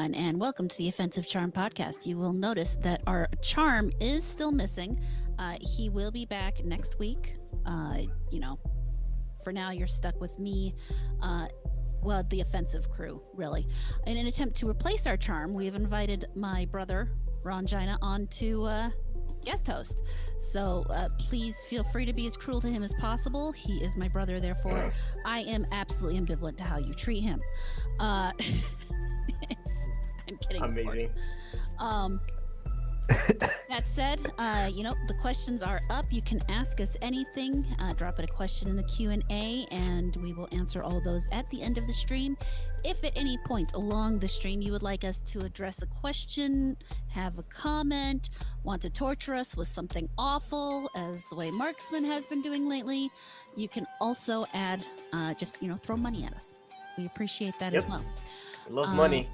everyone, and welcome to the Offensive Charm podcast. You will notice that our charm is still missing. He will be back next week. For now, you're stuck with me. The offensive crew, really. In an attempt to replace our charm, we have invited my brother, Rongina, on to guest host. So please feel free to be as cruel to him as possible. He is my brother, therefore I am absolutely ambivalent to how you treat him. I'm kidding. Amazing. Of course. That said, the questions are up. You can ask us anything. Drop it a question in the Q&A, and we will answer all those at the end of the stream. If at any point along the stream you would like us to address a question, have a comment, want to torture us with something awful, as the way Marksman has been doing lately, you can also add, throw money at us. We appreciate that as well. Love money.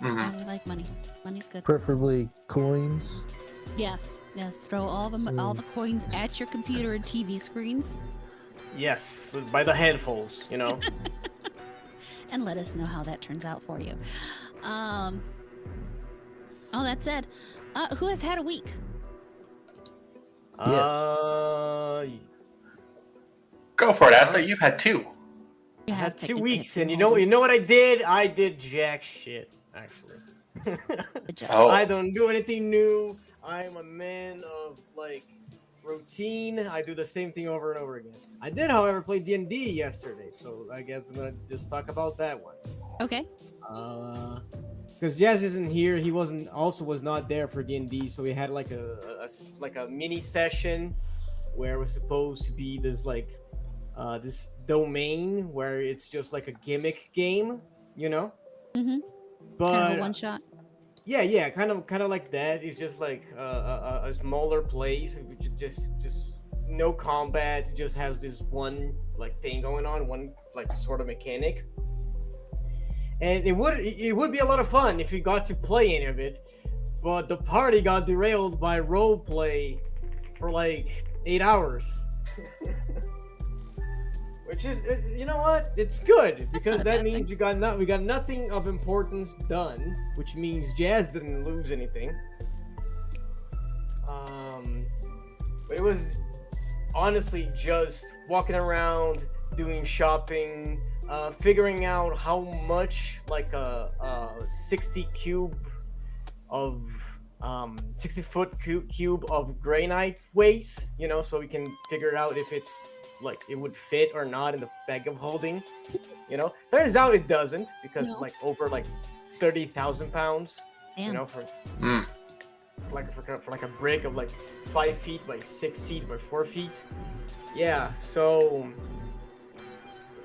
Yeah, we like money. Money's good. Preferably coins. Yes. Throw all the coins at your computer and TV screens. Yes, by the handfuls, And let us know how that turns out for you. All that said, who has had a week? Yes. Go for it, Asa. You've had two. I had 2 weeks, and you know what I did? I did jack shit, actually. Good job. Oh. I don't do anything new. I'm a man of routine. I do the same thing over and over again. I did, however, play D&D yesterday, so I guess I'm gonna just talk about that one. Okay. Because Jazz isn't here. He was not there for D&D, so we had like a mini session where it was supposed to be this this domain where it's just like a gimmick game, Mm-hmm. But Kind of a one shot. yeah, kind of like that. It's just like a smaller place, which just no combat. It just has this one thing going on, one sort of mechanic. And it would be a lot of fun if you got to play any of it, but the party got derailed by role play for 8 hours. Which is, you know what? It's good because that means we got nothing of importance done, which means Jazz didn't lose anything. But it was honestly just walking around, doing shopping, figuring out how much a 60 cube of 60-foot cube of granite weighs, so we can figure out if it's it would fit or not in the bag of holding. Turns out it doesn't because it's over 30,000 pounds. Damn. For a brick of 5 feet by 6 feet by 4 feet. Yeah, so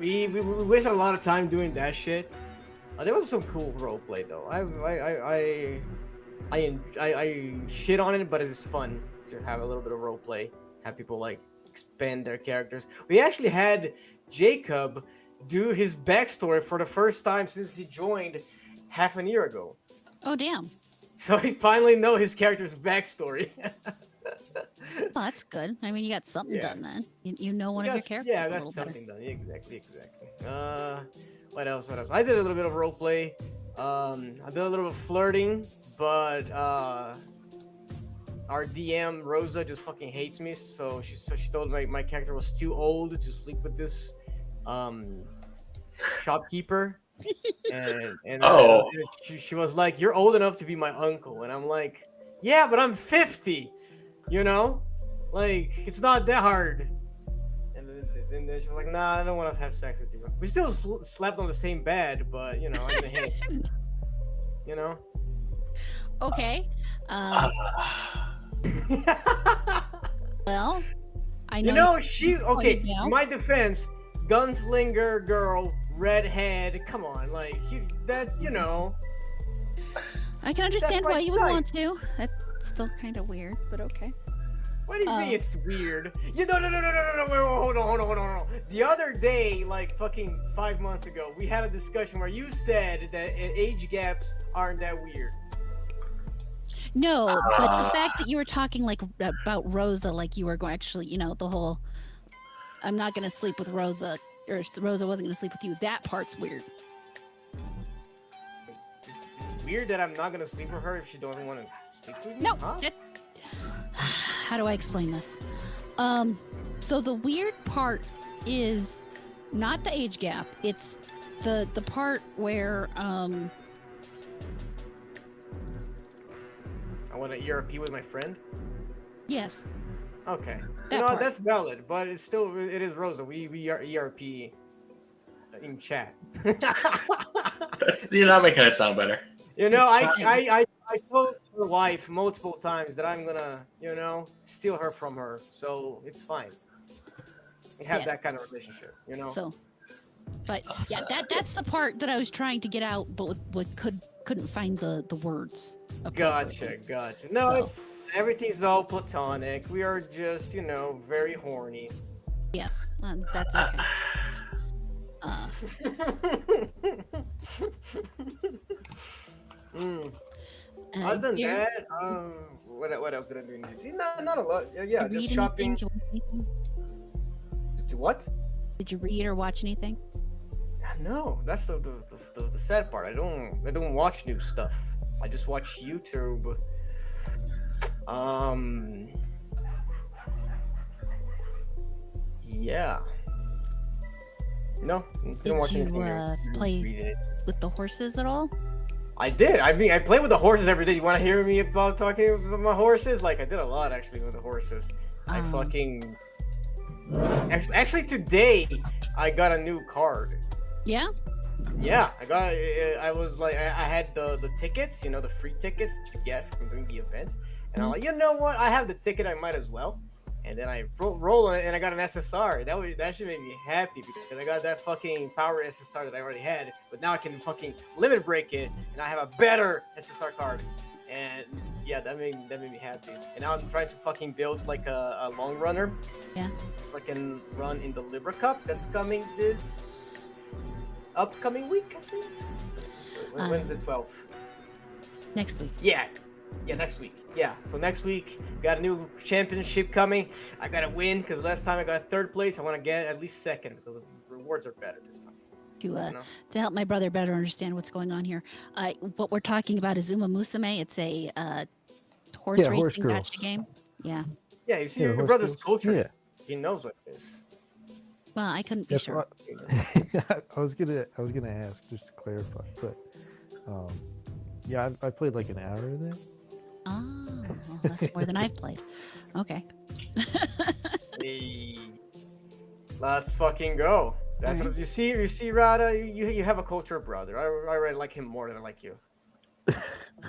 we wasted a lot of time doing that shit. There was some cool roleplay though. I shit on it, but it's fun to have a little bit of roleplay. Have people expand their characters. We actually had Jacob do his backstory for the first time since he joined half a year ago. Oh, damn. So he finally know his character's backstory. Well, that's good. I mean, you got something done then. You know one of your characters. Yeah, a that's little something better. done. Exactly. What else? I did a little bit of roleplay. I did a little bit of flirting, but our DM Rosa just fucking hates me, so she told my character was too old to sleep with this shopkeeper, and she was like, "You're old enough to be my uncle," and I'm like, "Yeah, but I'm 50, it's not that hard." And then she was like, "Nah, I don't want to have sex with you." We still slept on the same bed, but I'm gonna hate, Okay. Well, I know. She's okay. In my defense, gunslinger girl, redhead. Come on, that's I can understand why you would type. want to. That's still kind of weird, but okay. What do you mean it's weird? No. Wait, hold on. The other day, fucking 5 months ago, we had a discussion where you said that age gaps aren't that weird. No, but the fact that you were talking about Rosa, you were going actually, the whole I'm not gonna sleep with Rosa, or Rosa wasn't gonna sleep with you. That part's weird. weird that I'm not gonna sleep with her if she doesn't want to sleep with me? No. Huh? How do I explain this? So the weird part is not the age gap. It's the part where I want to ERP with my friend. yes. Okay. That part. That's valid, but it is Rosa. We are ERP in chat. You're not making it sound better. I told her wife multiple times that I'm gonna, steal her from her. So it's fine. We have Yes. that kind of relationship, So, but yeah, that's the part that I was trying to get out, but couldn't find the words. appropriately. Gotcha. No, So- everything's all platonic. We are just, very horny. Yes, that's okay. Mm. And Other than here, that, what else did I do? Not a lot. Yeah, did you just read shopping. anything? Did you watch anything? What? Did you read or watch anything? No, that's the sad part. I don't watch new stuff. I just watch YouTube. Yeah. No, didn't Did watch you anything. Read play it. with the horses at all? I did. I mean, I play with the horses every day. You want to hear me about talking about my horses? Like, I did a lot actually with the horses. I Um, fucking actually today I got a new card. Yeah. Yeah, I was like, I had the tickets, the free tickets to get from doing the event, and I'm like, you know what? I have the ticket. I might as well. And then I roll on it, and I got an SSR. That should make me happy because I got that fucking power SSR that I already had, but now I can fucking limit break it, and I have a better SSR card. And yeah, that made me happy. And now I'm trying to fucking build like a long runner. Yeah. So I can run in the Libra Cup that's coming this upcoming week, I think. When's the 12th? Next week. Yeah, next week. Yeah, so next week, got a new championship coming. I gotta win because last time I got third place. I want to get at least second because the rewards are better this time. To help my brother better understand what's going on here, what we're talking about is Uma Musume. It's a horse Yeah, horse racing girls. gacha game. Yeah. Yeah, you see Yeah, your horse brother's girls. culture. Yeah. He knows what it is. Well, I couldn't be That's sure. what I was gonna ask just to clarify, but yeah, I played like an hour of that. Oh, well, that's more than I've played. Okay. Hey, let's fucking go. That's Alright. what you see, Rada. You have a culture brother. I already like him more than I like you.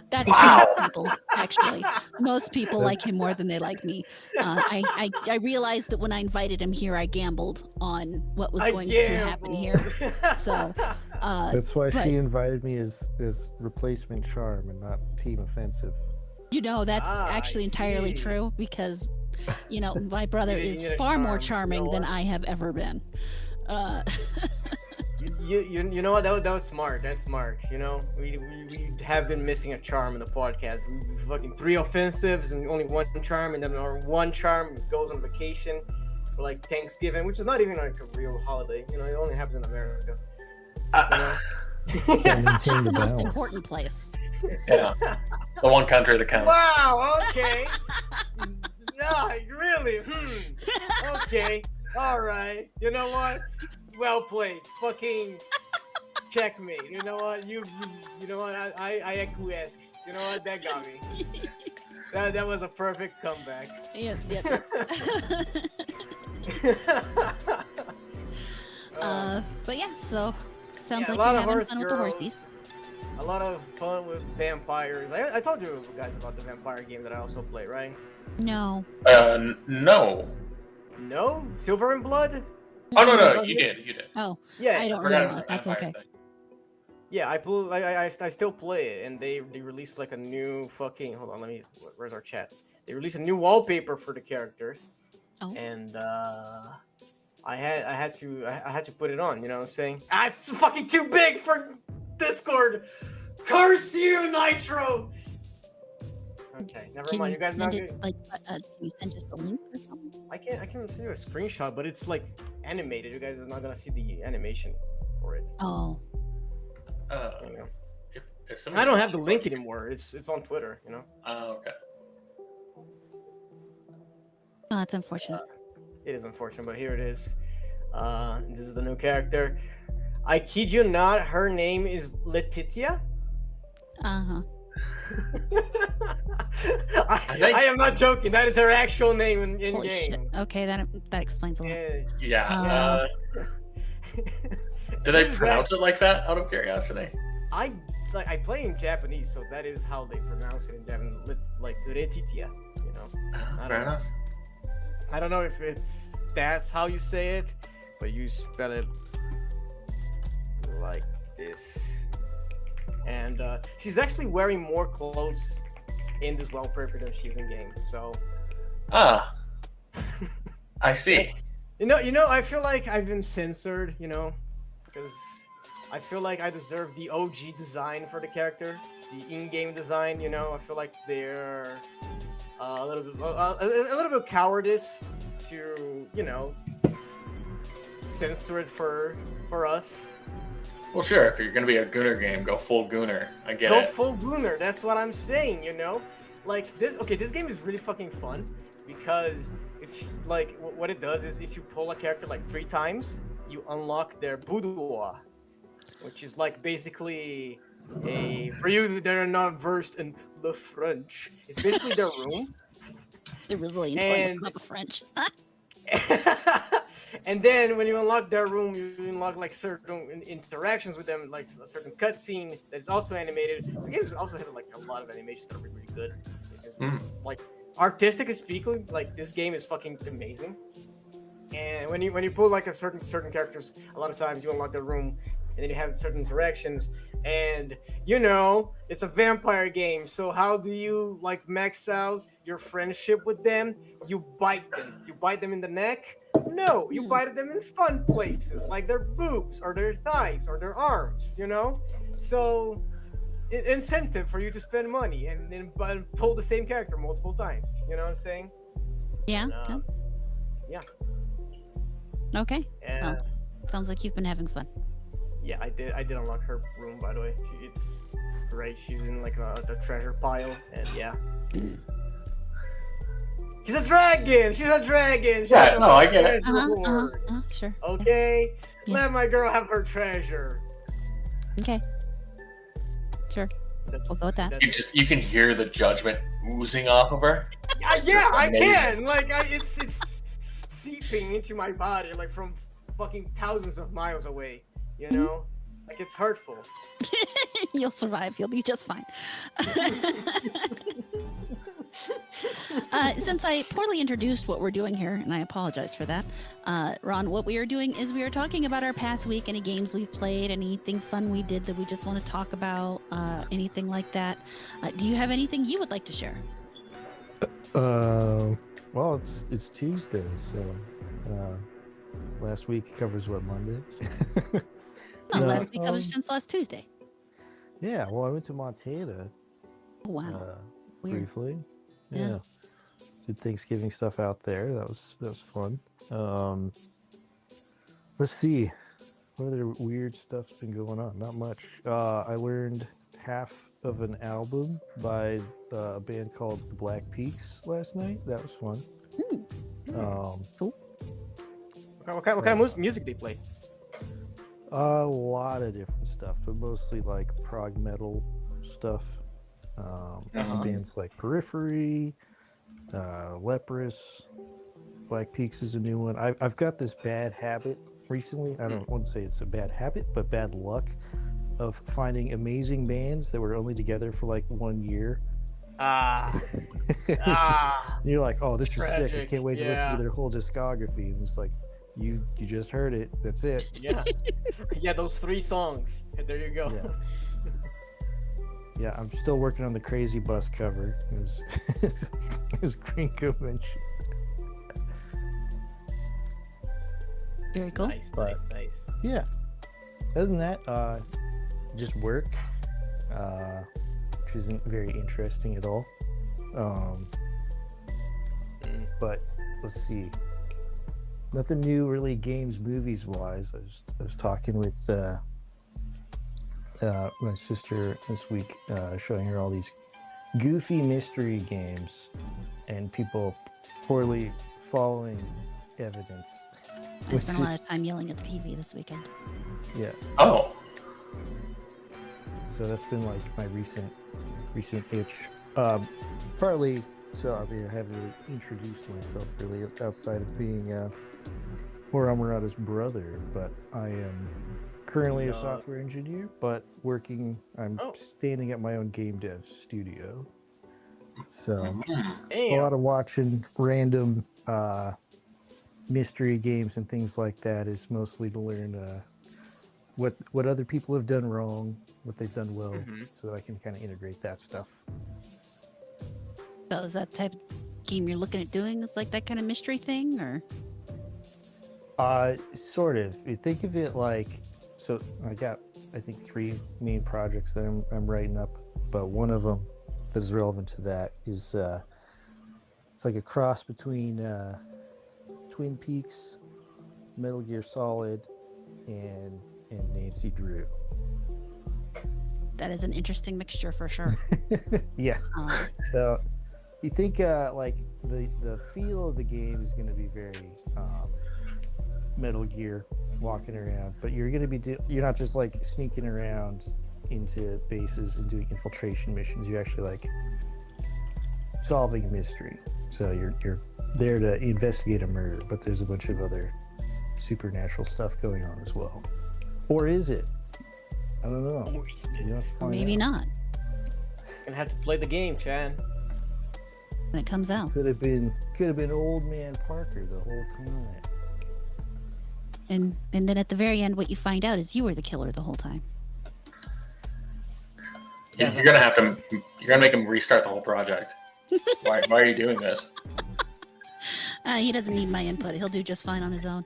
That's Wow. most people, actually. Most people like him more than they like me. I realized that when I invited him here, I gambled on what was going to happen here. So, That's why but- she invited me as replacement charm and not team offensive. that's I actually entirely see. true because, my brother You is need a far more charm, you know charming than what? I have ever been. You know what? That was smart. That's smart. We have been missing a charm in the podcast. We fucking 3 offensives and only 1 charm, and then our 1 charm goes on vacation for like Thanksgiving, which is not even like a real holiday. It only happens in America. Gotta It's maintain the most balance. important place. Yeah. The one country that counts. Wow. Okay. No, really. Okay. All right. You know what? Well played. Fucking checkmate. You know what? You know what? I acquiesce. You know what? That got me. That was a perfect comeback. Yeah. But yeah, so sounds Yeah, a like lot you're of having horse fun with girls. the horsies. A lot of fun with vampires. I told you guys about the vampire game that I also play, right? No. No. No? Silver and Blood? Oh no, you did. Oh, Yeah. I don't Forgot it remember. was a That's vampire okay. thing. Yeah, I still play it, and they released like a new fucking. Hold on, where's our chat? They released a new wallpaper for the characters, Oh. and I had to put it on. You know what I'm saying? It's fucking too big for Discord. Curse you, Nitro. Okay, never Can mind. you You guys send not it good. can you send just a link or something? I can send you a screenshot, but it's like animated. You guys are not gonna see the animation for it. Oh, Uh, You know? I don't have the link anymore. It's on Twitter, you know. Oh, okay. Oh, that's unfortunate. It is unfortunate, but here it is. This is the new character. I kid you not, her name is Letitia. Uh-huh. I am not joking. That is her actual name in Holy game. shit. Okay, that explains a lot. Yeah. Did they pronounce it like that? Out of curiosity. I play in Japanese, so that is how they pronounce it in Japanese, like Letitia. You know. Fair enough. I don't know if that's how you say it, but you spell it like this. And she's actually wearing more clothes in this wallpaper than she's in game. So. I see. You know. I feel like I've been censored. You know, because I feel like I deserve the OG design for the character, the in-game design. You know, I feel like they're a little bit cowardice to censor it for us. Well, sure. If you're gonna be a Gooner game, go full Gooner. I get Go it. full Gooner. That's what I'm saying. You know, like this. Okay, this game is really fucking fun because if what it does is if you pull a character like 3 times, you unlock their boudoir, which is like basically for you that are not versed in the French, it's basically their room. The Brazilian And- not the French. And then when you unlock their room, you unlock like certain interactions with them, like a certain cutscene that's also animated. This game also has like a lot of animations that are really good. Like artistically speaking, like this game is fucking amazing. And when you pull like a certain characters, a lot of times you unlock their room, and then you have certain interactions. And it's a vampire game, so how do you like max out your friendship with them? You bite them. You bite them in the neck. No, you bite them in fun places, like their boobs or their thighs or their arms, So, incentive for you to spend money and then pull the same character multiple times. You know what I'm saying? Yeah. Yeah. Okay. And, Well, sounds like you've been having fun. yeah, I did unlock her room, by the way. It's great. She's in like the treasure pile, and yeah. She's a dragon. She's a dragon. Yeah, no, I get it. Sure. Okay, Yeah. let my girl have her treasure. Okay. Sure. That's, We'll go with that. You can hear the judgment oozing off of her. Yeah, I can. Like, it's seeping into my body, like from fucking thousands of miles away. Like it's hurtful. You'll survive. You'll be just fine. Since I poorly introduced what we're doing here, and I apologize for that, Ron, what we are doing is we are talking about our past week, any games we've played, anything fun we did that we just want to talk about, anything like that. Do you have anything you would like to share? Well, it's Tuesday, so last week covers what, Monday? No, No, last week was since last Tuesday. Yeah, well, I went to Montana Oh, wow. Weird. briefly. Yeah. Yeah. Did Thanksgiving stuff out there. That was fun. Let's see. What other weird stuff's been going on? Not much. I learned half of an album by a band called the Black Peaks last night. That was fun. Cool. What kind of music they play? A lot of different stuff, but mostly like prog metal stuff. Some bands like Periphery, Leprous, Black Peaks is a new one. I've got this bad habit recently. I don't want to say it's a bad habit, but bad luck of finding amazing bands that were only together for like 1 year. You're like, oh, this is sick. I Tragic. can't wait to listen Yeah. to their whole discography. And it's like, you just heard it. That's it. Yeah, those 3 songs. And there you go. Yeah. Yeah, I'm still working on the Crazy Bus cover. It was Gringo mentioned. Very cool. Nice. Yeah. Other than that, just work, which isn't very interesting at all. But let's see. Nothing new really, games, movies wise. I was talking with my sister this week, showing her all these goofy mystery games and people poorly following evidence. I spent a lot of time yelling at the TV this weekend. Yeah. Oh. So that's been like my recent itch. Partly, so I mean, I haven't really introduced myself really outside of being Muramurata's brother, but I am currently a software engineer, but I'm standing at my own game dev studio. So a lot of watching random mystery games and things like that is mostly to learn what other people have done wrong, what they've done well, so I can kind of integrate that stuff. So is that the type of game you're looking at doing? Is like that kind of mystery thing, or? Sort of. You think of it like, so I got, I think, 3 main projects that I'm writing up, but one of them that is relevant to that is it's like a cross between Twin Peaks, Metal Gear Solid, and Nancy Drew. That is an interesting mixture for sure. Yeah. So you think like the feel of the game is going to be very Metal Gear, walking around, but you're going to be you're not just like sneaking around into bases and doing infiltration missions. You're actually like solving a mystery. So you're there to investigate a murder, but there's a bunch of other supernatural stuff going on as well. Or is it? I don't know. You have to Or find maybe out. not Gonna have to play the game, Chan. when it comes out. Could have been old man Parker the whole time. And then at the very end, what you find out is you were the killer the whole time. You're gonna have to. You're gonna make him restart the whole project. Why are you doing this? He doesn't need my input. He'll do just fine on his own.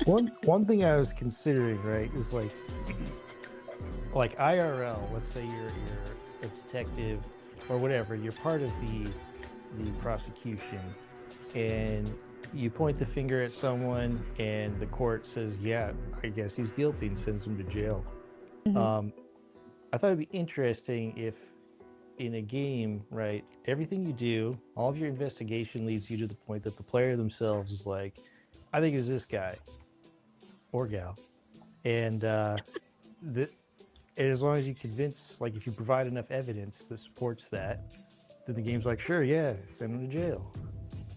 One thing I was considering, right, is like IRL. Let's say you're a detective or whatever. You're part of the prosecution, and you point the finger at someone, and the court says, "Yeah, I guess he's guilty," and sends him to jail. Mhm. I thought it'd be interesting if in a game, right, everything you do, all of your investigation leads you to the point that the player themselves is like, I think it's this guy or gal. And as long as you convince, like if you provide enough evidence that supports that, then the game's like, sure, yeah, send him to jail.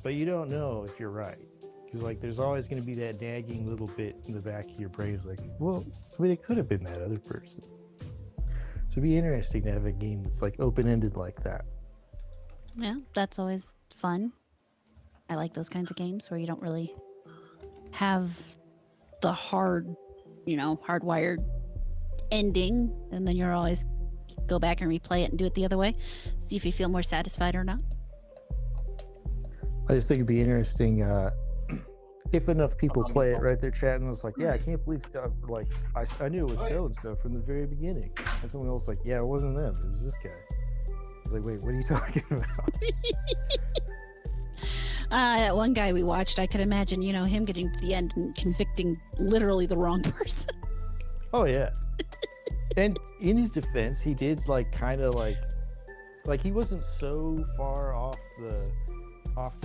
But you don't know if you're right. Because like there's always going to be that nagging little bit in the back of your brain. It's like, well, I mean, it could have been that other person. So it'd be interesting to have a game that's like open-ended like that. Yeah, that's always fun. I like those kinds of games where you don't really have the hardwired ending, and then you're always go back and replay it and do it the other way. See if you feel more satisfied or not. I just think it'd be interesting if enough people play it, right? They're chatting. It's like, yeah, I can't believe, like, I knew it was so and so from the very beginning. And someone else like, yeah, it wasn't them. It was this guy. I was like, wait, what are you talking about? That one guy we watched, I could imagine, him getting to the end and convicting literally the wrong person. Oh yeah. And in his defense, he did like kind of like he wasn't so far off the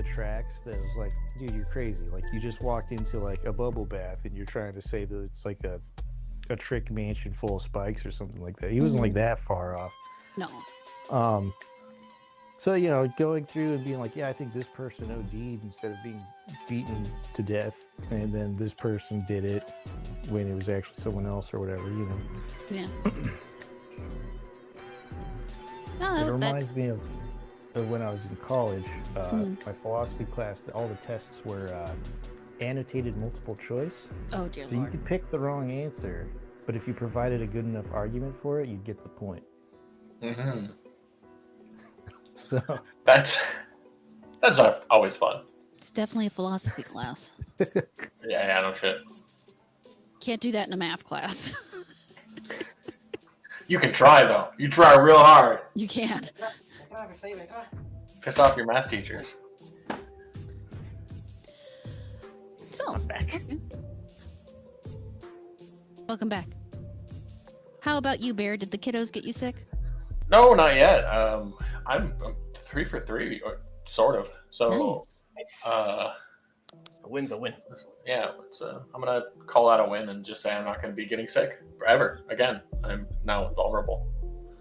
tracks that it was like, dude, you're crazy. Like you just walked into like a bubble bath and you're trying to say that it's like a trick mansion full of spikes or something like that. He wasn't like that far off. No. So, going through and being like, yeah, I think this person OD'd instead of being beaten to death. And then this person did it when it was actually someone else or whatever, Yeah. It reminds me of when I was in college, my philosophy class, all the tests were annotated multiple choice. Oh, dear So Lord. you could pick the wrong answer, but if you provided a good enough argument for it, you'd get the point. Mm-hmm. So That's always fun. It's definitely a philosophy class. Yeah, no shit. Can't do that in a math class. You can try though. You try real hard. You can't. Piss off your math teachers. So, I'm back. welcome back. How about you, Bear? Did the kiddos get you sick? No, not yet. I'm 3 for 3, or sort of. So, Nice. A win's a win. yeah, I'm gonna call that a win and just say I'm not gonna be getting sick forever again. I'm now invulnerable.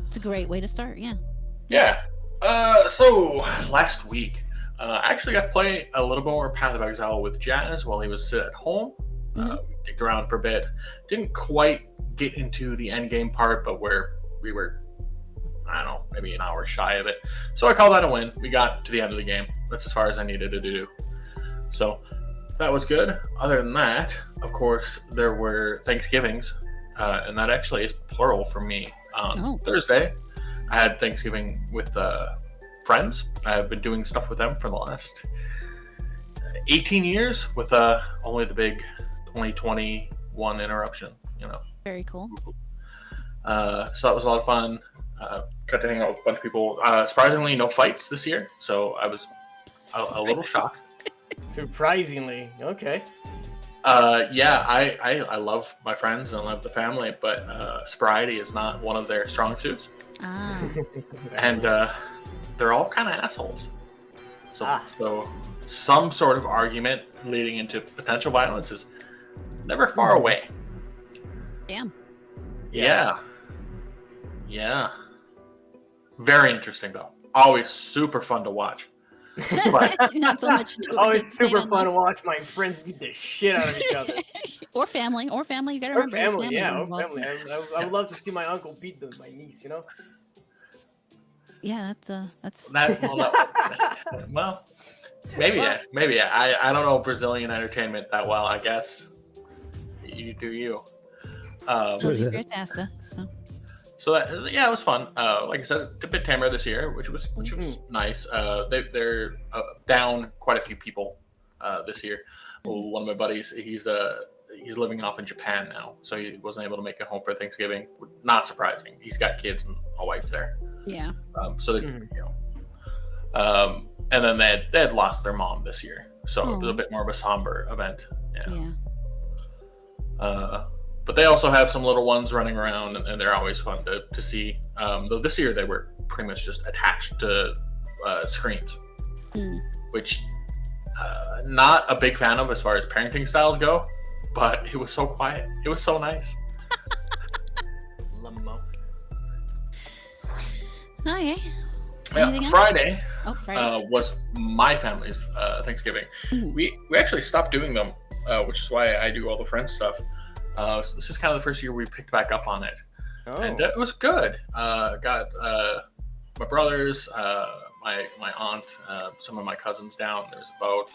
It's a great way to start. Yeah. Yeah. So last week, I actually got to play a little bit more Path of Exile with Jazz while he was sit at home. Mhm. We kicked around for a bit. Didn't quite get into the end game part, but where we were, I don't know, maybe an hour shy of it. So I call that a win. We got to the end of the game. That's as far as I needed to do. So that was good. Other than that, of course, there were Thanksgivings, and that actually is plural for me. Thursday, I had Thanksgiving with friends. I've been doing stuff with them for the last 18 years with only the big 2021 interruption, Very cool. So that was a lot of fun. Got to hang out with a bunch of people. Surprisingly, no fights this year, so I was a little shocked. Surprisingly, okay. Yeah, I love my friends and love the family, but sobriety is not one of their strong suits. Ah. And they're all kind of assholes. So some sort of argument leading into potential violence is never far away. Damn. Yeah. Very interesting though. Always super fun to watch. But Not so much. to Always participate super in fun to them. watch my friends beat the shit out of each other. Or family. You gotta Or remember. there's family, yeah, or involved. family. I would love to see my uncle beat my niece, Yeah, that's. that, well, maybe yeah. I don't know Brazilian entertainment that well. I guess you do you. It'll be fantastic. So that, yeah, it was fun. Like I said, a bit tamer this year, which was nice. They're down quite a few people this year. One of my buddies, he's living off in Japan now, so he wasn't able to make it home for Thanksgiving. Not surprising. He's got kids and a wife there. Yeah. So they, and then they had lost their mom this year, so it was a bit more of a somber event. Yeah. But they also have some little ones running around, and they're always fun to see. Though this year they were pretty much just attached to screens, which not a big fan of as far as parenting styles go. But it was so quiet. It was so nice. Limo. Okay. Yeah, Anything else? Friday, Friday. was my family's Thanksgiving. We actually stopped doing them, which is why I do all the friends stuff. So this is kind of the first year we picked back up on it, and it was good. Got my brothers, my aunt, some of my cousins down. There's about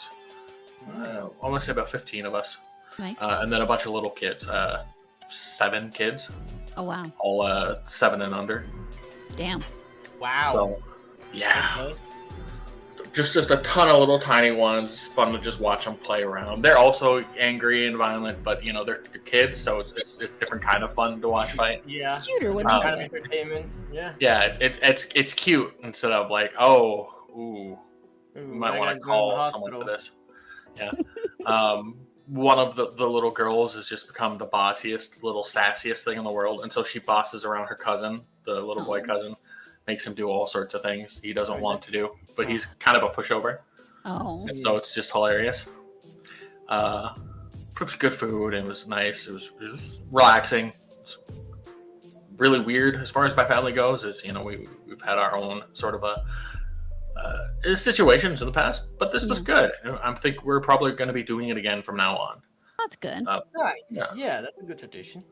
I want to say about 15 of us, Nice. and then a bunch of little kids, 7 kids, Oh wow. all 7 and under. Damn. Wow. So yeah. Okay. Just a ton of little tiny ones. It's fun to just watch them play around. They're also angry and violent, but they're kids, so it's different kind of fun to watch fight. Yeah. It's cuter when Kind they of do it. entertainment. Yeah. Yeah, it's cute instead of like, ooh, you might want to call someone for this. Yeah. One of the little girls has just become the bossiest, little sassiest thing in the world, and so she bosses around her cousin, the little boy cousin. Makes him do all sorts of things he doesn't want to do, but he's kind of a pushover. Oh. And so it's just hilarious. It was good food. It was nice. It was relaxing. It's really weird as far as my family goes. Is we've had our own sort of situations in the past, but this was good. I think we're probably going to be doing it again from now on. That's good. Nice. Yeah. Yeah, that's a good tradition.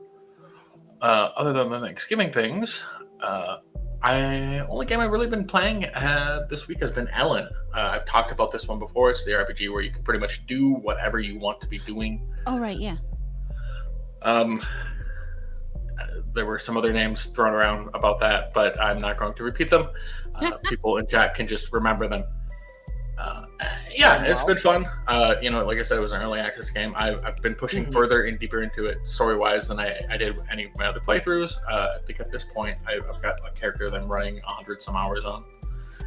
Other than the Thanksgiving things, only game I've really been playing this week has been Ellen. I've talked about this one before. It's the RPG where you can pretty much do whatever you want to be doing. Oh right, yeah. There were some other names thrown around about that, but I'm not going to repeat them. People in chat can just remember them. It's been fun. Like I said, it was an early access game. I've been pushing further and deeper into it story-wise than I did any of my other playthroughs. I think at this point I've got a character that I'm running 100 some hours on.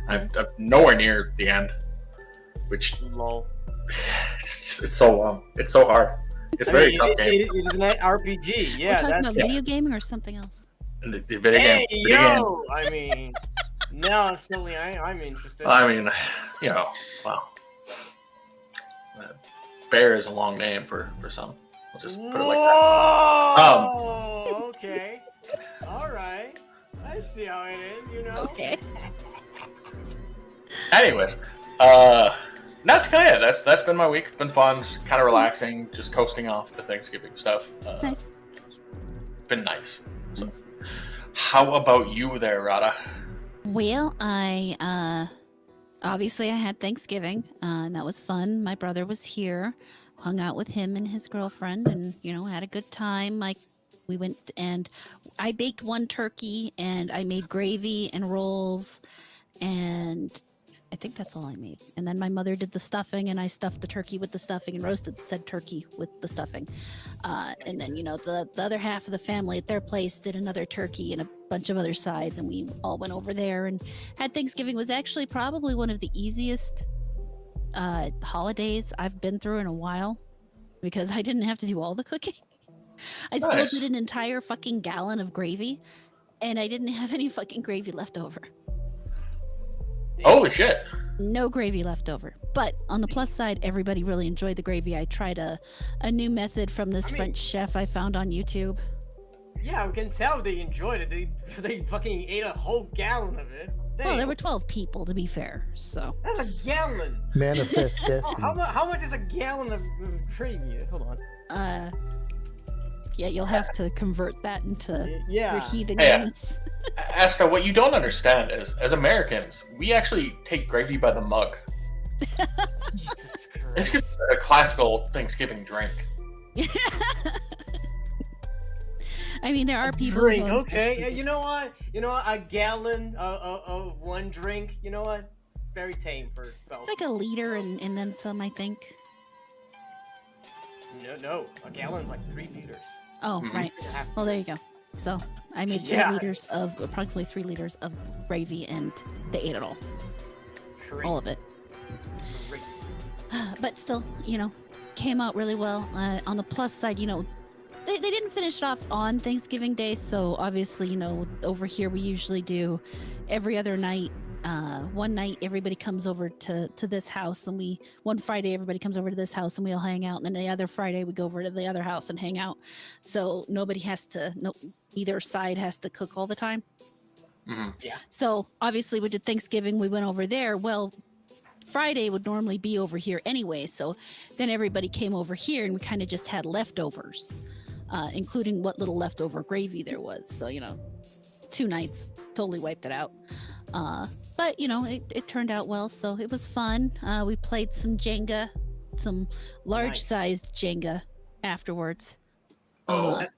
I'm nowhere near the end, which Lol. it's so long. It's so hard. It's a very tough game. It is an RPG. Yeah, We're talking that's about video gaming or something else. And the video Hey, game. Video game. yo! I mean, now suddenly I'm interested. I mean, well, bear is a long name for some. We'll just put it like that. Whoa! Okay. All right. I see how it is. Okay. Anyways, that's kind of it. That's been my week. It's been fun, kind of relaxing, just coasting off the Thanksgiving stuff. Nice. It's been nice. So, how about you there, Rada? Well, I obviously I had Thanksgiving, and that was fun. My brother was here, hung out with him and his girlfriend, and had a good time. We went and I baked one turkey, and I made gravy and rolls, and I think that's all I made. And then my mother did the stuffing, and I stuffed the turkey with the stuffing and roasted said turkey with the stuffing. And then, the other half of the family at their place did another turkey and a bunch of other sides, and we all went over there and had Thanksgiving. It was actually probably one of the easiest holidays I've been through in a while because I didn't have to do all the cooking. I still Nice. did an entire fucking gallon of gravy, and I didn't have any fucking gravy left over. Holy shit! No gravy left over. But on the plus side, everybody really enjoyed the gravy. I tried a new method from this French chef I found on YouTube. Yeah, we can tell they enjoyed it. They fucking ate a whole gallon of it. Well, there were 12 people, to be fair, so. That's a gallon. Manifest Oh, destiny. how much is a gallon of gravy? Hold on. Yeah, you'll have to convert that into your Yeah. heathen Hey, units. Asta, what you don't understand is, as Americans, we actually take gravy by the mug. Jesus It's Christ. just a classical Thanksgiving drink. I mean, there are people Drink, who okay. Yeah, you know what? A gallon of one drink. You know what? Very tame for It's fellas. like a liter and then some, I think. No, a gallon's like 3 liters. Oh, Mhm. right. 3.5 Well, there you liters. go. So I made approximately 3 liters of gravy, and they ate it all. All of it. Crazy. But still, came out really well. On the plus side, they didn't finish it off on Thanksgiving Day, so obviously, over here we usually do every other night. One night everybody comes over to this house, and one Friday everybody comes over to this house and we all hang out, and then the other Friday we go over to the other house and hang out. So either side has to cook all the time. Mhm. So obviously we did Thanksgiving, we went over there. Well, Friday would normally be over here anyway, so then everybody came over here and we kind of just had leftovers, including what little leftover gravy there was. So 2 nights totally wiped it out. But it turned out well, so it was fun. We played some Jenga, some large-sized Jenga afterwards. Oh. That's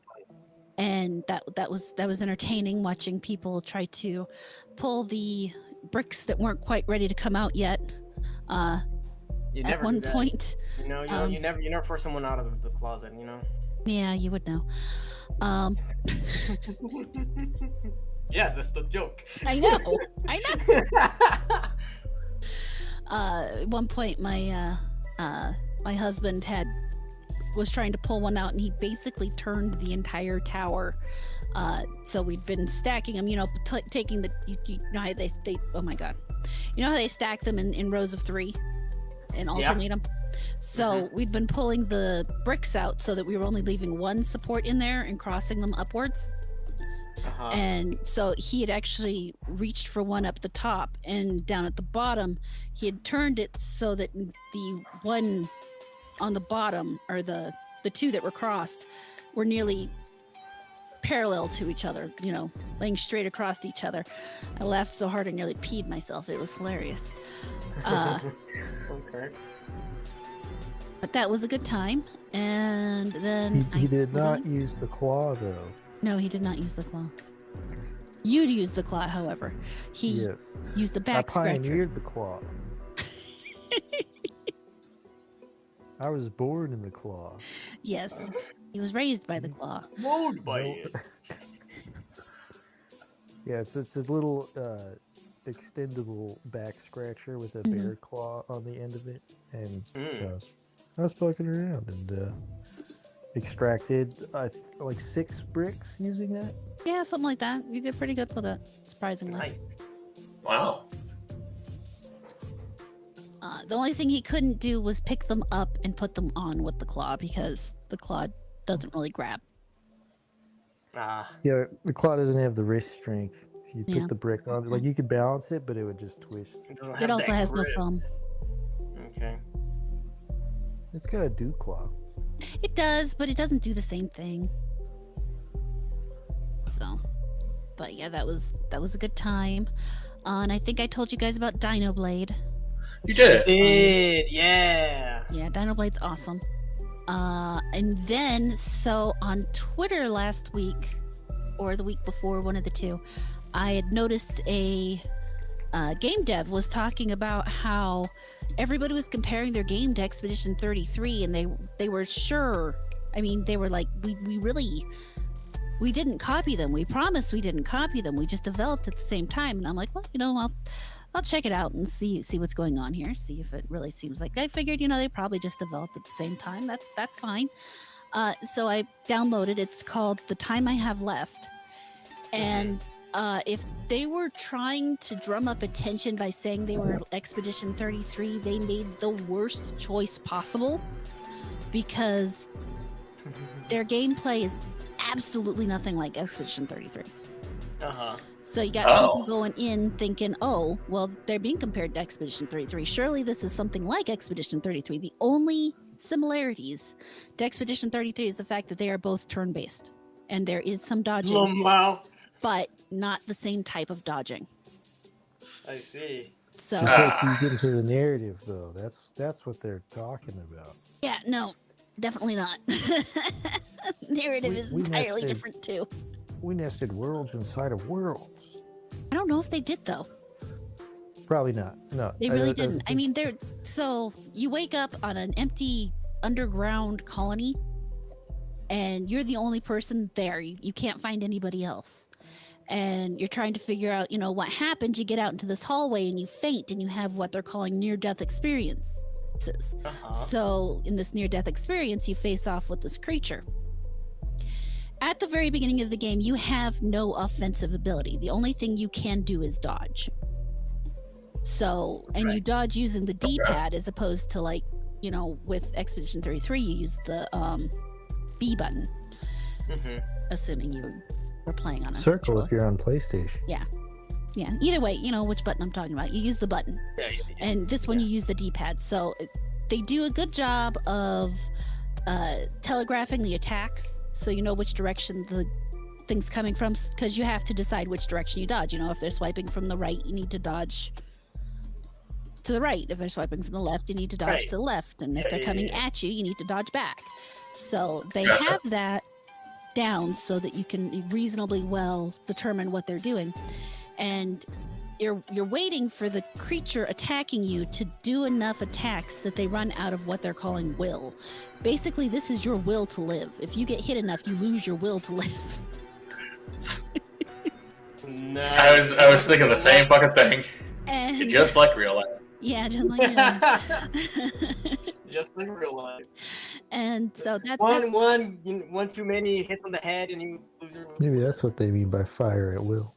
And that was entertaining, watching people try to pull the bricks that weren't quite ready to come out yet. You At never one do that. point, you never force someone out of the closet. yeah, you would know. Yes, that's the joke. I know. At one point, my husband was trying to pull one out, and he basically turned the entire tower. So we'd been stacking them, taking the you know how they oh my god, you know how they stack them in rows of 3 and alternate them. So we'd been pulling the bricks out so that we were only leaving one support in there and crossing them upwards. Uh-huh. And so he had actually reached for one up the top, and down at the bottom he had turned it so that the one on the bottom, or the 2 that were crossed, were nearly parallel to each other, laying straight across each other. I laughed so hard I nearly peed myself. It was hilarious. Okay. But that was a good time. And then He did not use the claw, though. No, he did not use the claw. You'd use the claw, however. He Yes. used the I back scratcher. pioneered the claw. I was born in the claw. Yes, he was raised by the claw. Mowed by No. it. Yeah, it's a little extendable back scratcher with a Mhm. bear claw on the end of it. And Mm. so I was fucking around and extracted like 6 bricks using that. Yeah, something like that. You did pretty good with it, surprisingly. Nice. Wow. The only thing he couldn't do was pick them up and put them on with the claw because the claw doesn't really grab. Ah. Yeah, the claw doesn't have the wrist strength. If you Yeah. put the brick on, like you could balance it, but it would just twist. Doesn't It have also that has no grip. thumb. Okay. It's got a dew claw. It does, but it doesn't do the same thing. So, but yeah, that was a good time. And I think I told you guys about Dino Blade. You did. Yeah. Yeah, Dino Blade's awesome. And then, so on Twitter last week, or the week before, one of the two, I had noticed a game dev was talking about how everybody was comparing their game to Expedition 33, and they were sure. I mean, they were like, we didn't copy them. We promised we didn't copy them. We just developed at the same time. And I'm like, well, I'll check it out and see what's going on here. See if it really seems like I figured, they probably just developed at the same time. That's fine. So I downloaded. It's called The Time I Have Left, and if they were trying to drum up attention by saying they were Expedition 33, they made the worst choice possible because their gameplay is absolutely nothing like Expedition 33. So you got people going in thinking, oh, well, they're being compared to Expedition 33. Surely this is something like Expedition 33. The only similarities to Expedition 33 is the fact that they are both turn-based. And there is some dodging, Wow. but not the same type of dodging. I see. So, Just like you get into the narrative, though. That's what they're talking about. yeah, no, definitely not. Narrative is we entirely nested- different, too. We nested worlds inside of worlds. I don't know if they did, though. Probably not. No, They really didn't. I mean, so you wake up on an empty underground colony, and you're the only person there. You can't find anybody else. And you're trying to figure out, what happened. You get out into this hallway and you faint, and you have what they're calling near-death experiences. So in this near-death experience, you face off with this creature. At the very beginning of the game, you have no offensive ability. The only thing you can do is dodge. So, and you dodge using the D-pad as opposed to with Expedition 33, you use the B button. Assuming you were playing on a circle controller. if you're on PlayStation. Yeah. Either way, which button I'm talking about. You use the button. And this one you use the D-pad. So they do a good job of telegraphing the attacks, so you know which direction the thing's coming from, because you have to decide which direction you dodge. If they're swiping from the right, you need to dodge to the right. If they're swiping from the left, you need to dodge to the left. And if they're coming at you, you need to dodge back. So they have that down so that you can reasonably well determine what they're doing. And you're waiting for the creature attacking you to do enough attacks that they run out of what they're calling will. Basically, this is your will to live. If you get hit enough, you lose your will to live. Nice. I was thinking the same fucking thing. And Just like real life. yeah, just like that. Just like real life. And so that's One too many hits on the head and you lose your will. Maybe that's what they mean by fire at will.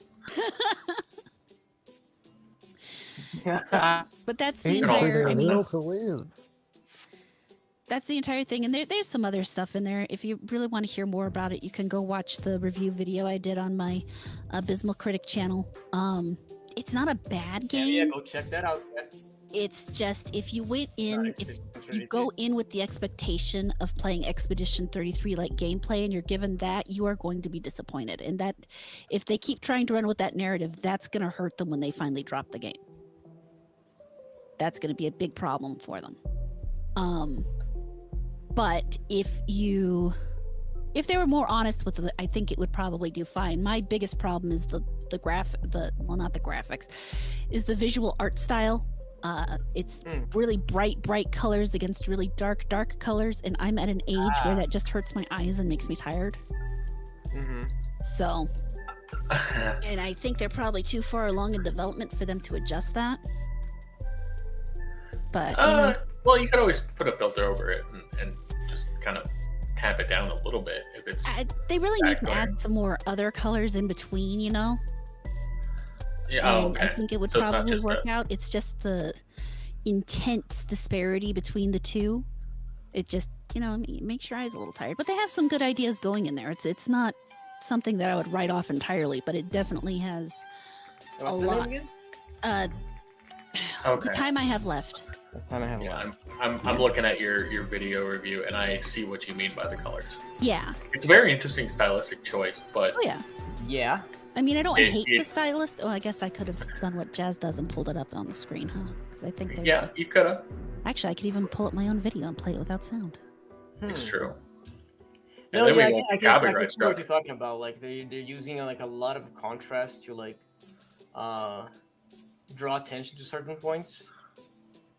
but that's the Ain't entire. no I mean, will to live. that's the entire thing, and there's some other stuff in there. If you really want to hear more about it, you can go watch the review video I did on my Abysmal Critic channel. It's not a bad game. Yeah, go check that out. It's just if you went in, if you go in with the expectation of playing Expedition 33 like gameplay, and you're given that, you are going to be disappointed. And that, if they keep trying to run with that narrative, that's going to hurt them when they finally drop the game. That's going to be a big problem for them. But if they were more honest with it, I think it would probably do fine. My biggest problem is not the graphics, is the visual art style. It's really bright colors against really dark colors, and I'm at an age where that just hurts my eyes and makes me tired. So, and I think they're probably too far along in development for them to adjust that. But well, you could always put a filter over it and just kind of tamp it down a little bit if it's They really that need to clear. add some more other colors in between, you know. yeah. Oh, And okay. I think it would So it's not probably just work out. It's just the intense disparity between the two. It just, makes your eyes a little tired. But they have some good ideas going in there. It's not something that I would write off entirely, but it definitely has What's a the name lot. again? The time I have left. The time I have Yeah, left. I'm looking at your video review, and I see what you mean by the colors. Yeah. It's a very interesting stylistic choice, but Oh yeah. Yeah. I mean, I don't hate the it- stylist. Oh, I guess I could have done what Jazz does and pulled it up on the screen, huh? Because I think there's. yeah, you could have. Actually, I could even pull up my own video and play it without sound. It's true. No, And then yeah, we I go guess copyright see what stuff. you're talking about. Like they're using like a lot of contrast to like draw attention to certain points.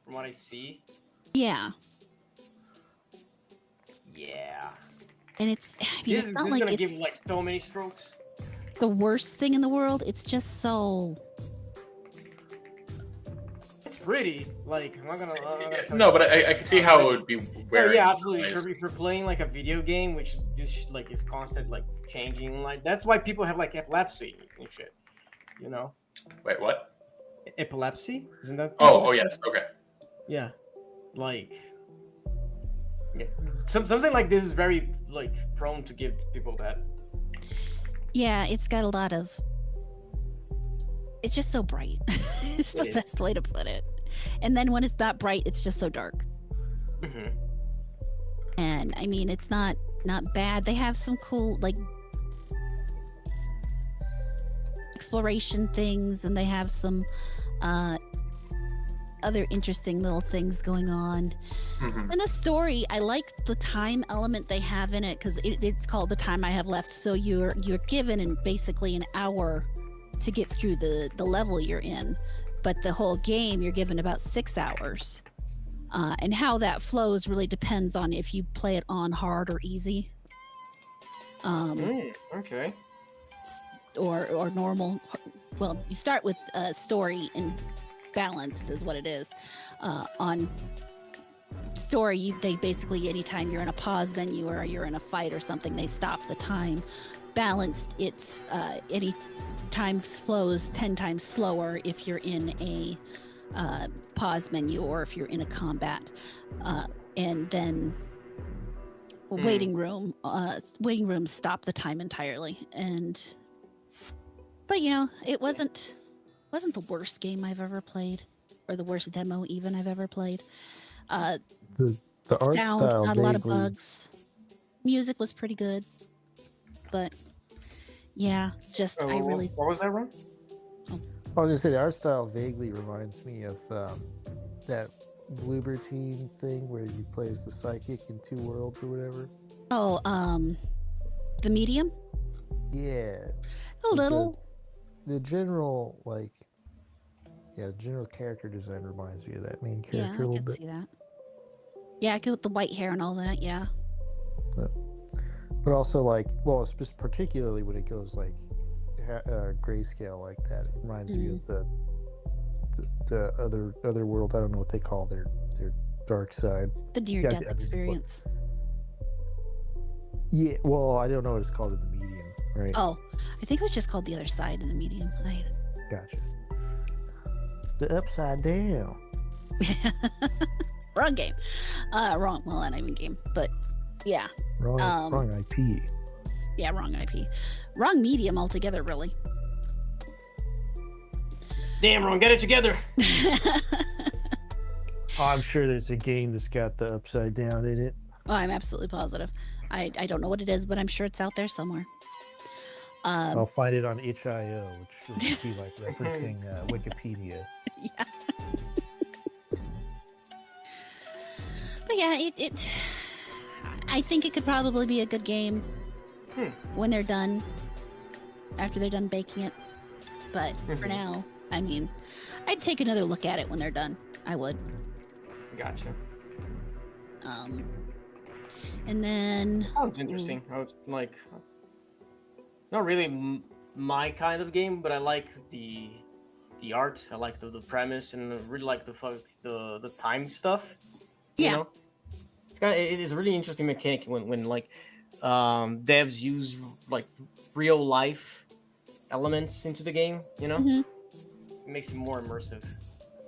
From what I see. Yeah. Yeah. And it's. I mean, This it's is not gonna like give it's like so many strokes. the worst thing in the world. It's just so. It's pretty. Like I'm not gonna. No, but I can see how it would be Oh, wearing. yeah, absolutely. eyes. Sure, if you're playing like a video game, which this like is constant like changing, like that's why people have like epilepsy and shit. You know, Wait, what? epilepsy isn't that? Oh, yes. Okay. Yeah, like yeah. Something like this is very like prone to give people that. Yeah, it's got a lot of. It's just so bright. It's the It is. best way to put it. And then when it's not bright, it's just so dark. Mm-hmm. And I mean, it's not bad. They have some cool like exploration things, and they have some other interesting little things going on. Mhm. And the story, I like the time element they have in it because it's called The Time I Have Left. So you're given in basically an hour to get through the level you're in, but the whole game you're given about 6 hours. And how that flows really depends on if you play it on hard or easy, Okay. or normal. Well, you start with story and balanced is what it is. On story, they basically anytime you're in a pause menu or you're in a fight or something, they stop the time. Balanced, it's any time flows 10 times slower if you're in a pause menu or if you're in a combat, and then waiting rooms stop the time entirely. But it wasn't the worst game I've ever played, or the worst demo even I've ever played. The art Sound, style not a lot of vaguely- bugs. Music was pretty good, but yeah, just I really What was that, Ron? I was just saying, the art style vaguely reminds me of that Bloober Team thing where you play as the psychic in Two Worlds or whatever. The Medium, Yeah, a little. the general general character design reminds me of that main Yeah, character a I little can bit. see that. Yeah, I could with the white hair and all that. Yeah. But also particularly when it goes like grayscale like that, it reminds me of the other world. I don't know what they call their dark side. The near Yeah, death yeah, experience. Yeah, well, I don't know what it's called in the medium, right? Oh, I think it was just called The Other Side in the Medium. Gotcha. The upside down. Wrong game. Wrong. Well, not even game, but yeah. Wrong IP. Yeah, wrong IP. Wrong medium altogether, really. Damn, Ron, get it together. Oh, I'm sure there's a game that's got the upside down in it. Oh, I'm absolutely positive. I don't know what it is, but I'm sure it's out there somewhere. I'll find it on itch.io, which would be like referencing Wikipedia. Yeah. But yeah, it I think it could probably be a good game when they're done, after they're done baking it. But for now, I mean, I'd take another look at it when they're done. I would. Gotcha. And then Sounds interesting. I was like, not really my kind of game, but I like the art. I like the premise, and I really like the time stuff. You Yeah. know? It is a really interesting mechanic when like devs use like real life elements into the game. You know, Mhm. it makes it more immersive.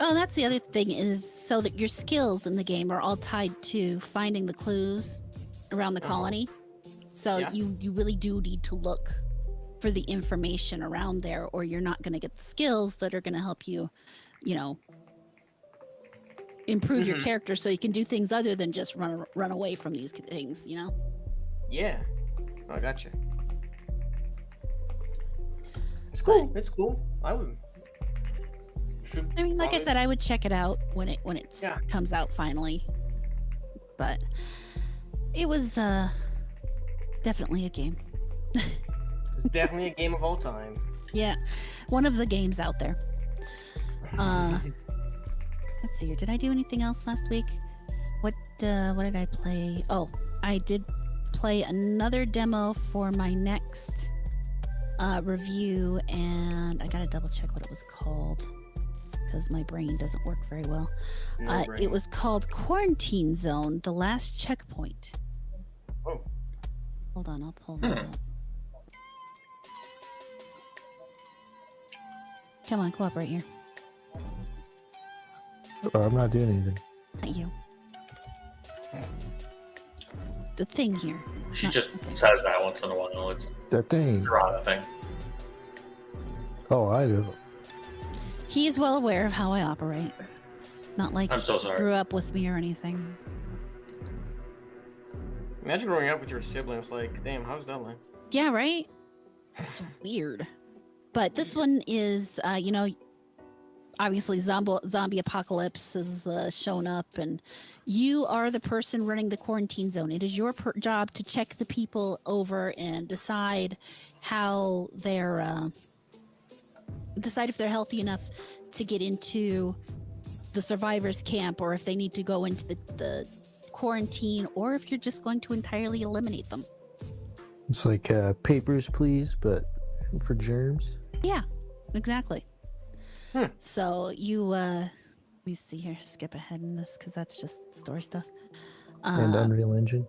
Oh, that's the other thing is so that your skills in the game are all tied to finding the clues around the colony. So Yeah. you really do need to look for the information around there, or you're not going to get the skills that are going to help you, you know, improve your Mhm. character so you can do things other than just run away from these things, you know? Yeah, I gotcha. It's cool. It's cool. I would. I mean, like I probably- said, I would check it out when it Yeah. comes out finally. But it was definitely a game. It's definitely a game of all time. Yeah, one of the games out there. Let's see here. Did I do anything else last week? What did I play? Oh, I did play another demo for my next review, and I gotta double check what it was called because my brain doesn't work very well. No brain. It was called Quarantine Zone: The Last Checkpoint. Oh. Hold on, I'll pull that up. Come on, cooperate here. I'm not doing anything. Not you. The thing here. She just says that once in a while. It's That thing. a Nuraroni thing. Oh, I do. He is well aware of how I operate. It's not like I'm so he sorry. grew up with me or anything. Imagine growing up with your siblings. Like, damn, how's that like? Yeah, right? It's weird. But this one is, you know, obviously zombie apocalypse has shown up, and you are the person running the quarantine zone. It is your job to check the people over and decide how they're, decide if they're healthy enough to get into the survivors camp, or if they need to go into the quarantine, or if you're just going to entirely eliminate them. It's like papers, please, but for germs. Yeah, exactly. Hmm. So you, let me see here, skip ahead in this because that's just story stuff. And Unreal Engine.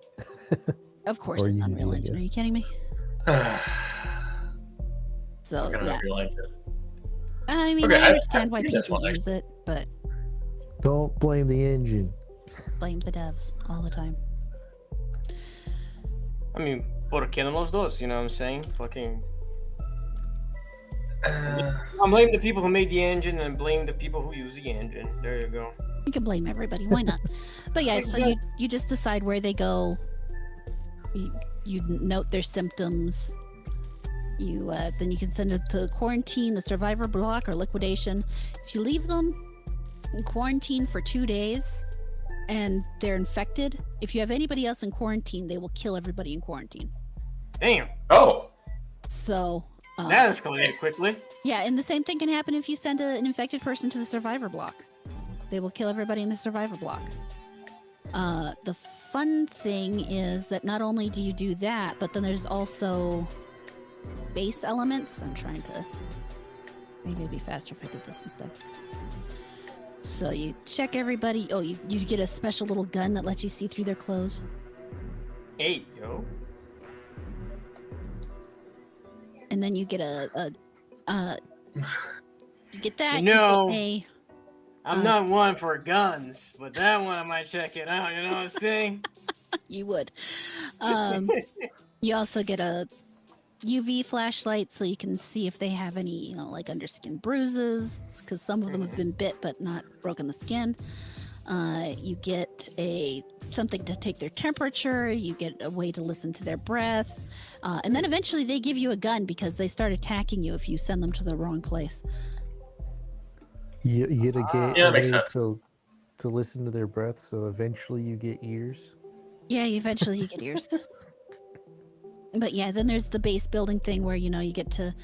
Of course, or it's Unity, Unreal I Engine. Are guess. you kidding me? So I'm gonna yeah, realize it. I mean, Okay, I I've understand why seen this people one, use it, but Don't blame the engine. blame the devs all the time. I mean, por qué no los dos? You know what I'm saying? Fucking. I blame the people who made the engine and blame the people who use the engine. There you go. You can blame everybody. Why not? But yeah, so you just decide where they go. You note their symptoms. You then you can send it to quarantine, the survivor block, or liquidation. If you leave them in quarantine for 2 days and they're infected, if you have anybody else in quarantine, they will kill everybody in quarantine. Damn, Oh, So that escalated quickly. yeah, and the same thing can happen if you send an infected person to the survivor block. They will kill everybody in the survivor block. The fun thing is that not only do you do that, but then there's also base elements. I'm trying to... Maybe it'd be faster if I did this instead. So you check everybody. Oh, you get a special little gun that lets you see through their clothes. Hey, yo. And then you get you get that. You know- get I'm not one for guns, but that one I might check it out. You know what I'm saying? you would. You also get a UV flashlight so you can see if they have any, you know, like underskin bruises, because some of them have been bit but not broken the skin. You get something to take their temperature. You get a way to listen to their breath, and then eventually they give you a gun because they start attacking you if you send them to the wrong place. You get a Yeah, that makes way sense. to listen to their breath, so eventually you get ears. Yeah, eventually you get ears. But yeah, then there's the base building thing where, you know, you get to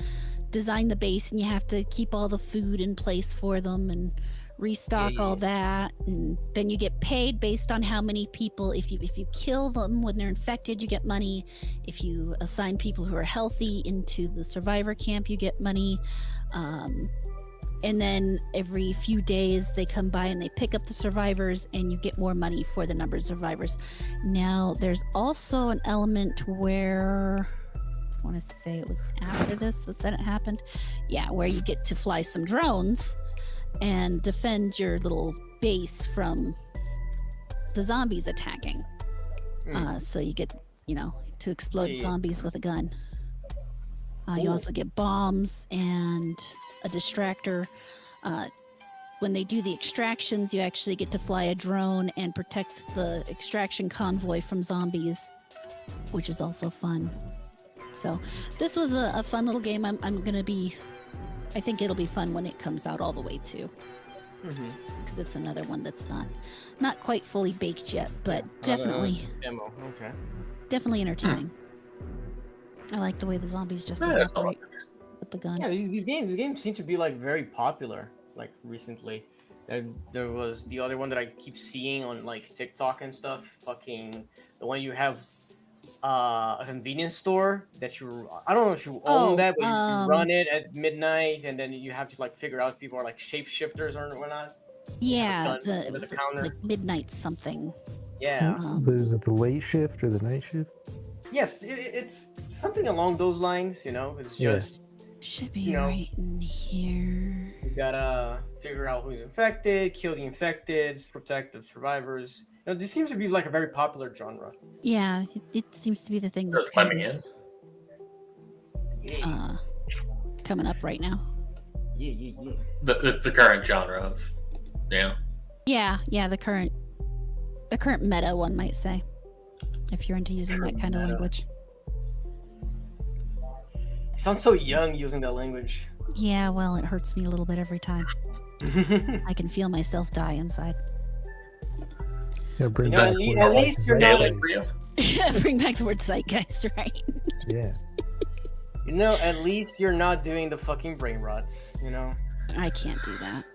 design the base and you have to keep all the food in place for them and restock all that, and then you get paid based on how many people. If you kill them when they're infected, you get money. If you assign people who are healthy into the survivor camp, you get money. and then every few days they come by and they pick up the survivors, and you get more money for the number of survivors. Now, there's also an element where I want to say it was after this that it happened. Yeah, where you get to fly some drones and defend your little base from the zombies attacking. So you get, to explode zombies with a gun. You also get bombs and a distractor. When they do the extractions, you actually get to fly a drone and protect the extraction convoy from zombies, which is also fun. So this was a fun little game. I think it'll be fun when it comes out all the way too. Because it's another one that's not quite fully baked yet, but definitely demo. Okay. Definitely entertaining. I like the way the zombies just operate with the gun. Yeah, these games seem to be like very popular like recently. There was the other one that I keep seeing on like TikTok and stuff. Fucking the one you have a convenience store that I don't know if you own that, but you run it at midnight, and then you have to like figure out if people are like shapeshifters or whatnot. Yeah, the counter. like midnight something. Yeah. Is it the late shift or the night shift? Yes, it's something along those lines. It's just should be right in here. You gotta figure out who's infected, kill the infected, protect the survivors. This seems to be like a very popular genre. Yeah, it seems to be the thing that's coming in. Coming up right now. Yeah. The current genre of Yeah, the current meta, one might say, if you're into using that kind of language. You sound so young using that language. Yeah, well, it hurts me a little bit every time. I can feel myself die inside. Yeah, bring back at least you're not. Bring back the word zeitgeist, right? Yeah. At least you're not doing the fucking brain rots. I can't do that.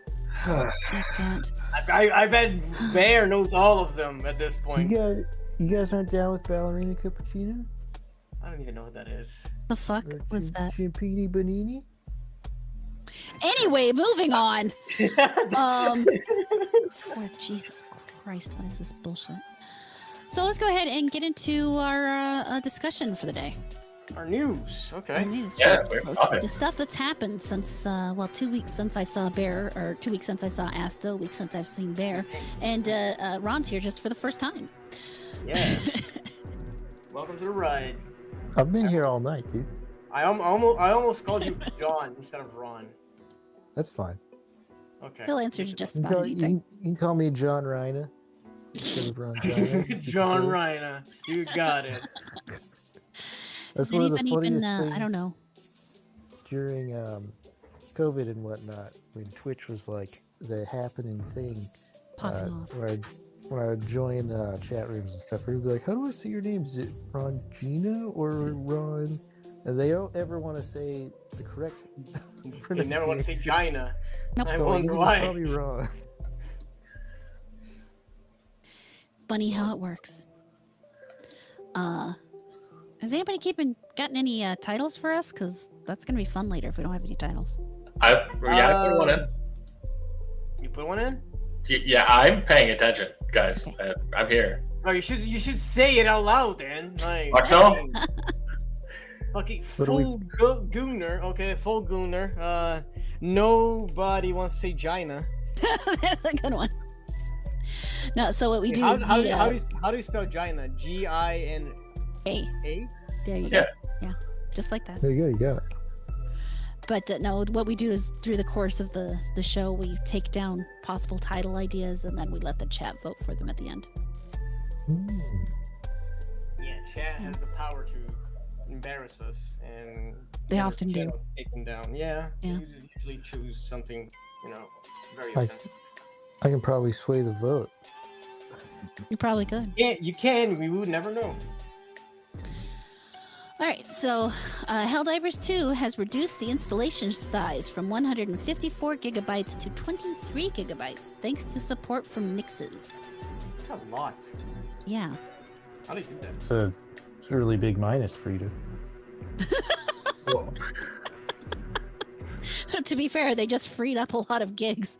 I can't. I bet Bear knows all of them at this point. You guys aren't down with ballerina cappuccino? I don't even know what that is. The fuck was that? Champini Bonini? Anyway, moving on. Oh, Jesus Christ, what is this bullshit? So let's go ahead and get into our discussion for the day. Our news, okay. Our news. Yeah, the stuff that's happened since, 2 weeks since I saw Bear, or 2 weeks since I saw Asta, a week since I've seen Bear, and Ron's here just for the first time. Yeah. Welcome to the ride. I've been here all night, dude. I almost called you John instead of Ron. That's fine. Okay. He'll answer to just about anything. You can call me John Reina instead of Ron John. John Reina. You got it. That's Has one of the anyone funniest even, things I don't know. during COVID and whatnot, when Twitch was like the happening thing, Popping off. when I would join chat rooms and stuff, we'd be like, how do I say your name? Is it Rongina or Ron? And they don't ever want to say the correct They never want to say Gina. Nope. I So wonder it's why. probably wrong. Funny how it works. Has anybody gotten any titles for us? Because that's gonna be fun later if we don't have any titles. I put one in. You put one in? Yeah, I'm paying attention, guys. I'm here. Oh, you should say it out loud then. Like, Fuck no. Fucking full gooner. Okay, full gooner. Nobody wants to say Gina. That's a good one. No, so what we do How is do you spell Gina? Gina? A. There you go. Yeah, just like that. There you go, you got it. But no, what we do is through the course of the show, we take down possible title ideas and then we let the chat vote for them at the end. Yeah, chat has the power to embarrass us, and They often do. Take them down. Yeah. Yeah. They usually choose something, very I offensive. can probably sway the vote. You probably could. Yeah, you can. We would never know. All right, so Helldivers 2 has reduced the installation size from 154 gigabytes to 23 gigabytes, thanks to support from Nixes. That's a lot. Yeah. How do you do that? It's a really big minus for you to. To be fair, they just freed up a lot of gigs.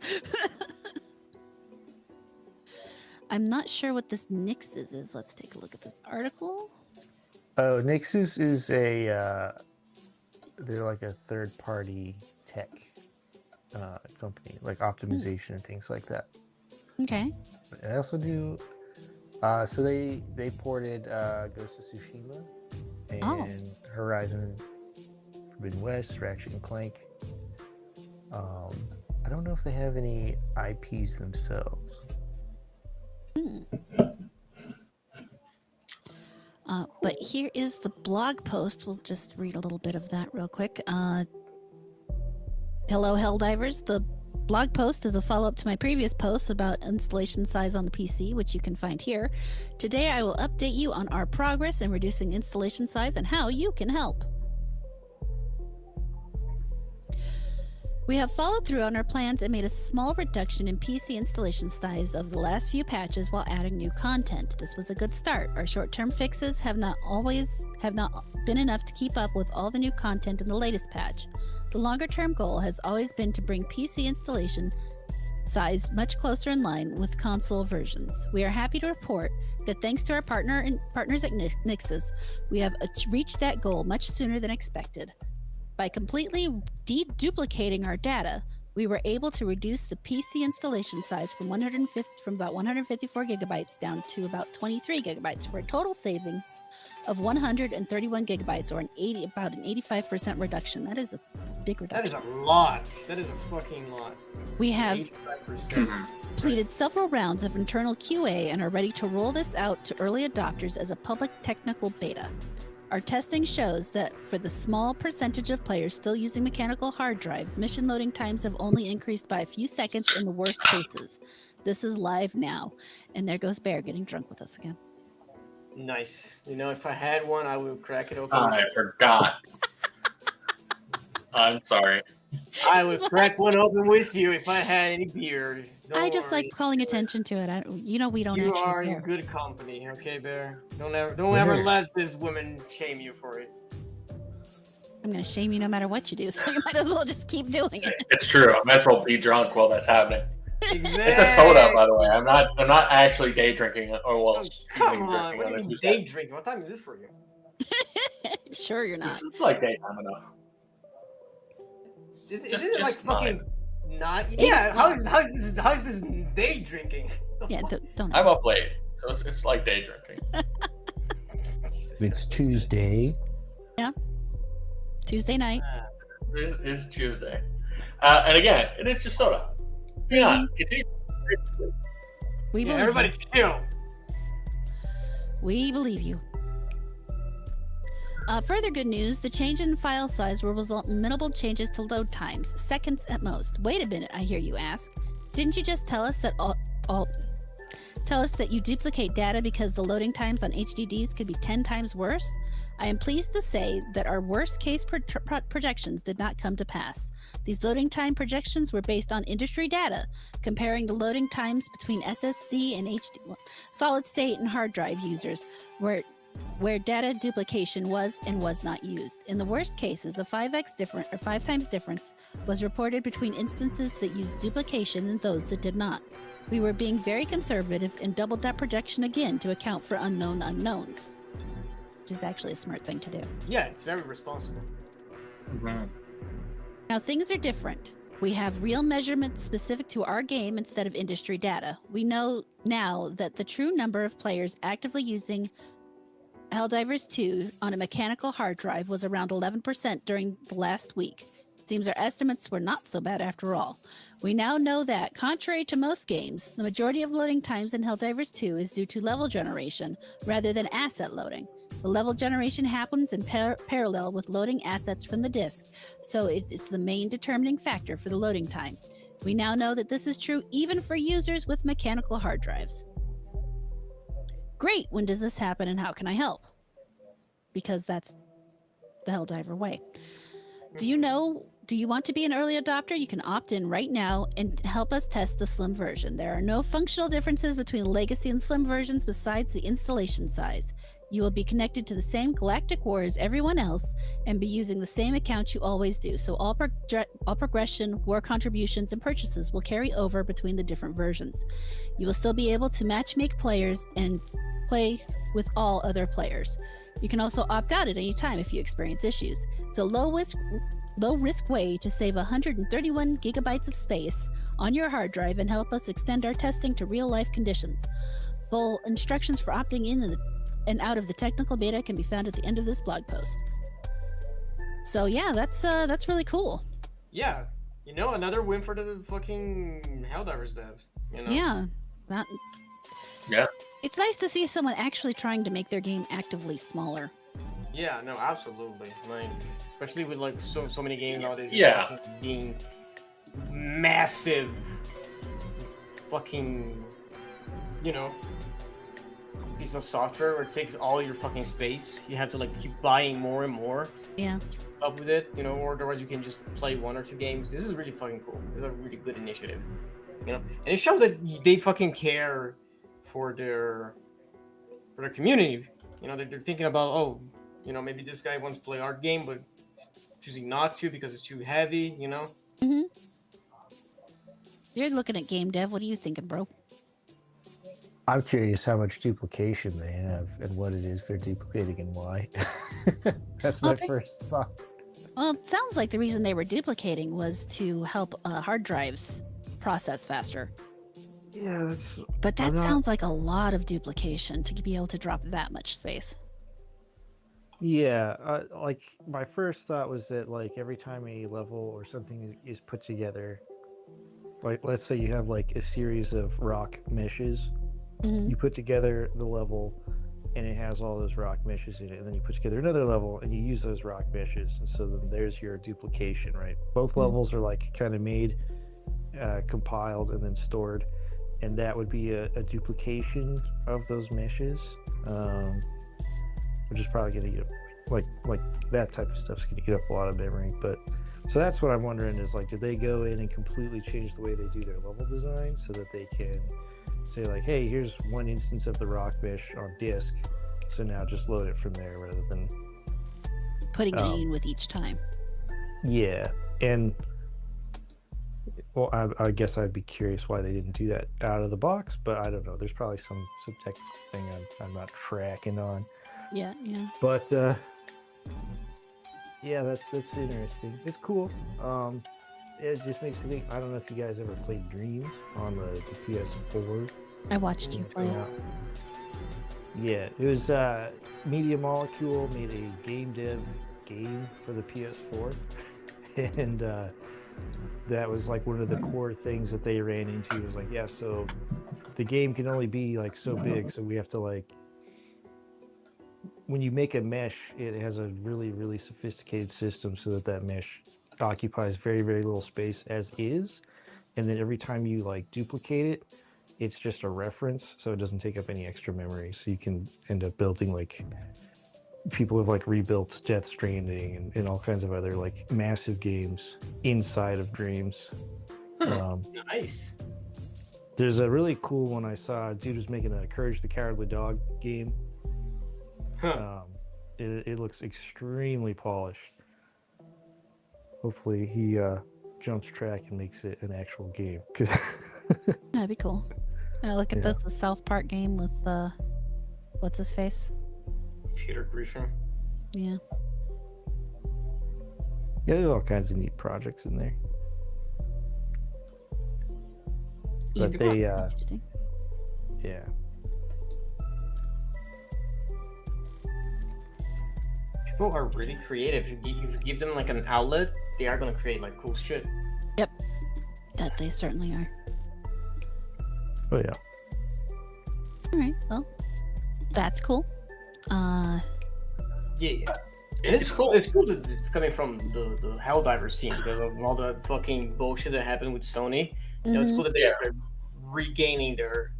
I'm not sure what this Nix's is. Let's take a look at this article. Oh, Nix's is a they're like a third-party tech company, like optimization and things like that. Okay. I also do. So they ported Ghost of Tsushima and Horizon Forbidden West, Ratchet and Clank. I don't know if they have any IPs themselves. But here is the blog post. We'll just read a little bit of that real quick. Hello, Helldivers. The blog post is a follow-up to my previous post about installation size on the PC, which you can find here. Today, I will update you on our progress in reducing installation size and how you can help. We have followed through on our plans and made a small reduction in PC installation size over the last few patches while adding new content. This was a good start. Our short-term fixes have not been enough to keep up with all the new content in the latest patch. The longer-term goal has always been to bring PC installation size much closer in line with console versions. We are happy to report that thanks to our partners at Nix's, we have reached that goal much sooner than expected. By completely deduplicating our data, we were able to reduce the PC installation size from about 154 gigabytes down to about 23 gigabytes for a total savings of 131 gigabytes, or about an 85% reduction. That is a big reduction. That is a lot. That is a fucking lot. We have 85%. completed several rounds of internal QA and are ready to roll this out to early adopters as a public technical beta. Our testing shows that for the small percentage of players still using mechanical hard drives, mission loading times have only increased by a few seconds in the worst cases. This is live now. And there goes Bear getting drunk with us again. Nice. You know, if I had one, I would crack it open. I forgot. I'm sorry. I would crack one open with you if I had any beer. I just like calling attention to it. We don't You actually are care. in good company, okay, Bear? Don't ever let this woman shame you for it. I'm going to shame you no matter what you do, so you might as well just keep doing it. It's true. I might as well be drunk while that's happening. Exactly. It's a soda, by the way. I'm not actually day drinking, or well, Come evening on, drinking what on do a you mean Tuesday. day drinking? What time is this for you? Sure you're not. It's like daytime enough. Isn't Just it like nine. fucking not? Yeah, how's this day drinking? Yeah, don't. I'm up late, so it's like day drinking. It's Tuesday. Tuesday night. It is Tuesday, and again, it is just soda. Yeah, continue. We believe Everybody chill. We believe you. Further good news, the change in file size will result in minimal changes to load times, seconds at most. Wait a minute, I hear you ask. Didn't you just tell us that tell us that you duplicate data because the loading times on HDDs could be 10 times worse? I am pleased to say that our worst case projections did not come to pass. These loading time projections were based on industry data, comparing the loading times between SSD and solid state and hard drive users, where data duplication was and was not used. In the worst cases, a 5 times difference was reported between instances that used duplication and those that did not. We were being very conservative and doubled that projection again to account for unknown unknowns, which is actually a smart thing to do. Yeah, it's very responsible. Mm-hmm. Now things are different. We have real measurements specific to our game instead of industry data. We know now that the true number of players actively using Helldivers 2 on a mechanical hard drive was around 11% during the last week. It seems our estimates were not so bad after all. We now know that, contrary to most games, the majority of loading times in Helldivers 2 is due to level generation rather than asset loading. The level generation happens in parallel with loading assets from the disk, so it's the main determining factor for the loading time. We now know that this is true even for users with mechanical hard drives. Great, when does this happen and how can I help? Because that's the Helldiver way. Do you want to be an early adopter? You can opt in right now and help us test the Slim version. There are no functional differences between Legacy and Slim versions besides the installation size. You will be connected to the same galactic war as everyone else and be using the same account you always do. So all progression, war contributions, and purchases will carry over between the different versions. You will still be able to matchmake players and play with all other players. You can also opt out at any time if you experience issues. It's a low-risk way to save 131 gigabytes of space on your hard drive and help us extend our testing to real-life conditions. Full instructions for opting in and out of the technical beta can be found at the end of this blog post. So yeah, that's really cool. Yeah, another win for the fucking Helldivers devs. Yeah, Yeah. it's nice to see someone actually trying to make their game actively smaller. Yeah, no, absolutely. Like, especially with like so many games nowadays. Yeah. Being massive, fucking, piece of software where it takes all your fucking space. You have to like keep buying more and more. Yeah. To keep up with it, or otherwise you can just play 1 or 2 games. This is really fucking cool. This is a really good initiative. And it shows that they fucking care for their community. They're thinking about, maybe this guy wants to play our game, but choosing not to because it's too heavy. Mm-hmm. You're looking at game dev. What are you thinking, bro? I'm curious how much duplication they have and what it is they're duplicating and why. That's my first thought. Well, it sounds like the reason they were duplicating was to help hard drives process faster. Yeah, But that sounds like a lot of duplication to be able to drop that much space. Yeah, like my first thought was that like every time a level or something is put together, like let's say you have like a series of rock meshes, Mm-hmm. you put together the level and it has all those rock meshes in it, and then you put together another level and you use those rock meshes, and so then there's your duplication, right? Both levels are like kind of made, compiled, and then stored, and that would be a duplication of those meshes, which is probably going to get like that type of stuff's going to eat up a lot of memory. But so that's what I'm wondering is like, did they go in and completely change the way they do their level design so that they can say like, hey, here's one instance of the rock mesh on disk, so now just load it from there rather than Putting it in with each time. Yeah, and well, I guess I'd be curious why they didn't do that out of the box, but I don't know. There's probably some technical thing I'm not tracking on. Yeah. But yeah, that's interesting. It's cool. It just makes me think. I don't know if you guys ever played Dreams on the PS4. I watched you play it. Yeah, it was Media Molecule made a game dev game for the PS4, and that was like one of the core things that they ran into. Was like, yeah, so the game can only be like so big, so we have to like, when you make a mesh, it has a really, really sophisticated system so that mesh occupies very, very little space as is, and then every time you like duplicate it, it's just a reference, so it doesn't take up any extra memory, so you can end up building like, people have like rebuilt Death Stranding and all kinds of other like massive games inside of Dreams. Nice. There's a really cool one I saw. A dude was making a Courage the Cowardly Dog game. It looks extremely polished. Hopefully he jumps track and makes it an actual game. That'd be cool. Look at this, the South Park game with what's his face? Peter Griffin. Yeah. Yeah, there's all kinds of neat projects in there. But they, Interesting. yeah. People are really creative. If you give them like an outlet, they are gonna create like cool shit. Yep. That they certainly are. Oh yeah. All right. Well, that's cool. Yeah. It's cool. It's cool that it's coming from the Helldivers team because of all the fucking bullshit that happened with Sony. It's cool that they're regaining their,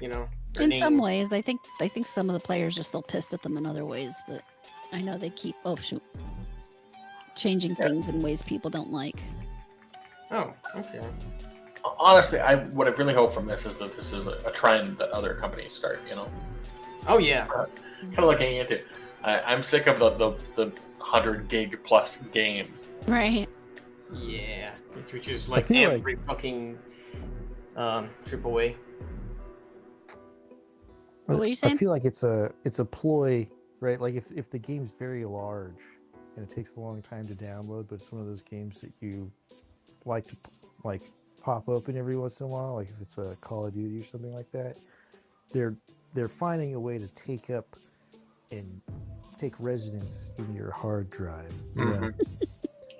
their in name. some ways, I think some of the players are still pissed at them in other ways, but I know they keep changing things in ways people don't like. Oh, okay. Honestly, what I really hope from this is that this is a trend that other companies start, Oh yeah. kind of looking into. I'm sick of the 100 gig plus game. Right. Yeah, which is I like feel every fucking AAA. What were you I saying? feel like it's a ploy, right? Like if the game's very large and it takes a long time to download, but it's one of those games that you like to like pop open every once in a while, like if it's a Call of Duty or something like that, they're finding a way to take up and take residence in your hard drive. You know?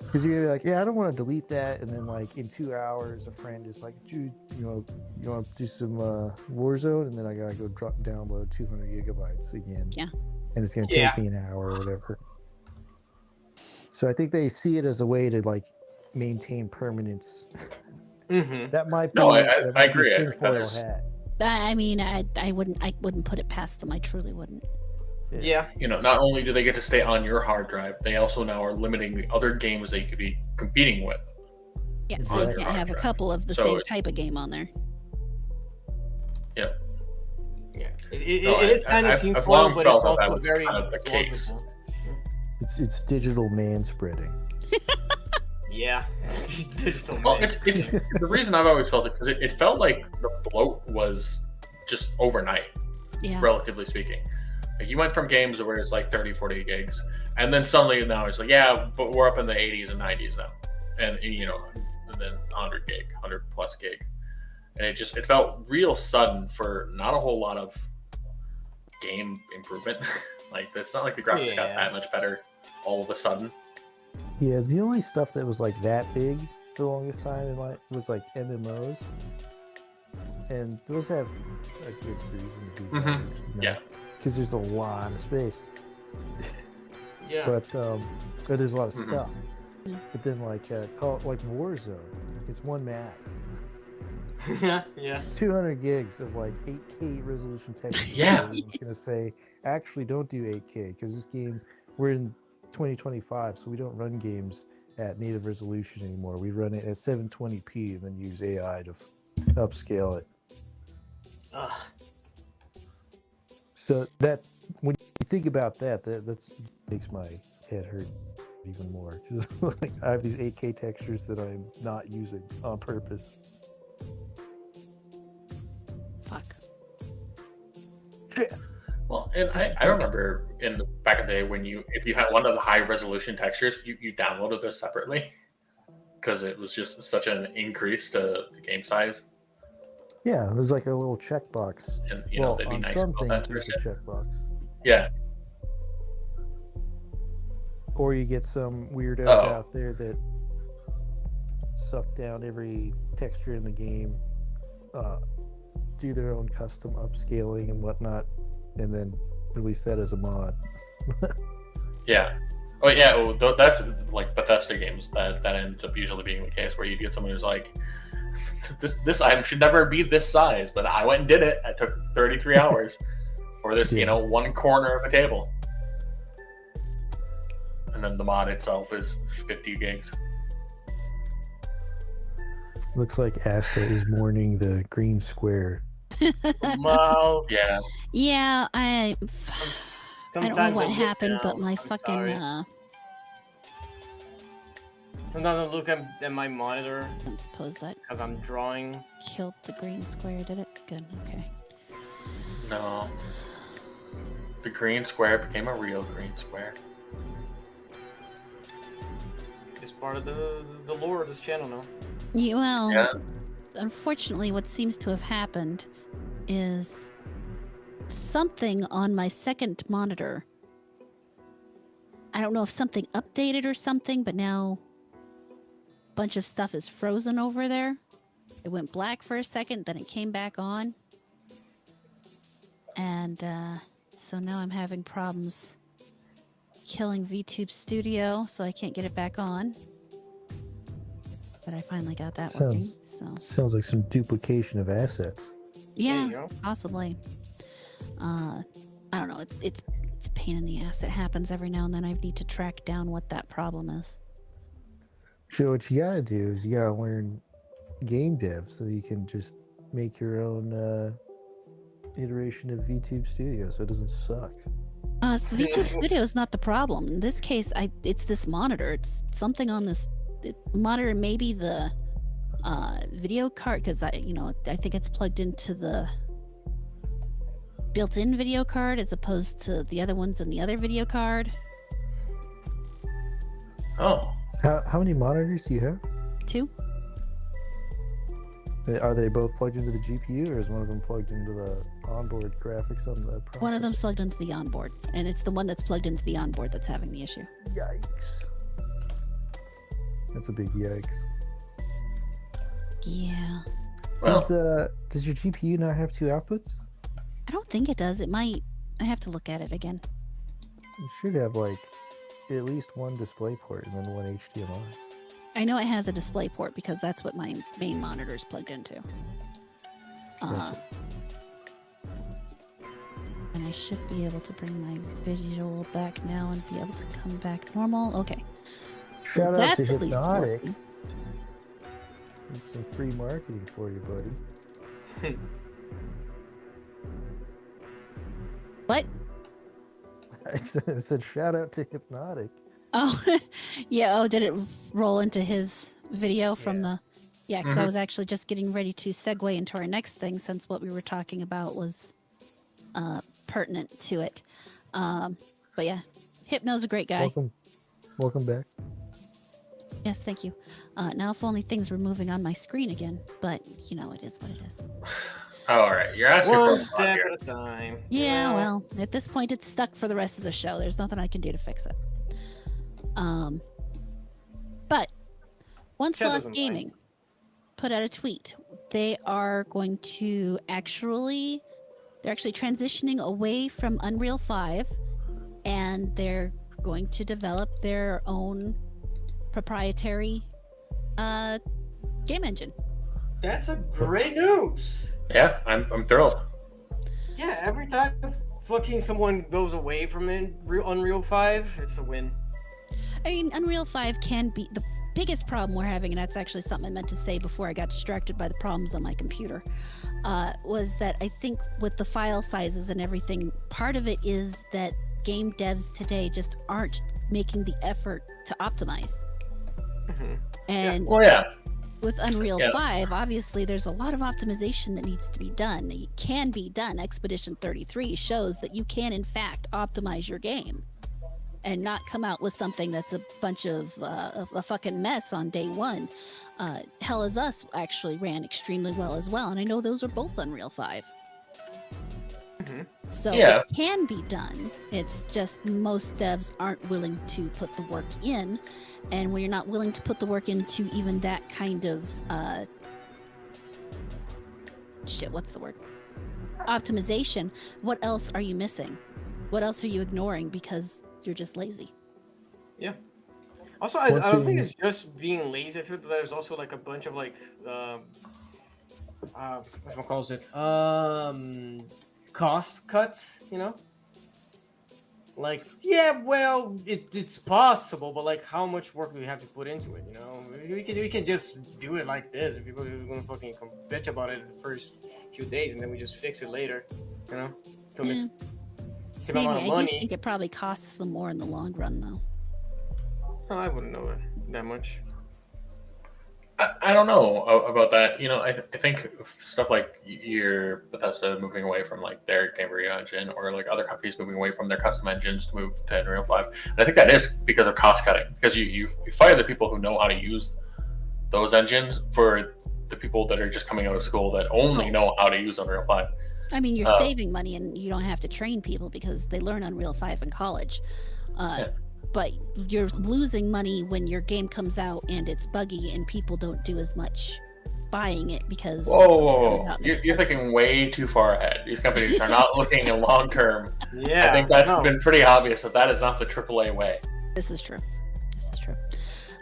Because you're gonna be like, yeah, I don't want to delete that, and then like in 2 hours, a friend is like, dude, you want to do some Warzone, and then I gotta go download 200 gigabytes again. Yeah. And it's gonna take me an hour or whatever. So I think they see it as a way to like maintain permanence. That might be. No, I that might agree. Be I think that tinfoil is- hat. I mean, I wouldn't put it past them. I truly wouldn't. Yeah. You know, not only do they get to stay on your hard drive, they also now are limiting the other games they could be competing with. Yeah, so you Exactly. can't have a couple of the So same it- type of game on there. Yeah. No, It is kind of I've tinfoil, long but felt it's that also was very kind of the case. plausible. It's digital man spreading. Yeah. Digital Well, man. it's the reason I've always felt it because it felt like the bloat was just overnight, Yeah. relatively speaking. Like you went from games where it's like 30, 40 gigs, and then suddenly now it's like, yeah, but we're up in the 80s and 90s now, and you know, and then 100 gig, 100 plus gig, and it felt real sudden for not a whole lot of game improvement. Like it's not like the graphics got that much better all of a sudden. Yeah, the only stuff that was like that big for the longest time was like MMOs, and those have a good reason to be large, Yeah. because there's a lot of space. Yeah. But or there's a lot of Mhm. stuff. But then like like Warzone, it's one map, yeah. 200 gigs of like 8K resolution text. Yeah. I was gonna say, actually, don't do 8K because this game, we're in 2025, so we don't run games at native resolution anymore. We run it at 720p and then use AI to upscale it. Ugh. So that when you think about that makes my head hurt even more. 'Cause, like, I have these 8K textures that I'm not using on purpose. Fuck. Well, and I remember back in the day when if you had one of the high resolution textures, you downloaded this separately because it was just such an increase to the game size. Yeah, it was like a little checkbox. And you know, they'd be on nice some about things that. there's a checkbox. Yeah. Or you get some weirdos Oh. out there that suck down every texture in the game, do their own custom upscaling and whatnot, and then release that as a mod. Yeah. Oh yeah. Well, that's like Bethesda games. That ends up usually being the case where you get someone who's like, this item should never be this size, but I went and did it. It took 33 hours for this, Yeah. one corner of a table. And then the mod itself is 50 gigs. Looks like Asta is mourning the green square. Well, Yeah. Yeah, I don't know sometimes what I look happened, down, but my I'm fucking sorry. Sometimes I look at my monitor I don't suppose that because I'm drawing. killed the green square, did it? Good, okay. No. The green square became a real green square. It's part of the lore of this channel now. Yeah, well, Yeah. unfortunately, what seems to have happened is something on my second monitor. I don't know if something updated or something, but now a bunch of stuff is frozen over there. It went black for a second, then it came back on. And so now I'm having problems killing VTube Studio, so I can't get it back on. But I finally got that working. So Sounds like some duplication of assets. yeah, you go. possibly. I don't know. It's a pain in the ass. It happens every now and then. I need to track down what that problem is. So what you gotta do is you gotta learn game dev so you can just make your own iteration of VTube Studio, so it doesn't suck. It's the VTube Studio is not the problem. In this case, it's this monitor. It's something on this monitor. Maybe the video card, because I think it's plugged into the built-in video card as opposed to the other ones in the other video card. Oh. How many monitors do you have? 2. Are they both plugged into the GPU, or is one of them plugged into the onboard graphics on the processor? One of them's plugged into the onboard, and it's the one that's plugged into the onboard that's having the issue. Yikes. That's a big yikes. Yeah. Well, Does your GPU not have 2 outputs? I don't think it does. It might. I have to look at it again. It should have like at least one display port and then one HDMI. I know it has a display port because that's what my main monitor is plugged into. Gotcha. And I should be able to bring my visual back now and be able to come back normal. Okay. So Shout out that's to at least Hypnotic. working. There's some free marketing for you, buddy. What? I said shout out to Hypnotic. Oh, yeah. Oh, did it roll into his video from the? Yeah, because I was actually just getting ready to segue into our next thing, since what we were talking about was pertinent to it. But yeah, Hypno's a great guy. Welcome back. Yes, thank you. Now, if only things were moving on my screen again, but it is what it is. oh, all right. You're asking for a One spot step here. at a time. Yeah, well, at this point, it's stuck for the rest of the show. There's nothing I can do to fix it. But Once Chad Lost doesn't mind. Gaming put out a tweet. They are going to they're actually transitioning away from Unreal 5, and they're going to develop their own proprietary game engine. That's a great news. Yeah, I'm thrilled. Yeah, every time fucking someone goes away from Unreal 5, it's a win. I mean, Unreal 5 can be the biggest problem we're having, and that's actually something I meant to say before I got distracted by the problems on my computer, was that I think with the file sizes and everything, part of it is that game devs today just aren't making the effort to optimize. And Well, yeah. with Unreal Yeah. 5, obviously there's a lot of optimization that needs to be done. It can be done. Expedition 33 shows that you can, in fact, optimize your game and not come out with something that's a bunch of a fucking mess on day one. Hell Is Us actually ran extremely well as well, and I know those are both Unreal 5. So Yeah. it can be done. It's just most devs aren't willing to put the work in, and when you're not willing to put the work into even that kind of what's the word? Optimization. What else are you missing? What else are you ignoring because you're just lazy? Yeah. Also, I don't think it's just being lazy. I feel that there's also like a bunch of like what calls it? Cost cuts, Like, yeah, well, it's possible, but like, how much work do we have to put into it? We can just do it like this. If people are gonna fucking bitch about it the first few days, and then we just fix it later. Still makes same Maybe. amount of I do money. think it probably costs them more in the long run, though. Oh, I wouldn't know that much. I don't know about that. I think stuff like your Bethesda moving away from like their Gamebryo engine, or like other companies moving away from their custom engines to move to Unreal 5. And I think that is because of cost cutting, because you fire the people who know how to use those engines for the people that are just coming out of school that only know how to use Unreal 5. I mean, you're saving money, and you don't have to train people because they learn Unreal 5 in college. But you're losing money when your game comes out and it's buggy and people don't do as much buying it because Whoa. You're thinking way too far ahead. These companies are not looking in long term. Yeah, I think that's been pretty obvious that is not the AAA way. This is true.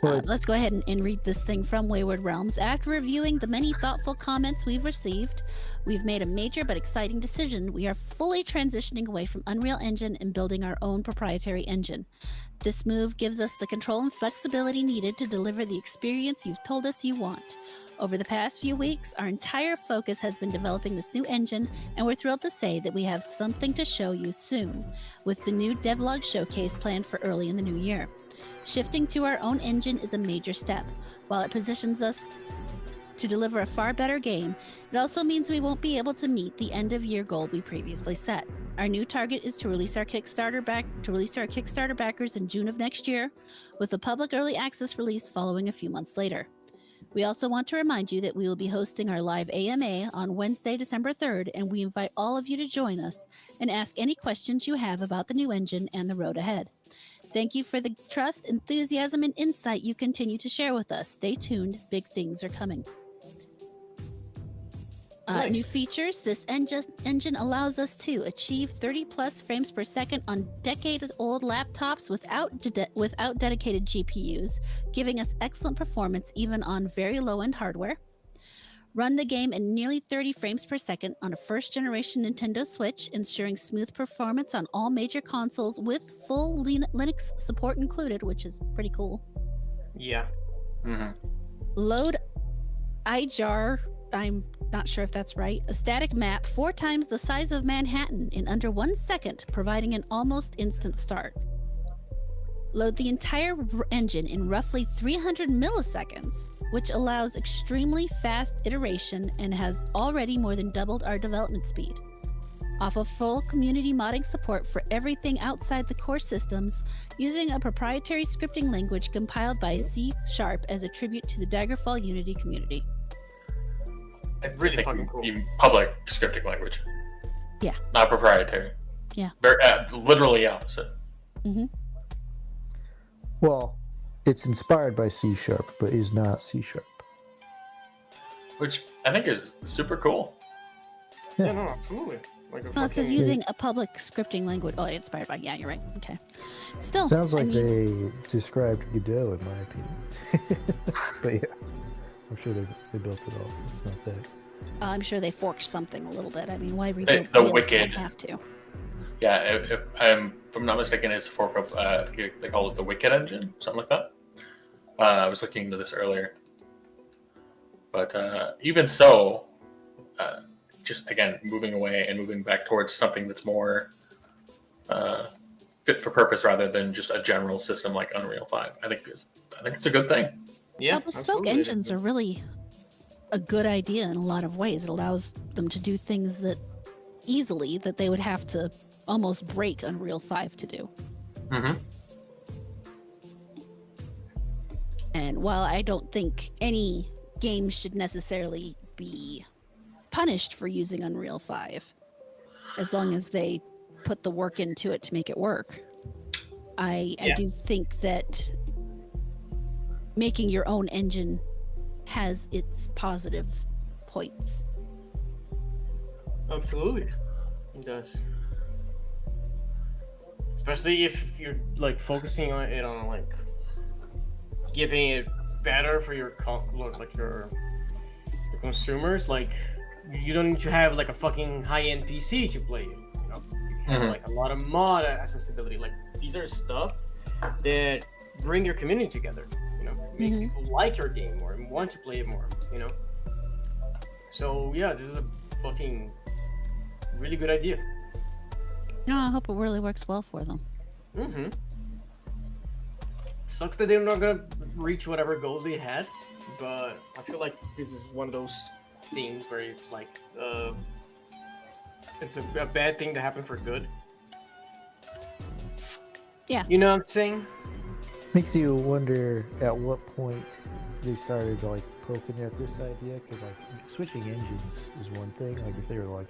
Let's go ahead and read this thing from Wayward Realms. After reviewing the many thoughtful comments we've received, We've made a major but exciting decision. We are fully transitioning away from Unreal Engine and building our own proprietary engine. This move gives us the control and flexibility needed to deliver the experience you've told us you want. Over the past few weeks, our entire focus has been developing this new engine, and we're thrilled to say that we have something to show you soon, with the new devlog showcase planned for early in the new year. Shifting to our own engine is a major step. While it positions us to deliver a far better game, it also means we won't be able to meet the end-of-year goal we previously set. Our new target is to release our Kickstarter backers in June of next year, with a public early access release following a few months later. We also want to remind you that we will be hosting our live AMA on Wednesday, December 3rd, and we invite all of you to join us and ask any questions you have about the new engine and the road ahead. Thank you for the trust, enthusiasm, and insight you continue to share with us. Stay tuned. Big things are coming. Nice. New features. This engine allows us to achieve 30 plus frames per second on decade-old laptops without dedicated GPUs, giving us excellent performance even on very low-end hardware. Run the game at nearly 30 frames per second on a first-generation Nintendo Switch, ensuring smooth performance on all major consoles with full Linux support included, which is pretty cool. Yeah. Load iJar, I'm not sure if that's right, a static map 4 times the size of Manhattan in under 1 second, providing an almost instant start. Load the entire engine in roughly 300 milliseconds, which allows extremely fast iteration and has already more than doubled our development speed. Offer full community modding support for everything outside the core systems, using a proprietary scripting language compiled by C# as a tribute to the Daggerfall Unity community. Really fucking cool. Public scripting language. Yeah. Not proprietary. Yeah. Very, literally opposite. Mm-hmm. Well, it's inspired by C#, but is not C#. Which I think is super cool. Yeah, no, absolutely. Like a Well, it says fucking- using a public scripting language. Oh, inspired by. Yeah, you're right. Okay. Still, Sounds like I mean, they described Godot, in my opinion. But yeah, I'm sure they built it all. It's not that. I'm sure they forked something a little bit. I mean, why The really Wicked. don't have to? Yeah, if I'm not mistaken, it's a fork of I think they call it the Wicked engine, something like that. I was looking into this earlier, but even so, just again moving away and moving back towards something that's more fit for purpose rather than just a general system like Unreal 5. I think it's a good thing. Yeah, Bespoke absolutely. engines are really a good idea in a lot of ways. It allows them to do things that easily that they would have to almost break Unreal 5 to do. Mm-hmm. And while I don't think any game should necessarily be punished for using Unreal 5, as long as they put the work into it to make it work, I do think that making your own engine has its positive points. Absolutely, it does. Especially if you're like focusing on it on like giving it better for your your consumers. Like you don't need to have like a fucking high-end PC to play it. You know, you have like a lot of mod accessibility. Like these are stuff that bring your community together. You know, make people like your game more and want to play it more. You know, so yeah, this is a fucking really good idea. No, I hope it really works well for them. Mm-hmm. Sucks that they're not gonna reach whatever goals they had, but I feel like this is one of those things where it's like it's a bad thing to happen for good. Yeah. You know what I'm saying? Makes you wonder at what point they started like poking at this idea, because like switching engines is one thing. Like if they were like,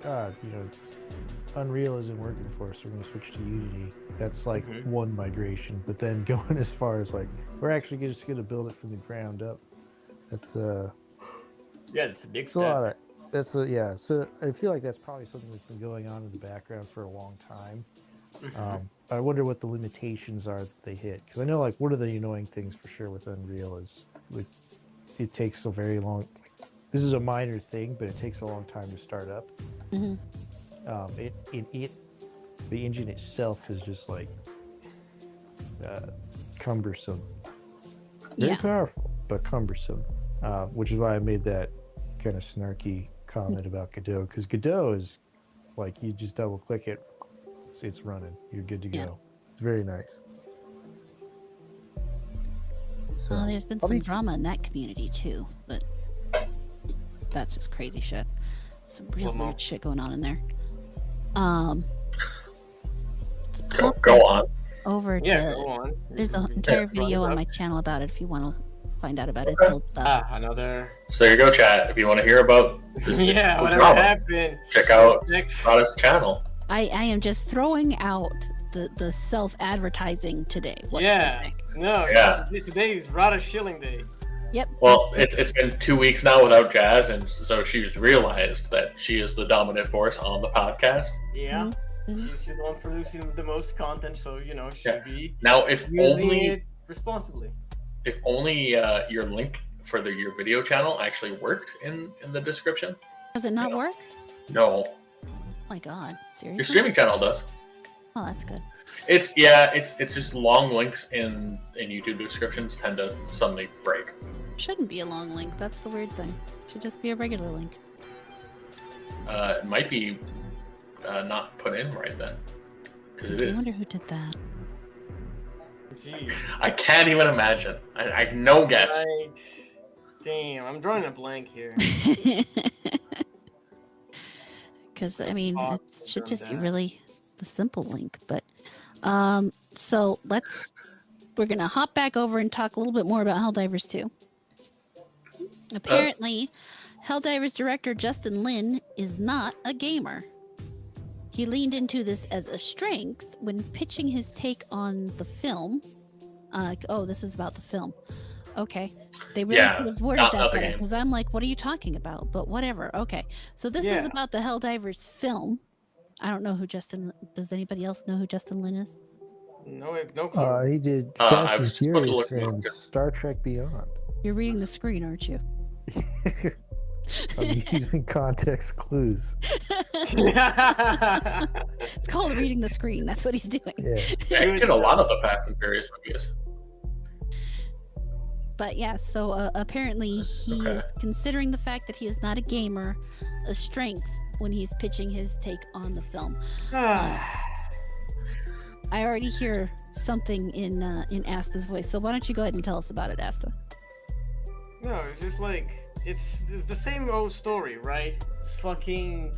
Unreal isn't working for us, we're going to switch to Unity. That's like one migration. But then going as far as like, we're actually just going to build it from the ground up. That's Yeah, it's a big it's a step. lot of, that's a, yeah. So I feel like that's probably something that's been going on in the background for a long time. I wonder what the limitations are that they hit. Because I know like one of the annoying things for sure with Unreal is it takes so very long. This is a minor thing, but it takes a long time to start up. Mhm. The engine itself is just like cumbersome. Very Yeah. powerful, but cumbersome. Which is why I made that kind of snarky comment about Godot, because Godot is like you just double click it, it's running. You're good to go. Yeah. It's very nice. So Well, there's been I'll some be- drama in that community too, but that's just crazy shit. Some real Well, weird shit going on in there. Let's Go, pop go on. over Yeah, to. go on. There's an Yeah, entire run it video on up. my channel about it if you want to find out about its Okay. old stuff. Another. So there you go, chat. If you want to hear about this Yeah, cool whatever drama, happened. check out Next. Rada's channel. I am just throwing out the self-advertising today. What can I Yeah. say? No. Yeah. Today's Rada Shilling Day. Yep. Well, it's been 2 weeks now without Jazz, and so she's realized that she is the dominant force on the podcast. Yeah. Mhm. She's the one producing the most content, so she Yeah. should be Now, if using only it responsibly. your link for your video channel actually worked in the description. Does it not Yeah. work? No, Oh my god. Seriously? your streaming channel does. Oh, that's good. It's just long links in YouTube descriptions tend to suddenly break. Shouldn't be a long link. That's the weird thing. Should just be a regular link. It might be not put in right then, because it I is. wonder who did that. Gee. I can't even imagine. I no guess. Right. Damn, I'm drawing a blank here. Because I mean, Oh, it should just be that. really the simple link. But so we're gonna hop back over and talk a little bit more about Helldivers 2. Apparently, Helldivers director Justin Lin is not a gamer. He leaned into this as a strength when pitching his take on the film. Oh, this is about the film. Okay. They really Yeah, could have worded not that the better game. because I'm like, what are you talking about? But whatever. Okay. So this is Yeah. about the Helldivers film. I don't know who Justin. Does anybody else know who Justin Lin is? No clue. He did I Fast and was supposed to Furious look him up and because- Star Trek Beyond. You're reading the screen, aren't you? I'm using context clues. It's called reading the screen. That's what he's doing. Yeah. Yeah, he did a lot of the Fast and Furious movies. But yeah, so apparently he Okay. is considering the fact that he is not a gamer a strength when he's pitching his take on the film. I already hear something in Asta's voice, so why don't you go ahead and tell us about it, Asta? No, it's just like it's the same old story, right? It's fucking.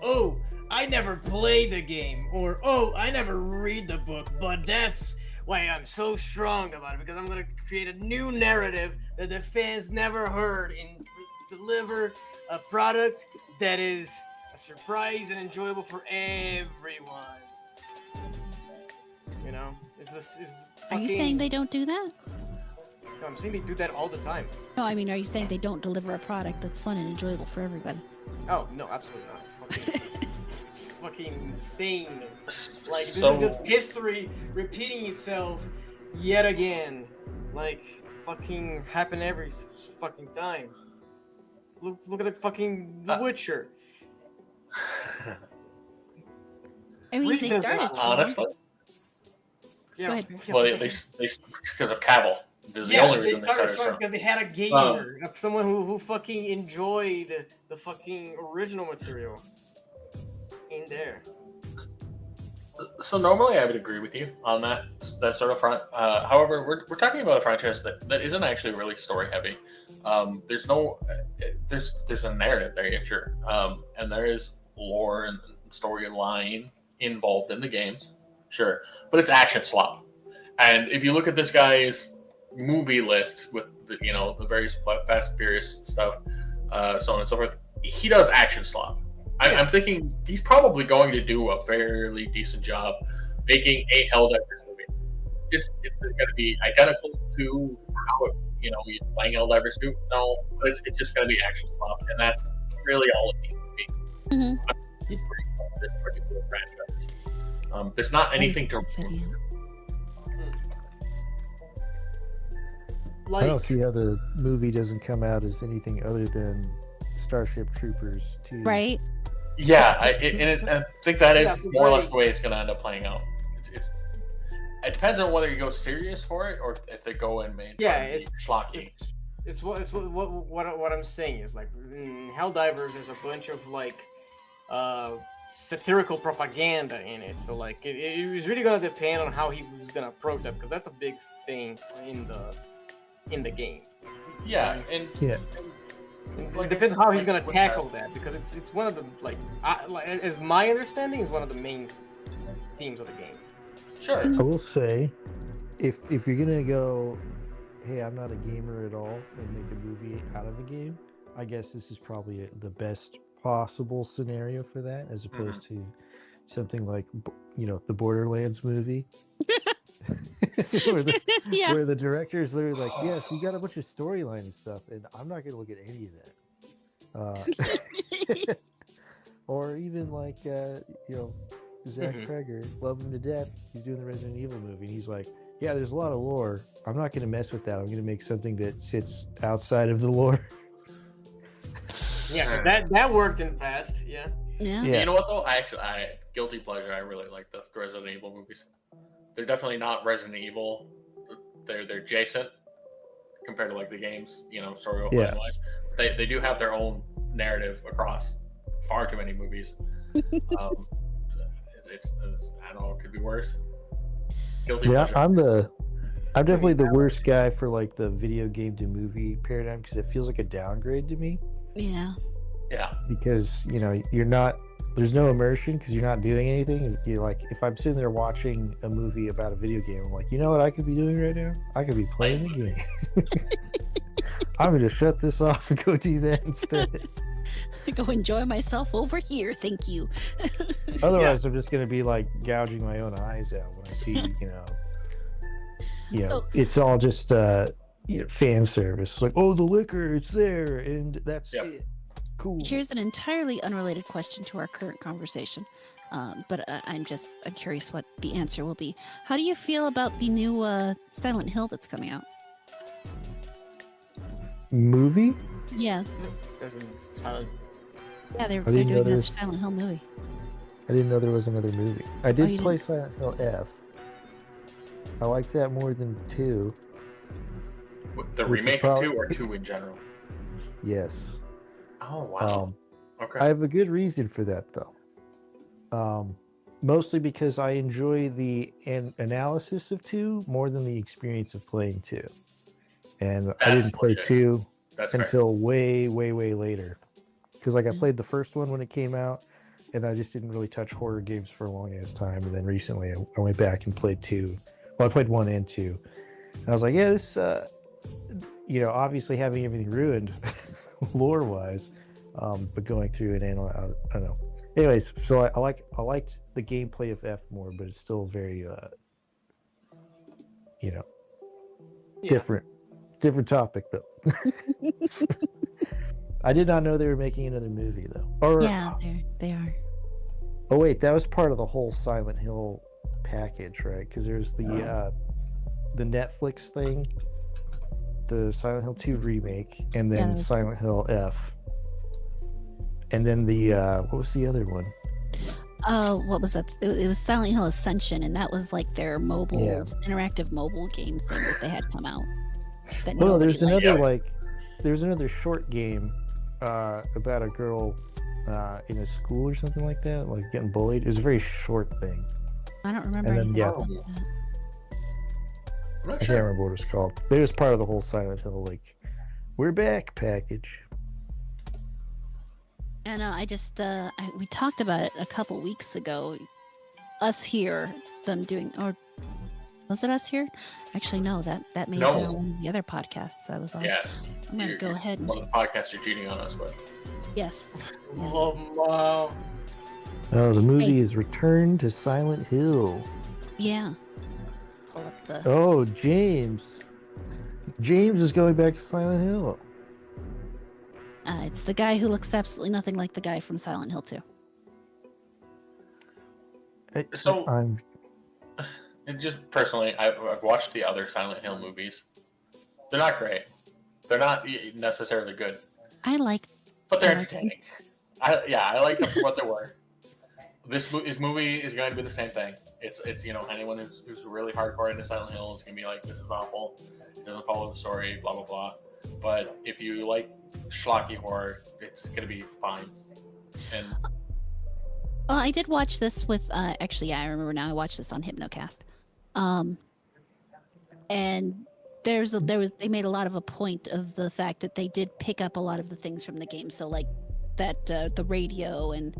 Oh, I never played the game, or oh, I never read the book, but that's why I'm so strong about it because I'm gonna create a new narrative that the fans never heard and deliver a product that is a surprise and enjoyable for everyone. You know, it's Are you saying they don't do that? No, I'm saying they do that all the time. No, I mean, are you saying they don't deliver a product that's fun and enjoyable for everybody? Oh no, absolutely not. Fucking insane. Like this So is just history repeating itself yet again. Like fucking happen every fucking time. Look at the fucking The Witcher. I mean, they Recent- started. honestly, Yeah, Go ahead. well, they because of Cavill. This is the only reason they started strong. because they had a gamer, someone who fucking enjoyed the fucking original material in there. So normally I would agree with you on that sort of front. However, we're talking about a franchise that isn't actually really story heavy. There's a narrative there, yeah, sure, and there is lore and storyline involved in the games, sure, but it's action slop. And if you look at this guy's movie list with the various Fast and Furious stuff, so on and so forth, he does action slop. I'm thinking he's probably going to do a fairly decent job making a Helldivers movie. It's going to be identical to how he's playing Helldivers 2. No, but it's just going to be action slop, and that's really all it needs to be. Mhm. This particular franchise. There's not anything to. Video. I don't see how the movie doesn't come out as anything other than Starship Troopers 2. Right? Yeah, I think that is Yeah, but more or less like- the way it's going to end up playing out. It depends on whether you go serious for it or if they go and make it's schlocky. it's what I'm saying is like in Helldivers there's a bunch of like satirical propaganda in it, so like it was really gonna depend on how he was gonna approach that, because that's a big thing in the game. Yeah, and Yeah. like It depends I said, how he's gonna with tackle that, because it's one of the like as my understanding is one of the main themes of the game. Sure. I will say, if you're gonna go, hey, I'm not a gamer at all, and make a movie out of a game, I guess this is probably the best possible scenario for that, as opposed to something like, the Borderlands movie, Yeah. where the director is literally like, yes, you got a bunch of storyline and stuff, and I'm not gonna look at any of that. Or even like, Zach Kreger, love him to death. He's doing the Resident Evil movie, and he's like, yeah, there's a lot of lore. I'm not going to mess with that. I'm going to make something that sits outside of the lore. Yeah, that worked in the past. Yeah. Yeah. Yeah. You know what though? I guilty pleasure. I really like the Resident Evil movies. They're definitely not Resident Evil. They're adjacent compared to like the games, story Yeah. wise. They do have their own narrative across far too many movies. It's I don't know, it could be worse. Guilty Yeah, pleasure. I'm definitely the worst guy for like the video game to movie paradigm, because it feels like a downgrade to me. Yeah. Yeah. Because you're not, there's no immersion because you're not doing anything. You're like, if I'm sitting there watching a movie about a video game, I'm like, you know what I could be doing right now? I could be playing the game. I'm gonna shut this off and go do that instead. Go enjoy myself over here. Thank you. Otherwise, I'm just gonna be like gouging my own eyes out when I see, So- it's all just fan service. Like, oh, the liquor, it's there, and that's Yep. it. Cool. Here's an entirely unrelated question to our current conversation, but I'm curious what the answer will be. How do you feel about the new Silent Hill that's coming out? Movie? Yeah, There's a silent. yeah, they're didn't doing know another there's- Silent Hill movie. I didn't know there was another movie. I you did didn't? play Silent Hill F. I liked that more than 2. The Which is remake probably- of 2 or 2 in general? Yes. Oh wow. Okay. I have a good reason for that, though. Mostly because I enjoy the analysis of 2 more than the experience of playing 2. And I That's didn't play legit. 2 That's fair. until way, way, way later. Because I played the first one when it came out, and I just didn't really touch horror games for a long ass time. And then recently I went back and played 2. Well, I played 1 and 2. And I was like, yeah, this, obviously having everything ruined lore wise, but going through and analyze, I don't know. Anyways, so I liked the gameplay of F more, but it's still very, Yeah. different topic though. I did not know they were making another movie though. Or, Yeah, they are. oh wait, that was part of the whole Silent Hill package, right? Because there's the Netflix thing, the Silent Hill 2 remake, and then Yeah. Silent Hill F, and then the what was the other one? What was that? It was Silent Hill Ascension, and that was like their mobile, Yeah. interactive mobile game thing that they had come out. That Oh, nobody there's liked. another there's another short game about a girl in a school or something like that, like getting bullied. It was a very short thing. I don't remember and then, anything yeah. about that. I'm not I can't sure. remember what it's called. It was part of the whole Silent Hill, like, we're back package. And we talked about it a couple weeks ago. Us here, them doing, or was it us here? Actually, no. That may have been No. on one of the other podcasts I was on. Yeah. I'm gonna go ahead and One of the podcasts you're cheating on us with. yes. Yes. Wow. Oh, the movie Hey. is Return to Silent Hill. Yeah. Pull up the. Oh, James. James is going back to Silent Hill. It's the guy who looks absolutely nothing like the guy from Silent Hill 2. So- I'm And just personally, I've watched the other Silent Hill movies. They're not great. They're not necessarily good. I like but they're entertaining. I like them for what they were. This movie is going to be the same thing. It's anyone who's really hardcore into Silent Hill is going to be like, this is awful. It doesn't follow the story, blah blah blah. But if you like schlocky horror, it's going to be fine. And I did watch this with actually, yeah, I remember now. I watched this on Hypnocast, and they made a lot of a point of the fact that they did pick up a lot of the things from the game. So like that the radio, and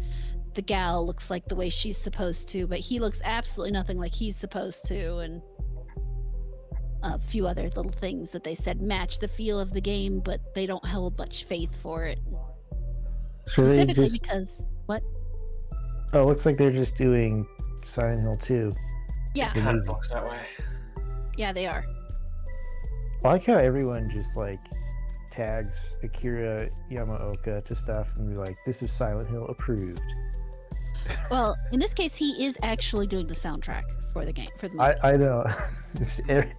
the gal looks like the way she's supposed to, but he looks absolutely nothing like he's supposed to, and a few other little things that they said match the feel of the game, but they don't hold much faith for it. So Specifically because what? Oh, it looks like they're just doing Silent Hill 2. Yeah, it kind of looks that way. yeah, they are. I like how everyone just like tags Akira Yamaoka to stuff and be like, "This is Silent Hill approved." Well, in this case, he is actually doing the soundtrack for the game. For the movie. I know.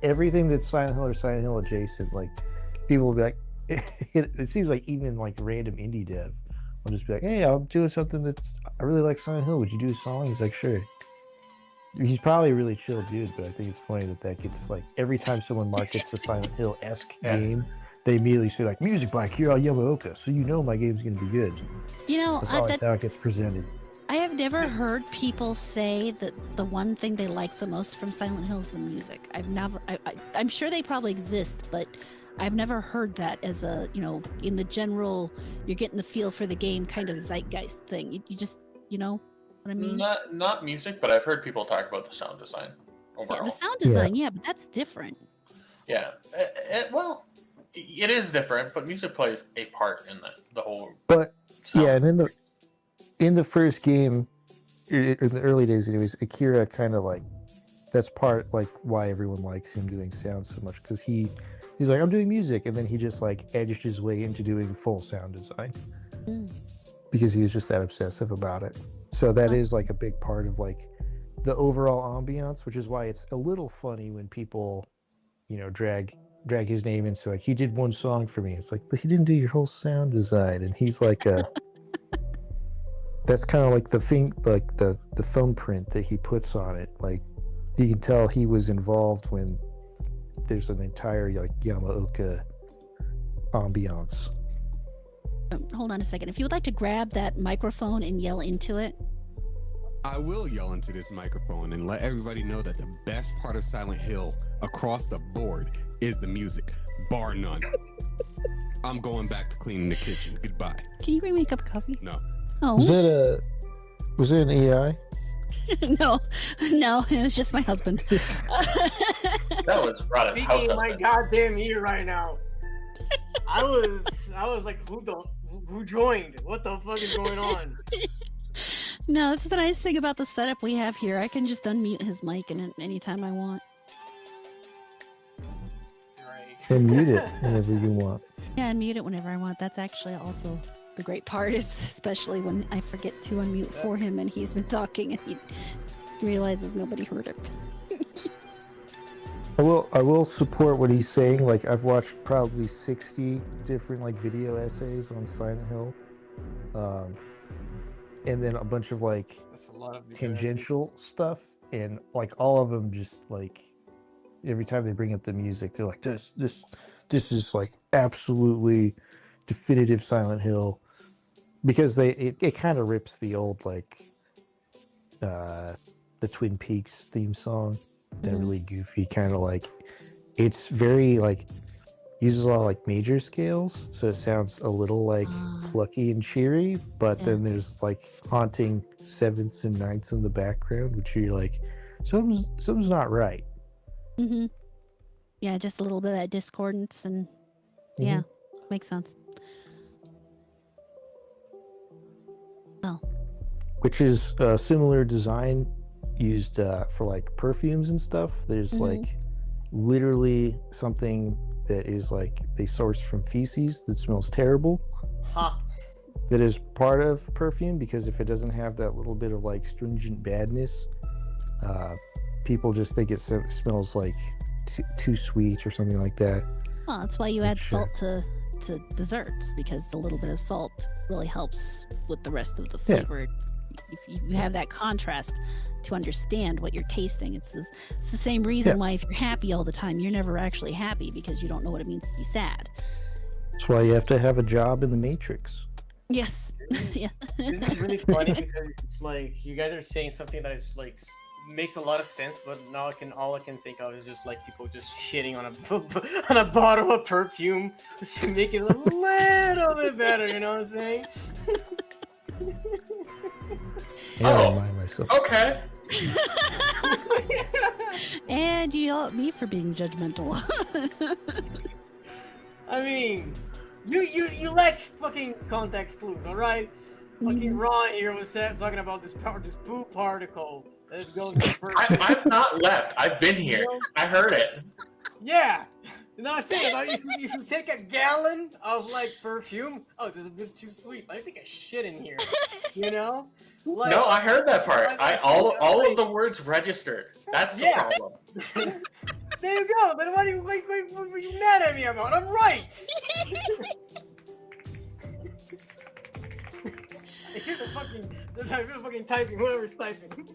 Everything that's Silent Hill or Silent Hill adjacent, like people will be like, it seems like even like random indie dev will just be like, "Hey, I'm doing something I really like Silent Hill. Would you do a song?" He's like, "Sure." He's probably a really chill dude, but I think it's funny that gets like every time someone markets a Silent Hill-esque game, they immediately say like, "Music by Akira Yamaoka," so you know my game's gonna be good. You know, That's always how it gets presented. I have never heard people say that the one thing they like the most from Silent Hill is the music. I'm sure they probably exist, but I've never heard that as a, in the general, you're getting the feel for the game kind of zeitgeist thing. You just, you know what I mean? Not music, but I've heard people talk about the sound design overall. Yeah, the sound design, yeah, but that's different. Yeah, well, it is different, but music plays a part in the whole. But sound. yeah, and in the first game, in the early days anyways, Akira kind of like, that's part like why everyone likes him doing sound so much, because he's like, I'm doing music, and then he just like edged his way into doing full sound design because he was just that obsessive about it. So that is like a big part of like the overall ambiance, which is why it's a little funny when people, drag his name into like, he did one song for me. It's like, but he didn't do your whole sound design, and he's like that's kind of like the thing, like the thumbprint that he puts on it. Like you can tell he was involved when there's an entire like Yamaoka ambiance. Hold on a second. If you would like to grab that microphone and yell into it. I will yell into this microphone and let everybody know that the best part of Silent Hill across the board is the music, bar none. I'm going back to cleaning the kitchen. Goodbye. Can you bring me a cup of coffee? No. Oh. Was it an AI? No, it was just my husband. That was right. Speaking my goddamn ear right now. I was like, who joined? What the fuck is going on? No, that's the nice thing about the setup we have here. I can just unmute his mic anytime I want. Right. And mute it whenever you want. Yeah, and mute it whenever I want. That's actually also the great part, is especially when I forget to unmute for him and he's been talking and he realizes nobody heard him. I will support what he's saying. Like, I've watched probably 60 different like video essays on Silent Hill, and then a bunch of like tangential stuff, and like all of them just like every time they bring up the music, they're like, this is like absolutely definitive Silent Hill, because it kind of rips the old like the Twin Peaks theme song. That really goofy kind of like, it's very like, uses a lot of like major scales, so it sounds a little like plucky and cheery, but then there's like haunting sevenths and ninths in the background, which you're like, something's not right. Yeah, just a little bit of that discordance, and yeah, makes sense. Oh, Which is a similar design used for like perfumes and stuff. There's like literally something that is like they source from feces that smells terrible. That is part of perfume, because if it doesn't have that little bit of like stringent badness, people just think it smells like too sweet or something like that. well, that's why you add salt to to desserts because the little bit of salt really helps with the rest of the flavor. If you have that contrast to understand what you're tasting, it's the same reason why if you're happy all the time, you're never actually happy because you don't know what it means to be sad. That's why you have to have a job in the Matrix. Yes. Yeah. This is really funny because it's like you guys are saying something that is like makes a lot of sense, but now all I can think of is just like people just shitting on a bottle of perfume to make it a little bit better. You know what I'm saying? I remind myself. Okay. And you yell at me for being judgmental. I mean, you lack fucking context clues, all right? Fucking Ron here was talking about this poop particle. Let's go. I've not left. I've been here. I heard it. Yeah. No, I'm saying about if you take a gallon of like perfume, this is a bit too sweet. Let's take a shit in here. You know? Like, No, I heard that part. All like, of the words registered. That's the problem. There you go. Then what are you mad at me about? I'm right. I hear the fucking typing. Whoever's typing.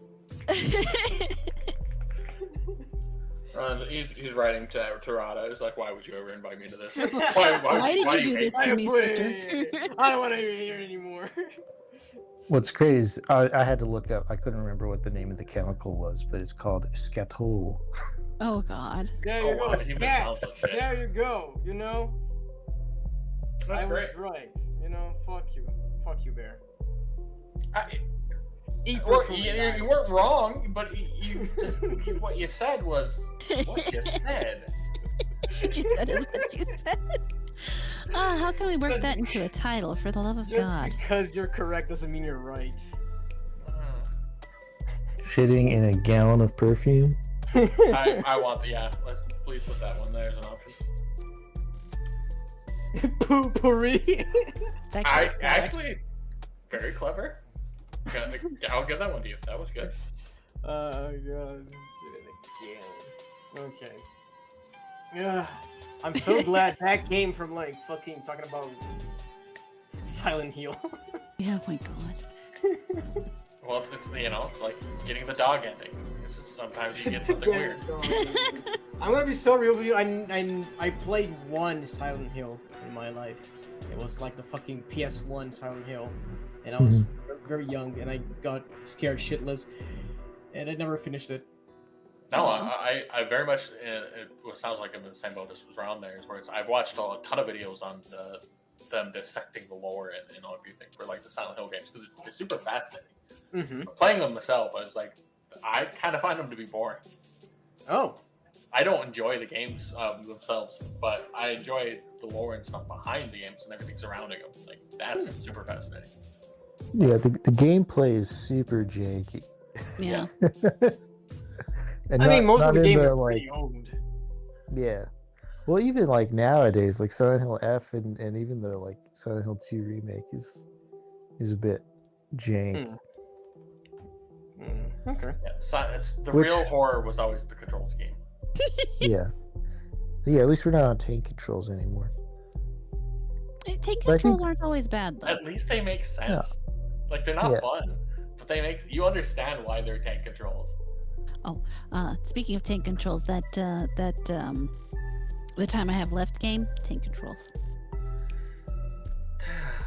He's writing to Rada. He's like, why would you ever invite me to this? Why did you do this to me, sister? I don't want to hear it anymore. What's crazy is I had to look up. I couldn't remember what the name of the chemical was, but it's called scatol. Oh God. There you go. Wow, he Scat. sounds like shit. There you go. You know. That's I great. was right. You know. Fuck you, Bear. Eat Well, perfume, you guys. weren't wrong, but what you said was what you said. What you said is what you said. How can we work that into a title, for the love of Just God? because you're correct doesn't mean you're right. Shitting in a gallon of perfume. I want let's please put that one there as an option. Poopery. It's Actually very clever. I'll give that one to you. That was good. Oh god. Okay. Yeah. I'm so glad that came from like fucking talking about Silent Hill. Yeah, oh my God. Well, it's like getting the dog ending. This is sometimes you get something weird. I'm gonna be so real with you. I played one Silent Hill in my life. It was like the fucking PS1 Silent Hill, and I was very young, and I got scared shitless, and I never finished it. No, I very much. It sounds like I'm in the same boat as was around there. Where I've watched a ton of videos on them dissecting the lore and everything for like the Silent Hill games because it's super fascinating. But playing them myself, I kind of find them to be boring. Oh. I don't enjoy the games themselves, but I enjoy the lore and stuff behind the games and everything surrounding them. Like that's super fascinating. Yeah, the gameplay is super janky. Yeah. And I mean, most not of the in game the, is like, pretty old. Yeah. Well, even like nowadays, like Silent Hill F and even the like Silent Hill 2 remake is a bit jank. Okay. Yeah, it's the real horror was always the control scheme. Yeah. Yeah, at least we're not on tank controls anymore. Tank But I controls think- aren't always bad though. At least they make sense. Like they're not fun, but you understand why they're tank controls. Speaking of tank controls, the time I have left game, tank controls.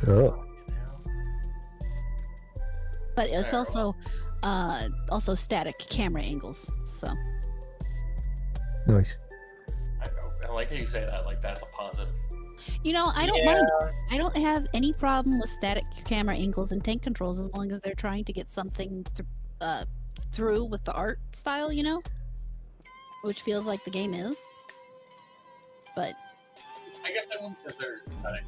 Oh. But it's also static camera angles. So Nice. I like how you say that. Like that's a positive. I don't mind it. I don't have any problem with static camera angles and tank controls as long as they're trying to get something through with the art style, which feels like the game is. But I guess I won't consider static.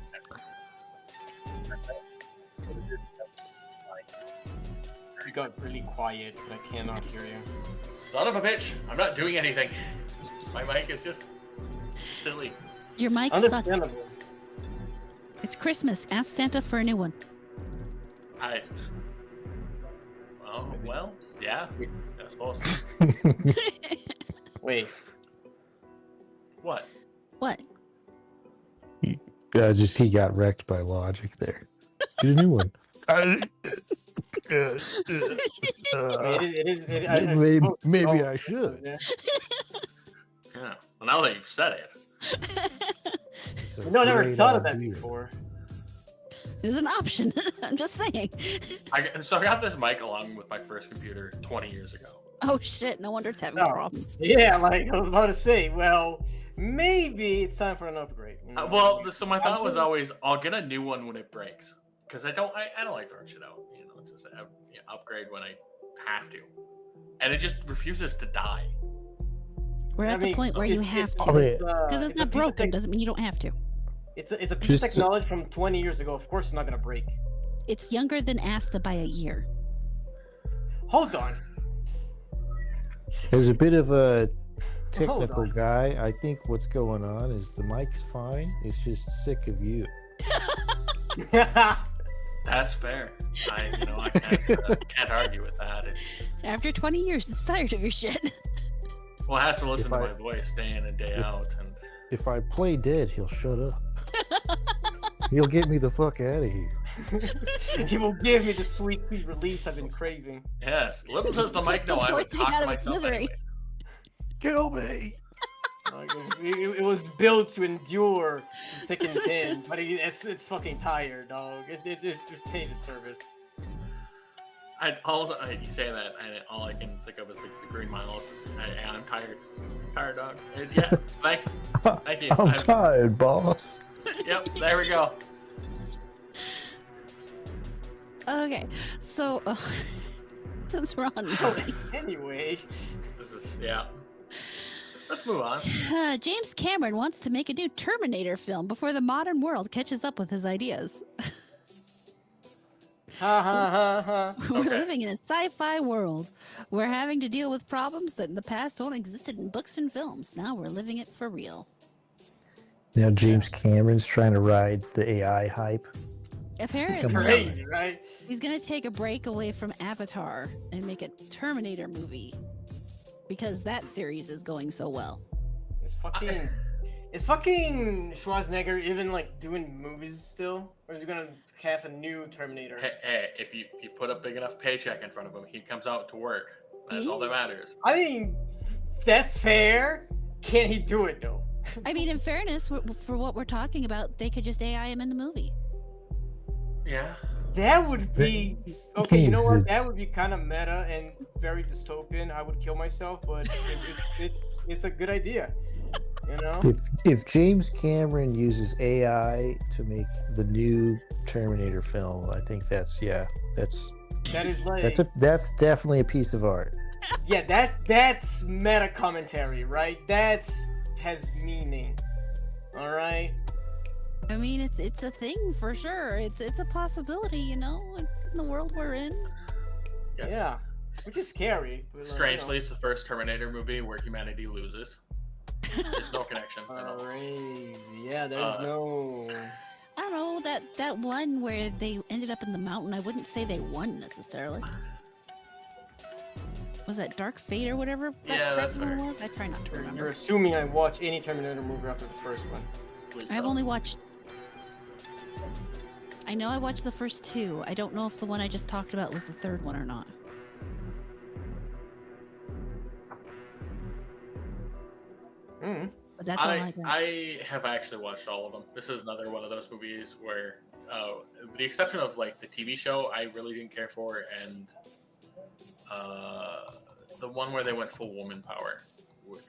You got really quiet. I cannot hear you. Son of a bitch! I'm not doing anything. My mic is just silly. your mic sucks. Understandable. It's Christmas. Ask Santa for a new one. Well, yeah, I suppose. Wait. What? What? Just he got wrecked by logic there. Get a new one. It is. Maybe I should. Yeah. Yeah. Well, now that you've said it, It's a You know, I never great thought of that idea. before. There's an option. I'm just saying. so I got this mic along with my first computer 20 years ago. Oh shit! No wonder it's having Oh. problems. Yeah, like I was about to say. Well, maybe it's time for an upgrade. You know? So my thought was always, I'll get a new one when it breaks, because I don't like throwing shit out. You know, it's just upgrade when I have to, and it just refuses to die. We're at the point where you have to, okay. because it's a not piece of broken. Doesn't mean you don't have to. It's a piece of Just- technology from 20 years ago. Of course, it's not gonna break. It's younger than Asta by a year. Hold on. As a bit of a technical on. guy, I think what's going on is the mic's fine. It's just sick of you. That's fair. I can't argue with that. After 20 years, it's tired of your shit. Well, it has to listen If to I- my voice day in and day out, and If I play dead, he'll shut up. He'll get me the fuck out of here. He will give me the sweet release I've been craving. yes, little does the mic know I Poor would thing talk out to of its myself misery. anyways. Kill me. Like, it was built to endure thick and thin, but it's fucking tired, dog. It paid the service. You say that, and all I can think of is the Green Miles. I'm tired. Tired, dog. Yeah, thanks. Thank you. I'm tired, boss. Yep, there we go. Okay, so since we're on movie, Anyway, This is, yeah. Let's move on. James Cameron wants to make a new Terminator film before the modern world catches up with his ideas. ha ha ha ha. We're Okay. living in a sci-fi world. We're having to deal with problems that in the past only existed in books and films. Now we're living it for real. Now James Cameron's trying to ride the AI hype. Apparently, Crazy, right? he's gonna take a break away from Avatar and make a Terminator movie because that series is going so well. Is fucking Schwarzenegger even like doing movies still, or is he gonna cast a new Terminator? Hey, if you put a big enough paycheck in front of him, he comes out to work. That's all that matters. I mean, that's fair. Can he do it though? I mean, in fairness, for what we're talking about, they could just AI him in the movie. Yeah. That would be okay. You know He's what? a- That would be kind of meta and very dystopian. I would kill myself, but it's a good idea. You know? If James Cameron uses AI to make the new Terminator film, I think that's That is like that's definitely a piece of art. yeah. That's meta commentary, right? Has meaning. All right. I mean, it's a thing for sure. It's a possibility, you know, in the world we're in. Yeah. Which is scary. But, Strangely, it's the first Terminator movie where humanity loses. There's no connection. you at know. all. Crazy. Yeah. There's no. I don't know that one where they ended up in the mountain. I wouldn't say they won necessarily. Was that Dark Fate or whatever that Yeah, crap that's one fair. was? I try not to You're remember. assuming I watch any Terminator movie after the first one. Please I've don't. only watched. I know I watched the first two. I don't know if the one I just talked about was the third one or not. Mm. But that's all I got. I have actually watched all of them. This is another one of those movies where, with the exception of like the TV show, I really didn't care for, and the one where they went full woman power,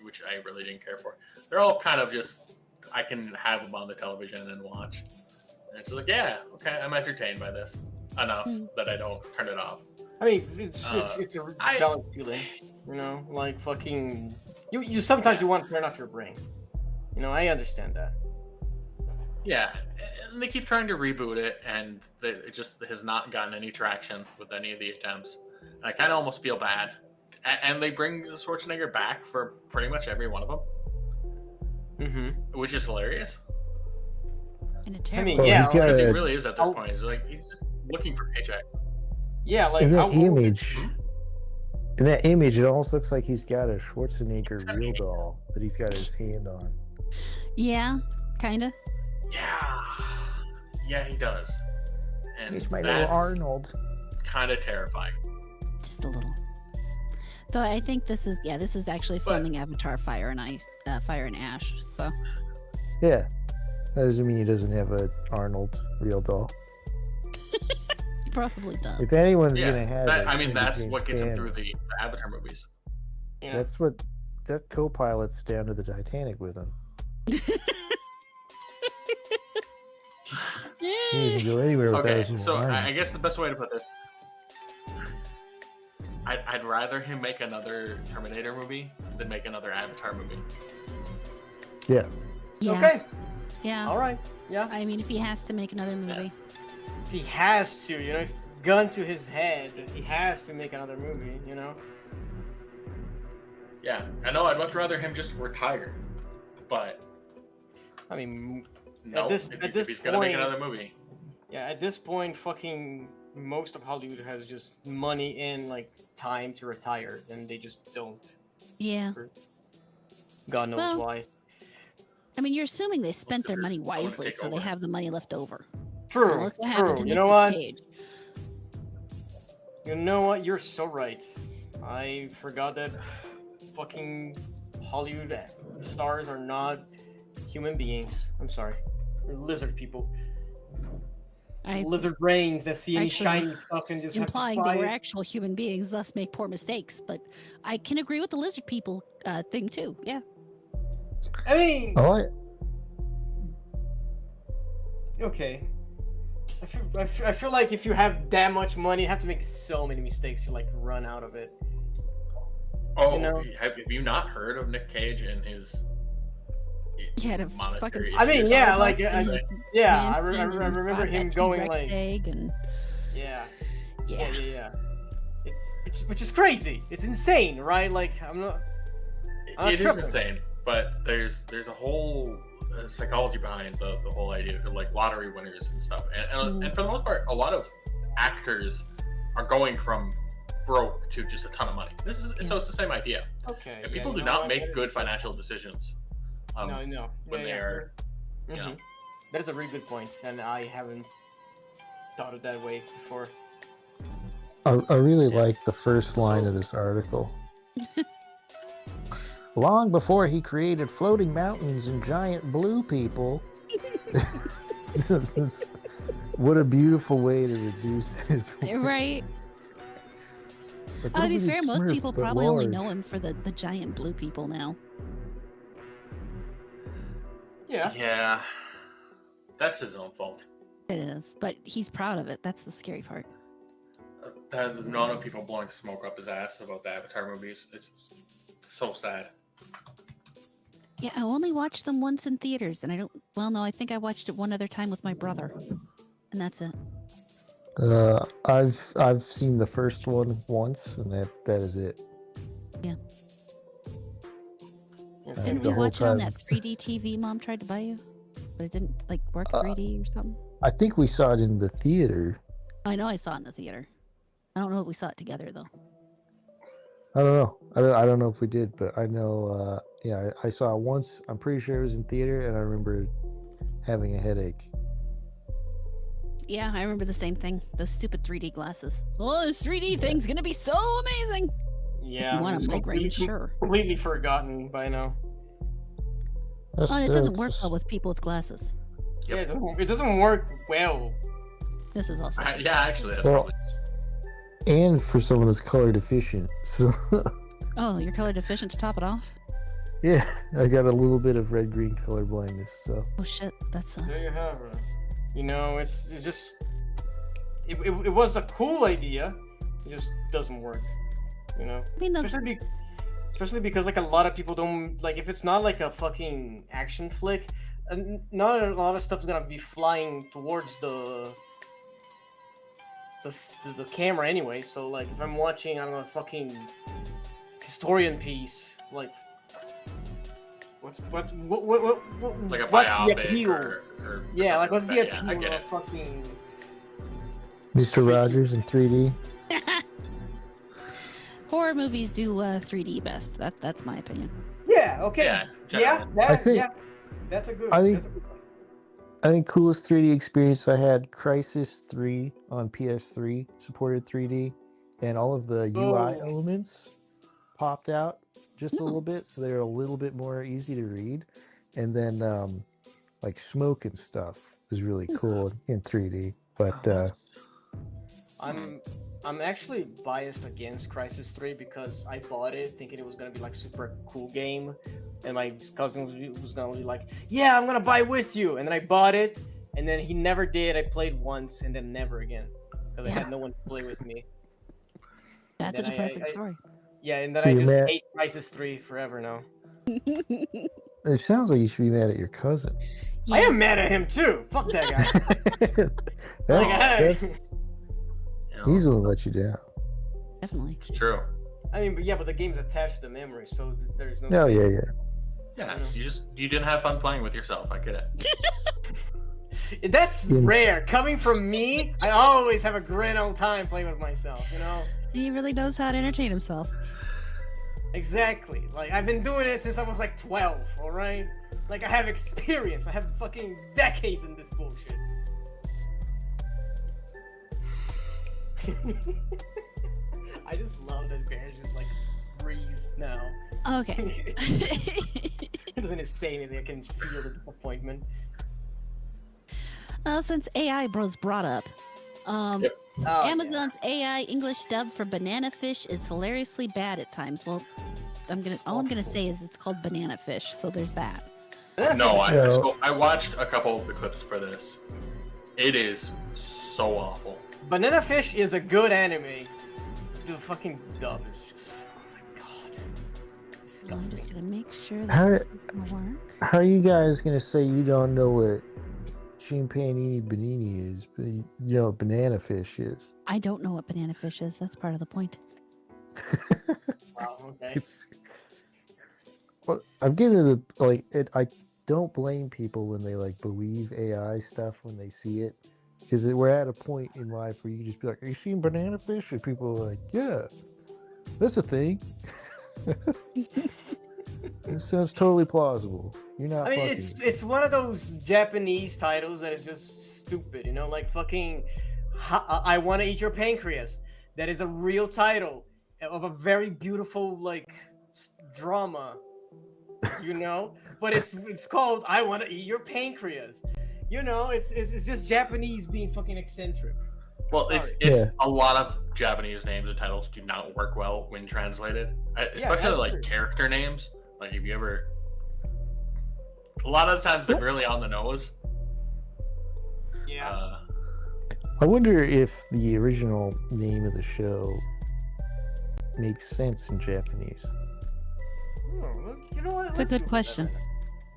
which I really didn't care for. They're all kind of just I can have them on the television and watch, and it's like yeah, okay, I'm entertained by this enough that I don't turn it off. I mean, it's a valid feeling, you know, like fucking. You sometimes you want to turn off your brain. You know, I understand that. Yeah, and they keep trying to reboot it, and it just has not gotten any traction with any of the attempts. And I kind of almost feel bad. And they bring Schwarzenegger back for pretty much every one of them, Mm-hmm. which is hilarious. In a I terrible. mean, Well, yeah, he's got Because he a- really is at this I'll- point. He's just looking for paycheck. yeah, like In that I'll- image, it almost looks like he's got a Schwarzenegger real doll that he's got his hand on. Yeah, kinda. Yeah. Yeah, he does. And He's my little Arnold. Kind of terrifying. Just a little. Though I think this is actually filming Avatar Fire and Ash. So Yeah. That doesn't mean he doesn't have a Arnold real doll. he probably does. If anyone's Yeah, gonna have that, it, I it's mean, gonna be that's James what gets him Caan. through the Avatar movies. Yeah. That's what that co-pilot's down to the Titanic with him. He doesn't go anywhere without Okay, his little so arm. I guess the best way to put this, I'd rather him make another Terminator movie than make another Avatar movie. Yeah. Yeah. Okay. Yeah. All right. Yeah. I mean, if he has to make another movie. He has to, you know, gun to his head. He has to make another movie, you know. Yeah, I know. I'd much rather him just retire, but I mean, no. this- if, at this if he's gonna make point- another movie, yeah. At this point, fucking most of Hollywood has just money and like time to retire, and they just don't. Yeah. God knows Well, why. I mean, you're assuming they spent their there's money someone to wisely, take so they over. have the money left over. True. Look what happened to True. You know Nicolas what? Cage. You know what? You're so right. I forgot that fucking Hollywood stars are not human beings. I'm sorry. They're lizard people. I Lizard brains that see any Actually shiny was stuff and just have to implying they were fight. actual human beings, thus make poor mistakes. But I can agree with the lizard people thing too. Yeah. I mean, Oh, okay. I feel like if you have that much money, you have to make so many mistakes. You like run out of it. oh, You know- have you not heard of Nick Cage and his? Yeah, to monetary fucking. issues? I mean, yeah, Starbucks like, and I- his Yeah, I mansion and remember bought him that going T-Rex like, egg and yeah, yeah. yeah. Which is crazy. It's insane, right? Like I'm not. I'm not It is tripping. insane, but there's a whole psychology behind the whole idea of like lottery winners and stuff, and for the most part, a lot of actors are going from broke to just a ton of money. So it's the same idea. Okay. And yeah, people you do know not what? make good financial decisions. No. when they are, you know. Mhm. That is a really good point, and I haven't thought of that way before. I really Yeah. like the first line So- of this article. Long before he created floating mountains and giant blue people. What a beautiful way to reduce his. Right. It's like, To be look at fair, these most Smurfs, people but probably only large. know him for the giant blue people now. Yeah. Yeah, that's his own fault. It is, but he's proud of it. That's the scary part. The amount of people blowing smoke up his ass about the Avatar movies, it's so sad. Yeah, I only watched them once in theaters, and I don't. Well, no, I think I watched it one other time with my brother, and that's it. I've seen the first one once, and that is it. Yeah. Didn't the we whole watch it on time. that 3D TV Mom tried to buy you, but it didn't like work 3D or something? I think we saw it in the theater. I know I saw it in the theater. I don't know if we saw it together though. I don't know. I don't know if we did, but I know. Yeah, I saw it once. I'm pretty sure it was in theater, and I remember having a headache. Yeah, I remember the same thing. Those stupid 3D glasses. Oh, this 3D thing's gonna be so amazing. Yeah. If you want it's to migrate, completely- sure. Completely forgotten by now. That's- Oh, and it doesn't work that's- well with people with glasses. Yeah, it doesn't work well. This is also. Yeah, actually, that's Well- probably. And for someone that's color deficient, so Oh, you're color deficient to top it off. yeah, I got a little bit of red-green color blindness. So Oh shit, that sucks. There you have it. You know, it's just. It was a cool idea. It just doesn't work. You know. I mean, Especially because like a lot of people don't like if it's not like a fucking action flick, not a lot of stuff's gonna be flying towards the camera anyway. So like if I'm watching I don't know a fucking historian piece like what Like a what's the biopic appeal? or Yeah, like what's something the like that. Yeah, I appeal get of it. fucking Mr. Rogers in 3D. horror movies do 3D best. That's my opinion. yeah okay Yeah, yeah generally. I think- that's a good I think- that's a good point. I think coolest 3D experience I had, Crisis 3 on PS3 supported 3D, and all of the UI Oh. elements popped out just a No. little bit, so they're a little bit more easy to read. And then like smoke and stuff is really cool in 3D. But I'm actually biased against Crisis 3 because I bought it thinking it was gonna be like super cool game, and my cousin was gonna be like, "Yeah, I'm gonna buy with you," and then I bought it, and then he never did. I played once and then never again because I had no one to play with me. That's a then depressing I- story. Yeah, and then So I you're just mad- hate Crisis 3 forever now. it sounds like you should be mad at your cousin. I am mad at him too. Fuck that guy. that's You know, he's gonna let you down. Definitely. it's true. I mean, but the game's attached to the memory, so there's no. No, save. yeah. Yeah, you didn't have fun playing with yourself. I get it. That's Yeah. rare. Coming from me, I always have a grand old time playing with myself, you know? He really knows how to entertain himself. Exactly. Like, I've been doing it since I was like 12, alright? Like, I have experience. I have fucking decades in this bullshit. I just love that Bear just like breathes now. Okay. He doesn't say anything. I can feel the disappointment. Since AI was brought up, Yep. Oh, Amazon's AI English dub for banana fish is hilariously bad at times. Well, all I'm gonna say is it's called banana fish, so there's that. Yeah. No, No. so I watched a couple of the clips for this. It is so awful. Banana Fish is a good anime. The fucking dub is just, oh my god, I'm disgusting. just gonna make sure How- that this is gonna work. How are you guys gonna say you don't know what Chimpanini Banini is, but you know what banana fish is? I don't know what banana fish is. That's part of the point. Wow, okay. It's well, I'm getting to the like it. I don't blame people when they like believe AI stuff when they see it, because we're at a point in life where you can just be like, "Are you seeing banana fish?" And people are like, "Yeah, that's a thing." It sounds totally plausible. You're not. I mean, fucking... it's one of those Japanese titles that is just stupid, you know, like fucking I Want to Eat Your Pancreas. That is a real title of a very beautiful like drama, you know, but it's called I Want to Eat Your Pancreas. You know, it's just Japanese being fucking eccentric. Well, Sorry. it's Yeah. a lot of Japanese names and titles do not work well when translated, especially that's like true. character names. Like if you ever, a lot of the times they're really on the nose. Yeah. I wonder if the original name of the show makes sense in Japanese. You know what? It's a Let's good Google question.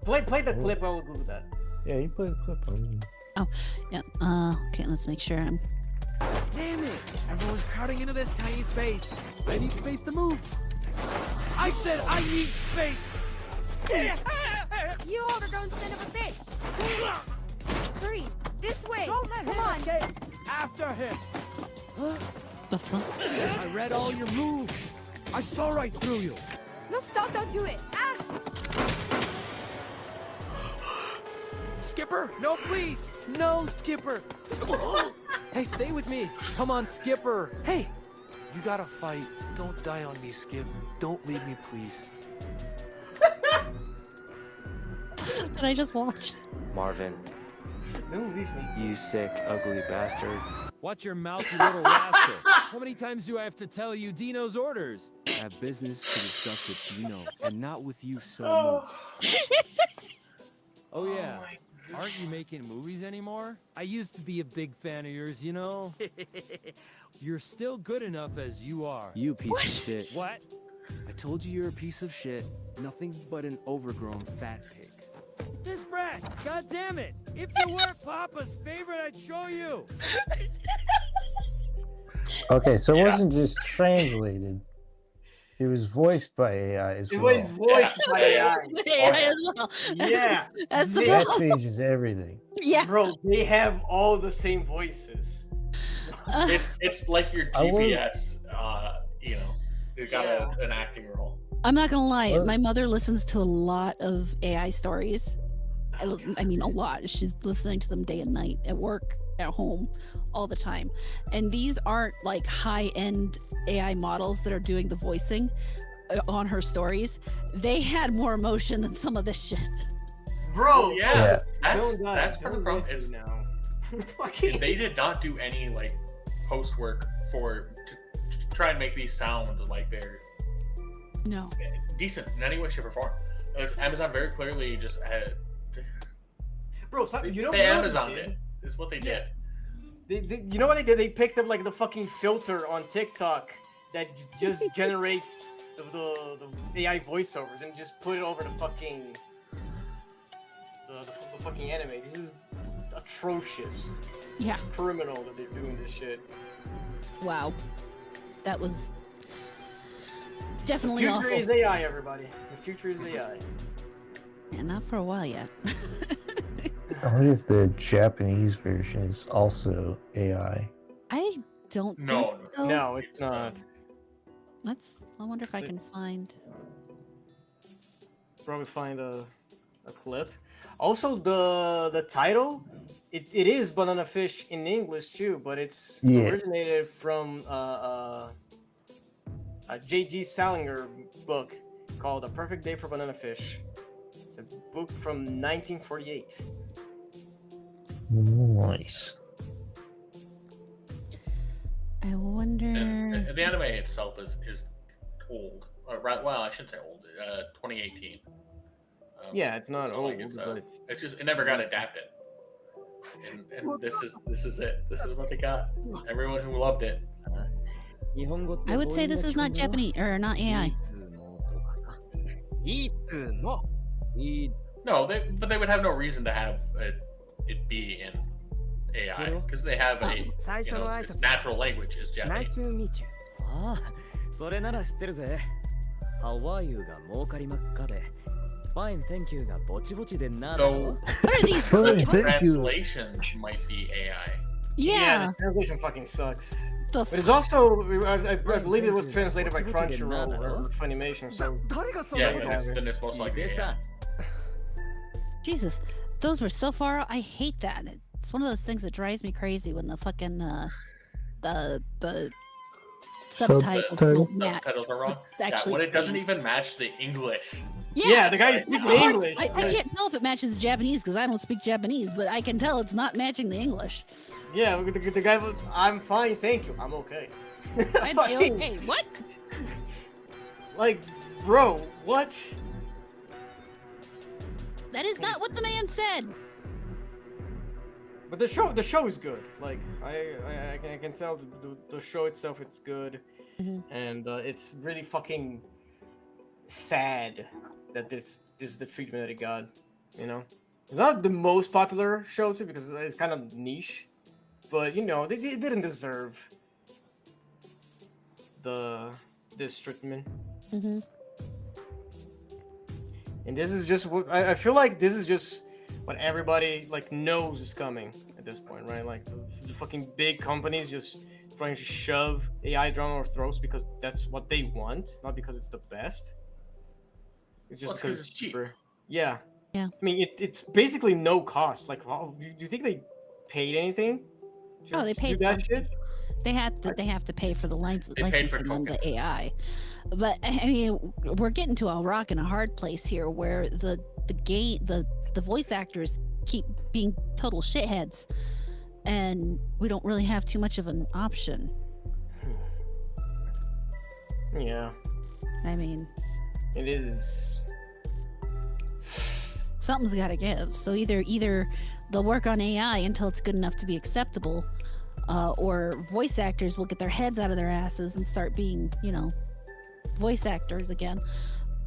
that. Play the clip. I'll Google that. Yeah, you put a clip on. Yeah. Okay. Let's make sure I'm. Damn it! Everyone's crowding into this tiny space. I need space to move. I said I need space. You overdone son of a bitch! Hurry! This way! Come on! After him. The fuck? I read all your moves. I saw right through you. No, stop! Don't do it! Ah! Skipper, no, please. No, Skipper. Hey, stay with me. Come on, Skipper. Hey, you gotta fight. Don't die on me, Skip. Don't leave me, please. Did I just watch? Marvin, Don't leave me. you sick, ugly bastard. Watch your mouth, you little rascal. How many times do I have to tell you Dino's orders? I have business to discuss with Dino, and not with you so much. Oh yeah. my Aren't you making movies anymore? I used to be a big fan of yours, you know? You're still good enough as you are. You piece of shit. What? I told you you're a piece of shit. Nothing but an overgrown fat pig. This brat! God damn it! If you weren't Papa's favorite, I'd show you! Okay, so it wasn't just translated; it was voiced by AI as It well. was voiced by AI. AI as well. Yeah. That's the Yeah. That problem. changes everything. Yeah. Bro, they have all the same voices. It's like your I will- GPS. You know, you got an acting role. I'm not gonna lie. What? My mother listens to a lot of AI stories, I mean, a lot. She's listening to them day and night at work, at home, all the time. And these aren't like high-end AI models that are doing the voicing on her stories. They had more emotion than some of this shit. Bro, Yeah, don't die. that's part of the Don't problem. get It's, me now. Fucking. they did not do any like post work to try and make these sound like they're No. decent in any way, shape, or form. Amazon very clearly just had. Bro, stop, They you know Amazoned it. Is what they Yeah. did. You know what they did? They picked up like the fucking filter on TikTok that just generates the AI voiceovers and just put it over the fucking the fucking anime. This is atrocious. Yeah. It's criminal that they're doing this shit. Wow. That was The definitely future awful. is AI, everybody. The future is AI. Yeah, not for a while yet. I wonder if the Japanese version is also AI. I don't No, think so. No, it's not. I wonder if I can find. Probably find a clip. Also, the title, it is Banana Fish in English too, but it's originated from a J.G. Salinger book called A Perfect Day for Banana Fish. It's a book from 1948. Nice. I wonder. And the anime itself is old. Right? Well, I shouldn't say old. 2018. Yeah, it's not so, old, like, it's just it never got adapted. And this is it. This is what they got. Everyone who loved it. I would say this is not Japanese or not AI. No, but they would have no reason to have it be in AI because they have its natural language is Nice Japanese. to meet you. ああ、それなら知ってるぜ。How are you が儲かりまっかで。Fine, thank you がぼちぼちでな。 So What are these? Fine, fucking- thank you. translations might be AI. Yeah. The translation fucking sucks. The But it's also, I believe it was translated by Crunchyroll or Funimation, so Yeah, then it's most likely AI. Jesus, those were so far out. I hate that. It's one of those things that drives me crazy when the fucking the subtitles don't match. Subtitles are wrong. what's Yeah, actually when it doesn't saying. even match the English. yeah, the guy That's speaks the part- English. I can't tell if it matches Japanese because I don't speak Japanese, but I can tell it's not matching the English. Yeah, the guy was, I'm fine, thank you, I'm okay. I'm Fucking- okay. What? Like, bro, what? That is not what the man said. But the show is good. Like, I can tell the show itself, it's good. Mhm. And it's really fucking sad that this is the treatment that it got, you know? It's not the most popular show too because it's kind of niche, but you know, they didn't deserve this treatment. Mm-hmm. And this is just what I feel like this is just what everybody like knows is coming at this point, right? Like the fucking big companies just trying to shove AI down our throats because that's what they want, not because it's the best. It's just Well, it's 'cause it's cheap. cheaper. Yeah. Yeah. I mean, it's basically no cost. Like, how, do you think they paid anything? Oh, they to paid do that something. shit? They have to pay for the paid for licensing on the tokens. AI. But I mean, we're getting to a rock and a hard place here where the voice actors keep being total shitheads, and we don't really have too much of an option. Yeah, I mean, it is. something's got to give. So either they'll work on AI until it's good enough to be acceptable, or voice actors will get their heads out of their asses and start being, voice actors again.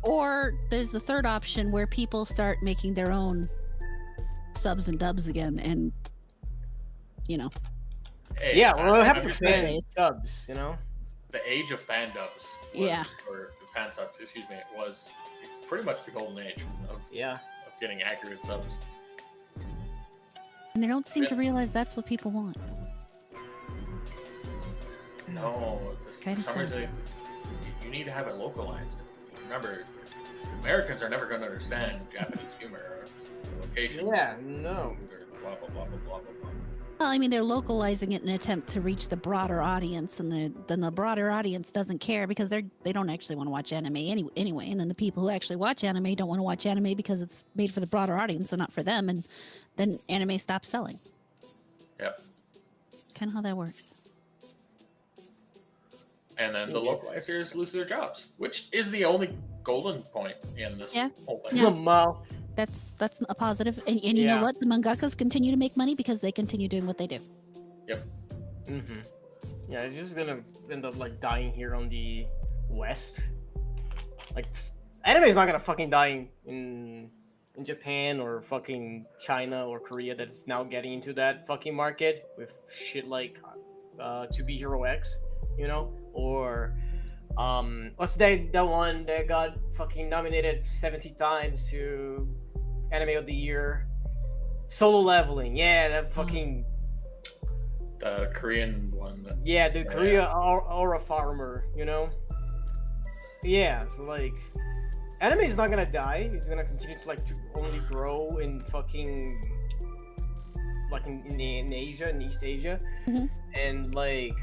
Or there's the third option where people start making their own subs and dubs again, and Hey, Yeah, well, I have to just fan nowadays. subs, you know. the age of fan dubs. Yeah. Or fan subs, excuse me, was pretty much the golden age of Yeah. getting accurate subs. and they don't seem to realize that's what people want. No, It's kinda for some reason, you need to have it localized. Remember, Americans are never going to understand Japanese humor or location. Yeah, no. Or blah blah blah blah blah blah blah. Well, I mean, they're localizing it in an attempt to reach the broader audience, and then the broader audience doesn't care because they don't actually want to watch anime anyway. And then the people who actually watch anime don't want to watch anime because it's made for the broader audience and not for them. And then anime stops selling. Yep. Kind of how that works. And then the localizers lose their jobs, which is the only golden point in this whole thing. Yeah. Well, That's a positive. And you know what? The mangakas continue to make money because they continue doing what they do. Yep. Mm-hmm. Yeah, it's just gonna end up like dying here on the West. Like, anime is not gonna fucking die in Japan or fucking China or Korea that's now getting into that fucking market with shit like To Be Hero X, you know, or what's that one that got fucking nominated 70 times to Anime of the Year? Solo Leveling. Yeah, that fucking The Korean one. the Korea Aura Farmer, you know? Yeah, so like anime is not gonna die. It's gonna continue to like to only grow in fucking like in Asia, in East Asia. Mm-hmm. And like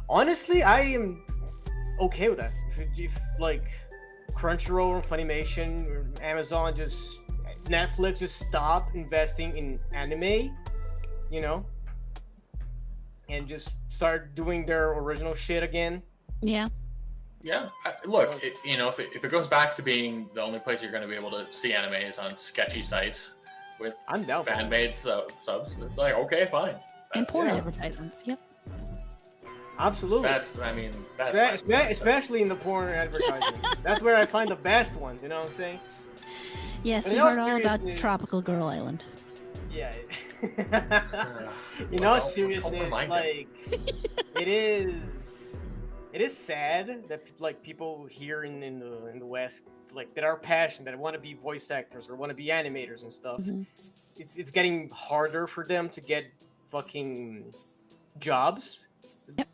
honestly, I am okay with that. If like Crunchyroll or Funimation or Amazon Netflix just stop investing in anime, you know, and just start doing their original shit again. Yeah. Yeah, look, if it goes back to being the only place you're going to be able to see anime is on sketchy sites with I'm down for fan-made subs, it's like, okay, fine. And porn advertisements. Yep. Absolutely. That's especially in the porn advertisements. That's where I find the best ones. You know what I'm saying? Yes, But we in all heard all about seriousness- Tropical Girl Island. Yeah. In all seriousness, like it is sad that like people here in the West like that are passionate, that want to be voice actors or want to be animators and stuff. Mhm. It's getting harder for them to get fucking jobs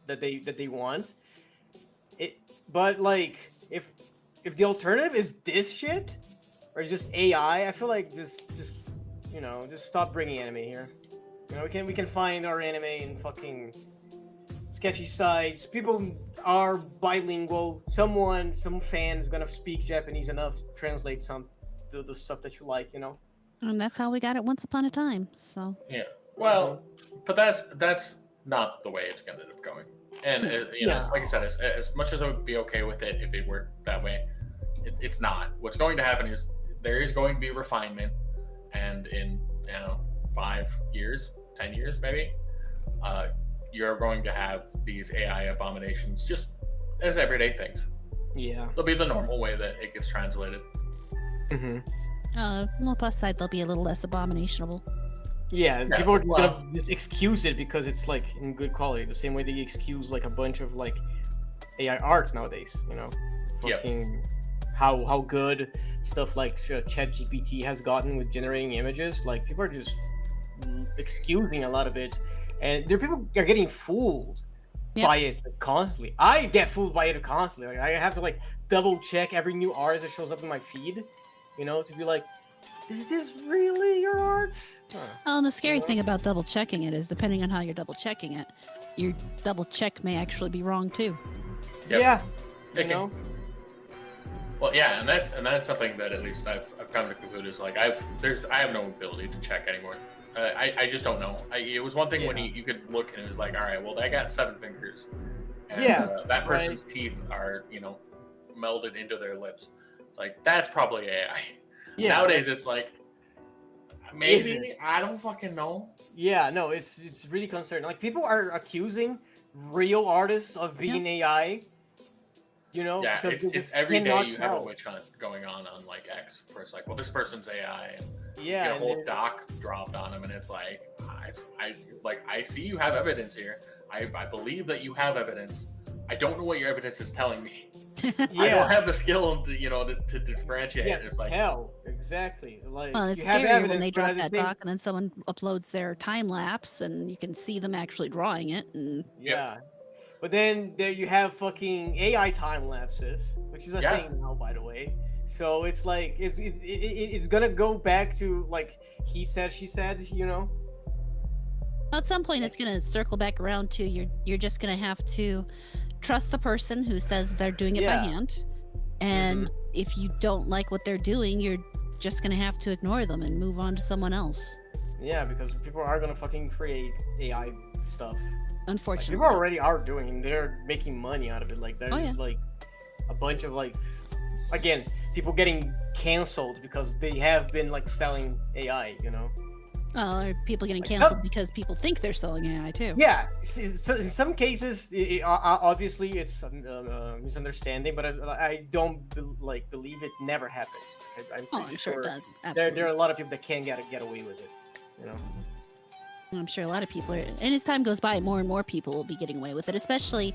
that they want. But like if the alternative is this shit or just AI, I feel like just stop bringing anime here. You know, we can find our anime in fucking sketchy sites. People are bilingual. Some fan is gonna speak Japanese enough to translate the stuff that you like. You know. And that's how we got it once upon a time. So. Yeah. Well, but that's not the way it's going to end up going. And like I said, as much as I would be okay with it if it worked that way, it's not. What's going to happen is there is going to be refinement, and in 5 years, 10 years maybe, you're going to have these AI abominations just as everyday things. Yeah. It'll be the normal way that it gets translated. Mm-hmm. On the plus side, they'll be a little less abominationable. Yeah, people are gonna just excuse it because it's like in good quality. The same way they excuse like a bunch of like AI arts nowadays. You know, fucking how good stuff like ChatGPT has gotten with generating images. Like people are just excusing a lot of it, and there are people are getting fooled by it constantly. I get fooled by it constantly. Like I have to like double check every new artist that shows up in my feed. You know, to be like, is this really your art? Oh, and the scary thing about double checking it is, depending on how you're double checking it, your double check may actually be wrong too. Yep. Yeah, you know. Well, yeah, and that's something that at least I've come to conclude is like I have no ability to check anymore. I just don't know. It was one thing when you could look and it was like, all right, well, they got 7 fingers, and that person's teeth are melded into their lips. It's like that's probably AI. Yeah. Nowadays it's like maybe I don't fucking know. Yeah, no, it's really concerning. Like people are accusing real artists of being AI. You know, yeah, it's every day you have a witch hunt going on like X, where it's like, well, this person's AI, and you get a whole doc dropped on them, and it's like, I see you have evidence here. I believe that you have evidence. I don't know what your evidence is telling me. I don't have the skill to differentiate. Yeah, it's like exactly. Like, well, it's scary when they drop that doc and then someone uploads their time lapse and you can see them actually drawing it. And but then there you have fucking AI time lapses, which is a thing now, by the way. So it's like it's gonna go back to like he said, she said. You know. At some point, it's gonna circle back around to you're just gonna have to trust the person who says they're doing it by Yeah. hand, and if you don't like what they're doing, you're just gonna have to ignore them and move on to someone else. Yeah, because people are gonna fucking create AI stuff. Like, Unfortunately, people already are doing. They're making money out of it. Like there's Oh, yeah. like a bunch of like, again, people getting canceled because they have been like selling AI. You know. or people getting Like, canceled because people think they're selling AI too. Yeah, so in some cases, obviously it's a misunderstanding, but I don't believe it never happens. I'm Oh, pretty I'm sure it does. There Absolutely. are a lot of people that can get away with it. You know. I'm sure a lot of people are, and as time goes by, more and more people will be getting away with it, especially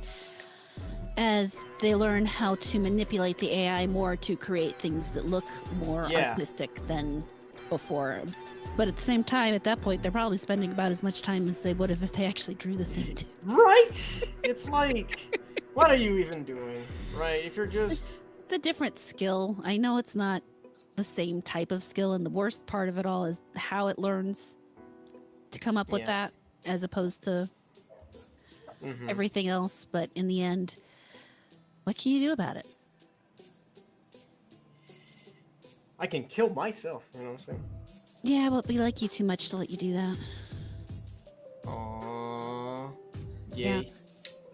as they learn how to manipulate the AI more to create things that look more Yeah. artistic than before. But at the same time, at that point, they're probably spending about as much time as they would have if they actually drew the thing. Too. Right? It's like, what are you even doing? Right? If you're just It's a different skill. I know it's not the same type of skill, and the worst part of it all is how it learns to come up with Yeah. that, as opposed to Mhm. everything else. But in the end, what can you do about it? I can kill myself. You know what I'm saying? Yeah, but we like you too much to let you do that. Aww. Yeah. Yay.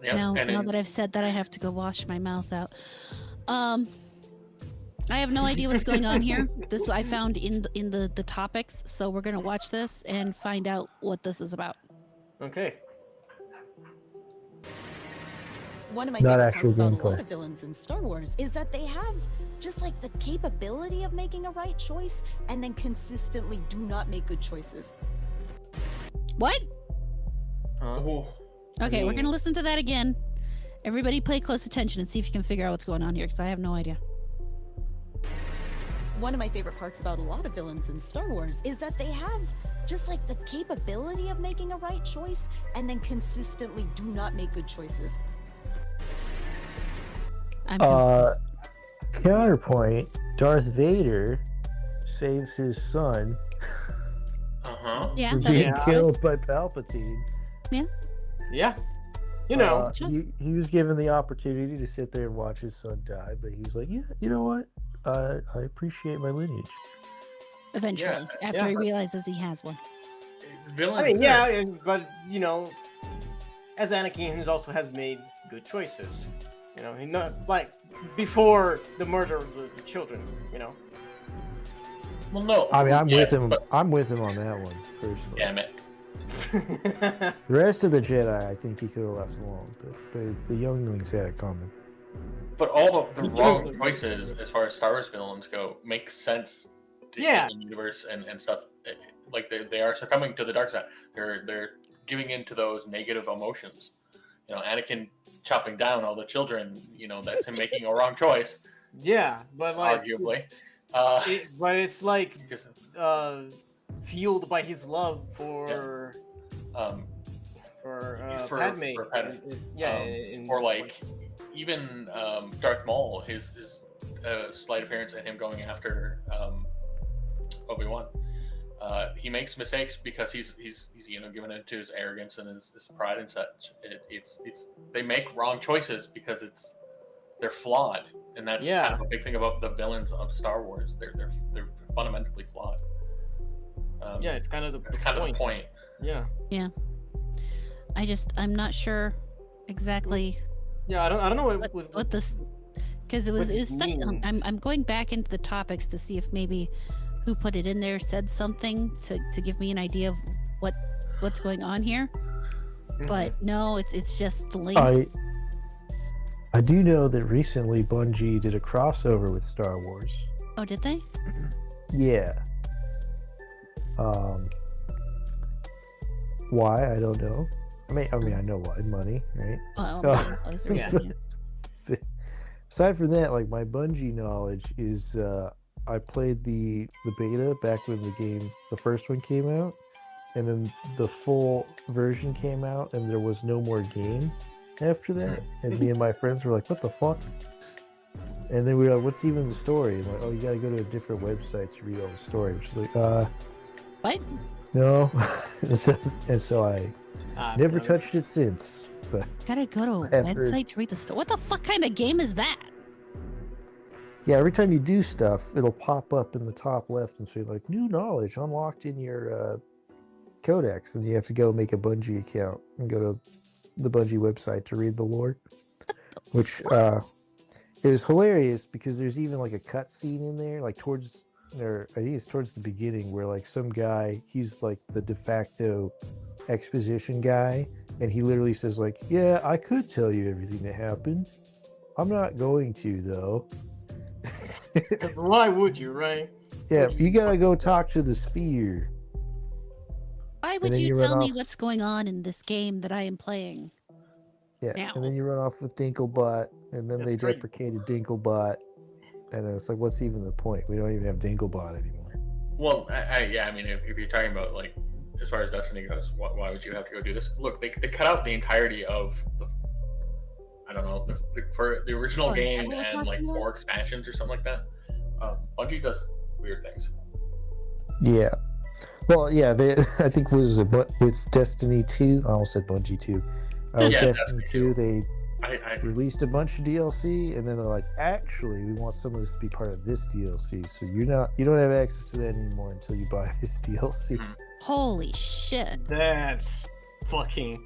Yep, now and now it- that I've said that, I have to go wash my mouth out. I have no idea what's going on here. This I found in the topics, so we're gonna watch this and find out what this is about. Okay. One of my Not favorite actual parts about a gameplay. lot of villains in Star Wars is that they have just like the capability of making a right choice and then consistently do not make good choices. What? Huh? Ooh. Okay, we're mean- gonna listen to that again. Everybody, pay close attention and see if you can figure out what's going on here, because I have no idea. One of my favorite parts about a lot of villains in Star Wars is that they have just like the capability of making a right choice and then consistently do not make good choices. I'm Counterpoint: Darth Vader saves his son yeah, from that's being Yeah. killed by Palpatine. Yeah. You know. He was given the opportunity to sit there and watch his son die, but he was like, "Yeah, you know what? I appreciate my lineage." eventually after yeah. he realizes he has one. Villains. I mean, yeah, but you know, as Anakin, he also has made good choices. You know, he not like before the murder of the children. You know. Well, no. I mean, I'm yes, with him. but- I'm with him on that one personally. Damn it. The rest of the Jedi, I think he could have left alone, but the younglings had it coming. But all the You wrong can't- choices, as far as Star Wars villains go, make sense to Yeah. the universe and stuff. Like they are succumbing to the dark side. They're giving into those negative emotions. You know, Anakin chopping down all the children. You know, that's him making a wrong choice, Yeah, but like, arguably. but it's like Because, fueled by his love for um, for For Padme. Padme. Yeah, or like even Darth Maul, his slight appearance and him going after Obi-Wan. He makes mistakes because he's you know given into his arrogance and his pride and such. It's they make wrong choices because they're flawed, and that's Yeah. kind of a big thing about the villains of Star Wars. They're fundamentally flawed. yeah, it's kind of the That's kind of the point. Yeah, I'm not sure exactly yeah. I don't know what this, because it was what it stuck. I'm means. I'm going back into the topics to see if maybe who put it in there said something to give me an idea of what's going on here. But no, it's just the link. I do know that recently Bungie did a crossover with Star Wars. Oh, did they? Yeah. Why? I don't know. I mean, I know why. Money, right? Well, Oh. that was the reason, yeah. Aside from that, like my Bungie knowledge is, I played the beta back when the first one came out, and then the full version came out, and there was no more game after that. And me and my friends were like, "What the fuck?" And then we were like, what's even the story? And like, oh, you gotta go to a different website to read all the story. Which is like, What? no. and so I never touched it since. But Gotta go to a After- website to read the story. What the fuck kind of game is that? yeah, every time you do stuff, it'll pop up in the top left and say like, new knowledge unlocked in your codex, and you have to go make a Bungie account and go to the Bungie website to read the lore. Which it was hilarious because there's even like a cut scene in there, like towards, or I think it's towards the beginning, where like some guy, he's like the de facto exposition guy, and he literally says like, yeah, I could tell you everything that happened. I'm not going to though. Why would you, right? Yeah, you gotta go talk to the sphere. Why would then you you run tell me off. what's going on in this game that I am playing? Yeah, Now. and then you run off with Dinklebot, and then That's they great. deprecated Dinklebot, and it's like, what's even the point? We don't even have Dinklebot anymore. Well, yeah, I mean, if you're talking about like as far as Destiny goes, why would you have to go do this? Look, they cut out the entirety of the, I don't know, for the original Oh, is that game what we're and like talking about? 4 expansions or something like that. Bungie does weird things. Yeah. Well, yeah, I think was it with Destiny 2. I almost said Bungie 2. With Yeah, Destiny Destiny 2, 2. they I released a bunch of DLC, and then they're like, actually, we want some of this to be part of this DLC. So you don't have access to that anymore until you buy this DLC. Mhm. Holy shit. That's fucking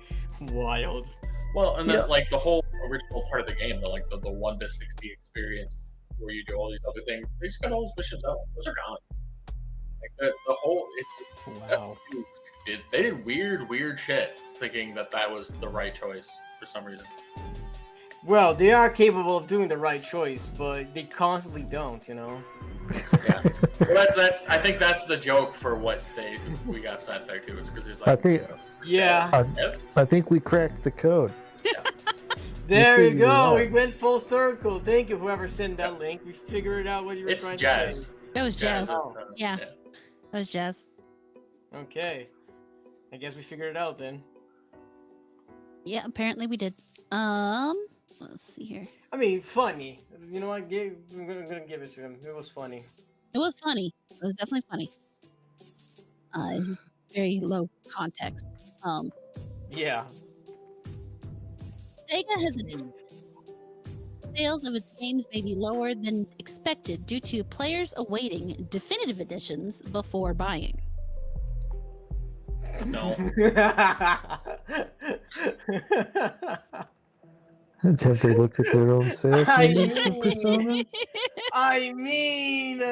wild. Well, and then Yeah. like the whole original part of the game, the 1 to 60 experience, where you do all these other things, they just got all those missions out. Those are gone. Like the whole Wow. they did weird shit, thinking that was the right choice for some reason. Well, they are capable of doing the right choice, but they constantly don't, you know? Yeah. Well, that's I think that's the joke for what we got sent there too, is because there's like I think Yeah. I think we cracked the code. There you figured it go. out. We went full circle. Thank you, whoever sent that link. We figured out what you were it's trying jazz. to say. That was Jazz. is, Oh. Yeah. That was Jazz. Okay. I guess we figured it out then. Yeah, apparently we did. Let's see here. I mean, funny. You know what? I'm gonna give it to him. It was funny. It was funny. It was definitely funny. Very low context. Yeah. Sega has admitted sales of its games may be lower than expected due to players awaiting definitive editions before buying. No. Have they looked at their own sales numbers for Persona? I mean,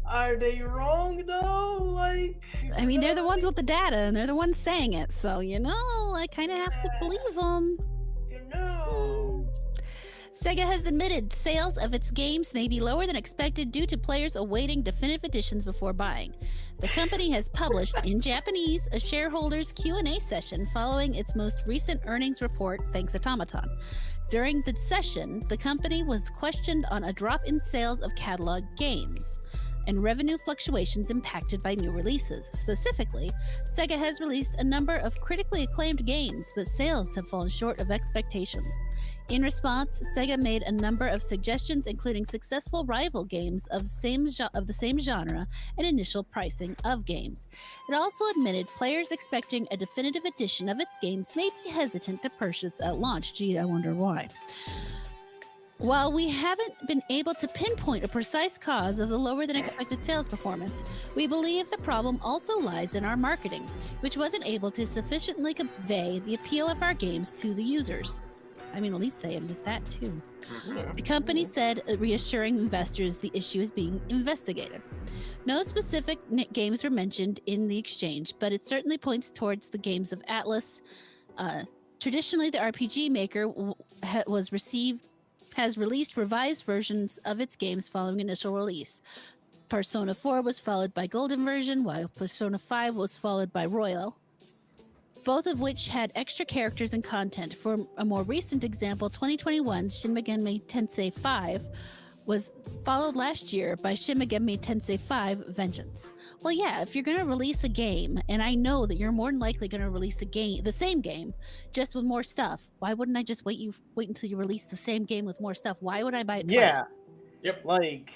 are they wrong though? Like, I mean, they're the ones with the data and they're the ones saying it, so you know, I kind of have to believe them. you know. Sega has admitted sales of its games may be lower than expected due to players awaiting definitive editions before buying. The company has published in Japanese a shareholders Q&A session following its most recent earnings report, thanks Automaton. During the session, the company was questioned on a drop in sales of catalog games and revenue fluctuations impacted by new releases. Specifically, Sega has released a number of critically acclaimed games, but sales have fallen short of expectations. In response, Sega made a number of suggestions, including successful rival games of the same genre and initial pricing of games. It also admitted players expecting a definitive edition of its games may be hesitant to purchase at launch. Gee, I wonder why. While we haven't been able to pinpoint a precise cause of the lower than expected sales performance, we believe the problem also lies in our marketing, which wasn't able to sufficiently convey the appeal of our games to the users. I mean, at least they admit that too. The company said, reassuring investors the issue is being investigated. No specific games were mentioned in the exchange, but it certainly points towards the games of Atlas. Traditionally, the RPG maker has released revised versions of its games following initial release. Persona 4 was followed by Golden version, while Persona 5 was followed by Royal, both of which had extra characters and content. For a more recent example, 2021 Shin Megami Tensei 5 was followed last year by Shin Megami Tensei 5 Vengeance. Well, yeah, if you're going to release a game, and I know that you're more than likely going to release the same game, just with more stuff, why wouldn't I just wait until you release the same game with more stuff? Why would I buy it twice? Yeah. Yep. Like,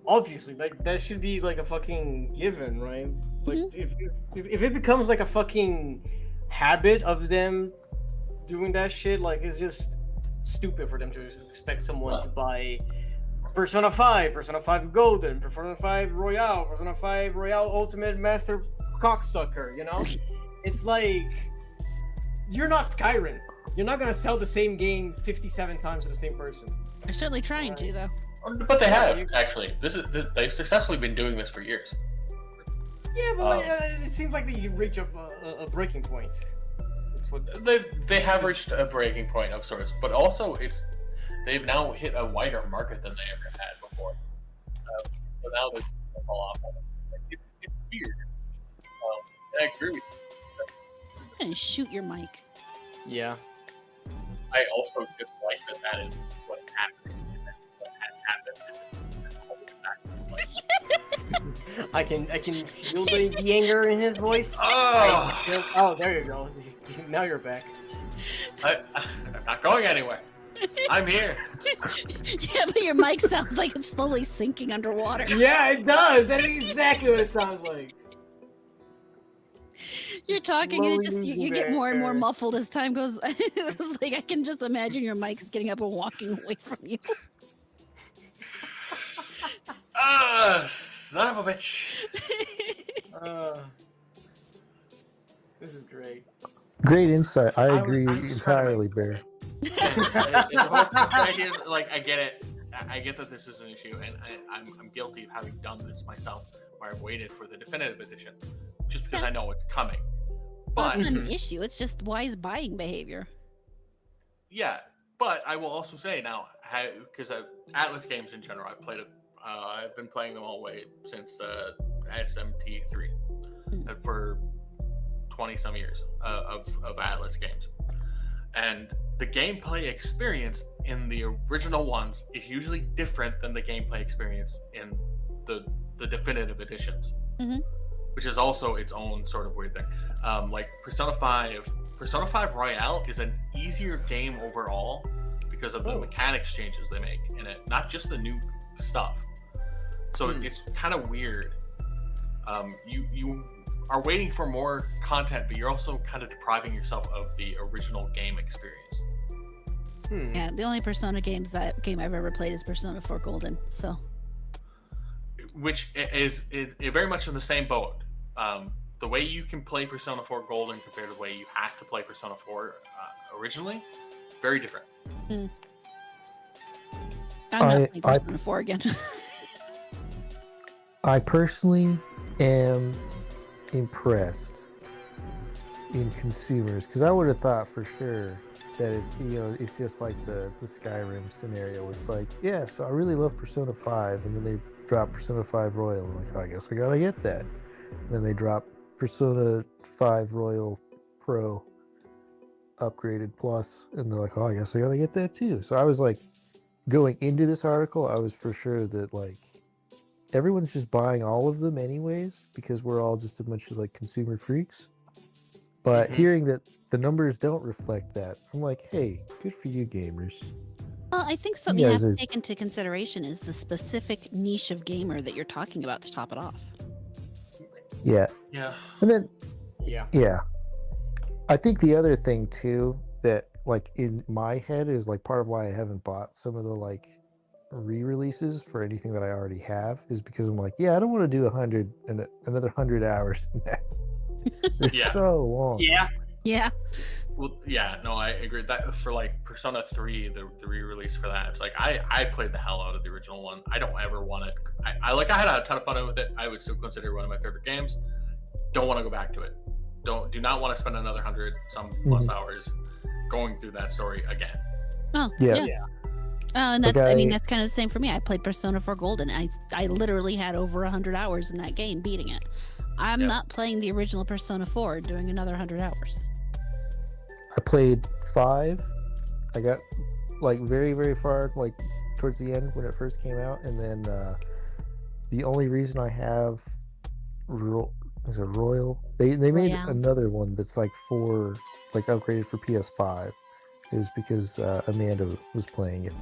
obviously, like that should be like a fucking given, right? Like, if it becomes like a fucking habit of them doing that shit, like it's just stupid for them to expect someone to buy Persona 5, Persona 5 Golden, Persona 5 Royale, Persona 5 Royale Ultimate Master Cocksucker, you know? It's like, you're not Skyrim. You're not gonna sell the same game 57 times to the same person. They're certainly trying to, though. But they have, actually. They've successfully been doing this for years. Yeah, but it seems like they reach a breaking point. That's what they have reached a breaking point of sorts, but also they've now hit a wider market than they ever had before. So now they fall off. It's weird. I agree with you. I'm gonna shoot your mic. Yeah. I also just like that is what happened. What happened. I can feel the anger in his voice. Oh, there you go. Now you're back. I'm not going anywhere. I'm here. Yeah, but your mic sounds like it's slowly sinking underwater. Yeah, it does. That's exactly what it sounds like. You're talking and it Slowly you get more and more there. muffled as time goes. It's like I can just imagine your mic's getting up and walking away from you. Son of a bitch. This is great. Great insight. I agree I was entirely, Bear. Like, I get it. I get that this is an issue, and I'm guilty of having done this myself, where I've waited for the definitive edition, just because I know it's coming. Well, But it's not an issue. It's just wise buying behavior. yeah, but I will also say now, because Atlas games in general, I've been playing them all the way since SMT3 for 20 some years of Atlas games. And the gameplay experience in the original ones is usually different than the gameplay experience in the definitive editions, which is also its own sort of weird thing. Like Persona 5 Royale is an easier game overall because of the mechanics changes they make in it, not just the new stuff. So it's kind of weird. You are waiting for more content, but you're also kind of depriving yourself of the original game experience. Yeah, the only Persona game I've ever played is Persona 4 Golden. So, which is very much in the same boat. The way you can play Persona 4 Golden compared to the way you have to play Persona 4 originally, very different. I'm not playing Persona 4 again. I personally am impressed in consumers, because I would have thought for sure that it's just like the Skyrim scenario where it's like, yeah, so I really love Persona 5, and then they drop Persona 5 Royal. I'm like, oh, I guess I gotta get that. And then they drop Persona 5 Royal Pro upgraded plus, and they're like, oh, I guess I gotta get that too. So I was like, going into this article, I was for sure that like everyone's just buying all of them anyways, because we're all just a bunch of like consumer freaks. But hearing that the numbers don't reflect that, I'm like, hey, good for you gamers. Well, I think something you have to take into consideration is the specific niche of gamer that you're talking about to top it off. Yeah. Yeah. And then yeah. I think the other thing too that like in my head is like part of why I haven't bought some of the like re-releases for anything that I already have is because I'm like, yeah, I don't want to do another 100 hours in that. It's so long. Yeah. Well, yeah, no, I agree. That for like Persona 3, the re-release for that, it's like I played the hell out of the original one. I don't ever want to. I had a ton of fun with it. I would still consider it one of my favorite games. Don't want to go back to it. Do not want to spend another 100 some plus hours going through that story again. Oh, yeah. And that's, I mean, that's kind of the same for me. I played Persona 4 Golden. I literally had over 100 hours in that game beating it. I'm not playing the original Persona 4 doing another 100 hours. I played 5. I got like very, very far, like towards the end when it first came out. And then the only reason I have is a Royal. They made Royale. another one that's like upgraded for PS5 is because Amanda was playing it.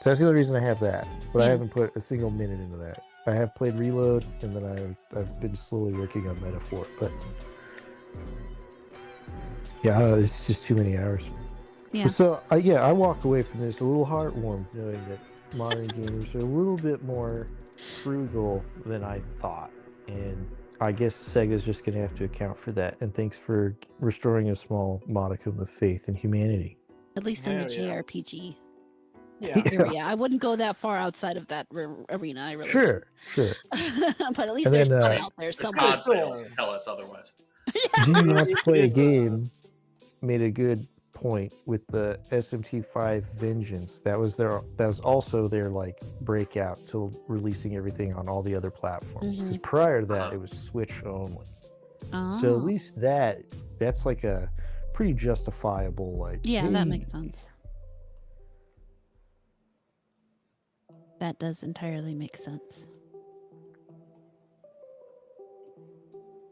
So that's the only reason I have that. But I Yeah. haven't put a single minute into that. I have played Reload, and then I've been slowly working on Metaphor. But yeah, I don't know, it's just too many hours. Yeah. So I walked away from this a little heartwarmed, knowing that modern gamers are a little bit more frugal than I thought, and I guess Sega's just going to have to account for that. And thanks for restoring a small modicum of faith in humanity. At least in the Hell yeah. JRPG Yeah. area. I wouldn't go that far outside of that arena. I really Sure. wouldn't. But at least And there's then, some uh, out there It's somewhere. God sales tell us otherwise. Do you not play a game? Made a good point with the SMT5 Vengeance. That was also their like breakout to releasing everything on all the other platforms. Because prior to that, it was Switch only. Oh. So at least that's like a pretty justifiable like. Yeah, that hey, makes sense. That does entirely make sense.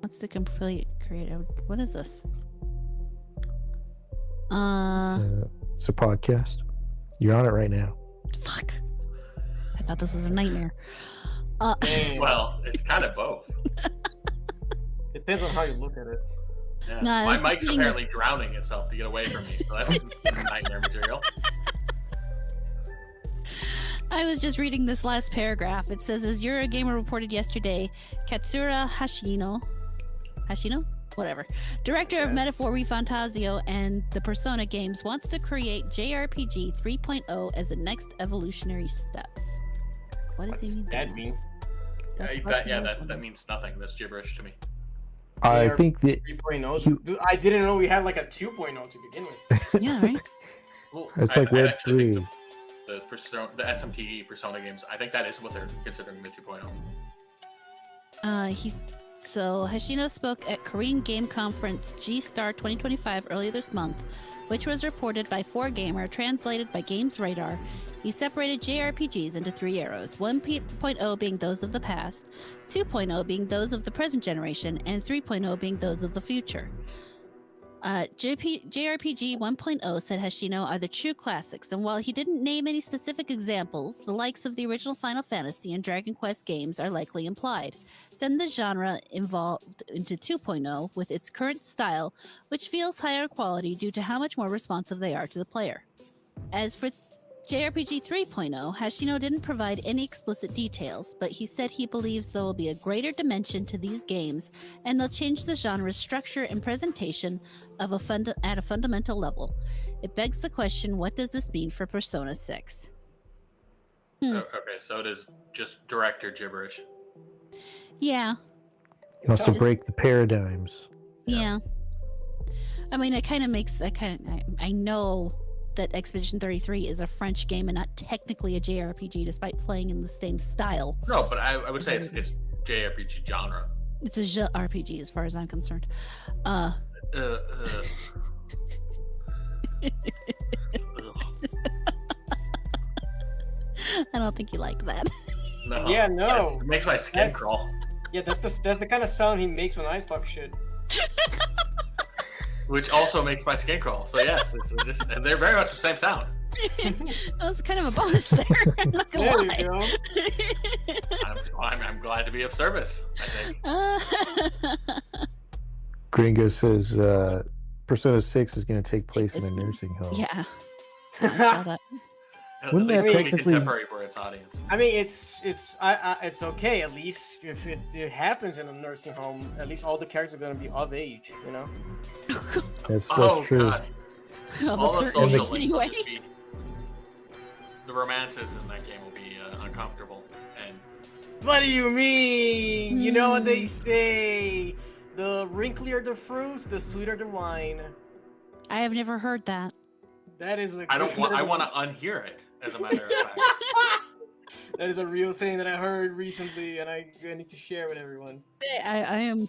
What's the complete creative? What is this? It's a podcast. You're on it right now. Fuck. I thought this was a nightmare. Damn. Well, it's kind of both. Depends on how you look at it. Yeah. No, I My was just mic's reading apparently drowning itself to get away from me, so that's nightmare material. I was just reading this last paragraph. It says, as Eurogamer reported yesterday, Katsura Hashino, whatever, director of Metaphor Refantasio and the Persona games, wants to create JRPG 3.0 as the next evolutionary step. What does he mean? That mean? That means nothing. That's gibberish to me. I think that 3.0. you- Dude, I didn't know we had like a 2.0 to begin with. Yeah, right? Well, it's like I Web actually think 3. the SMT Persona games, I think that is what they're considering the 2.0. So Hashino spoke at Korean Game Conference G-Star 2025 earlier this month, which was reported by 4Gamer, translated by Games Radar. He separated JRPGs into 3 eras, 1.0 being those of the past, 2.0 being those of the present generation, and 3.0 being those of the future. JRPG 1.0, said Hashino, are the true classics, and while he didn't name any specific examples, the likes of the original Final Fantasy and Dragon Quest games are likely implied. Then the genre evolved into 2.0 with its current style, which feels higher quality due to how much more responsive they are to the player. As for JRPG 3.0, Hashino didn't provide any explicit details, but he said he believes there will be a greater dimension to these games, and they'll change the genre's structure and presentation at a fundamental level. It begs the question, what does this mean for Persona 6? Okay, so it is just director gibberish. Yeah. Wants to break the paradigms. Yeah. I mean, it kind of makes... I know that Expedition 33 is a French game and not technically a JRPG, despite playing in the same style. No, but I would say it's JRPG genre. It's a RPG as far as I'm concerned. I don't think you like that. No. Yeah, no. It makes my skin crawl. Yeah, that's the kind of sound he makes when I talk shit. Which also makes my skin crawl. So yes, and they're very much the same sound. That was kind of a bonus there. I'm not gonna There lie. you go. I'm glad to be of service, I think. Gringo says Persona 6 is going to take place in a nursing home. Yeah. I saw that. Wouldn't At least that it'll be technically- contemporary for its audience. I mean, it's okay. At least if it happens in a nursing home, at least all the characters are gonna be of age, you know. That's Oh true. god. Of a All the certain social age links will anyway. just be- the romances in that game will be uncomfortable and What do you mean? You know what they say? The wrinklier the fruit, the sweeter the wine. I have never heard that. That is a I want to unhear it, as a matter of fact. That is a real thing that I heard recently, and I need to share with everyone. I am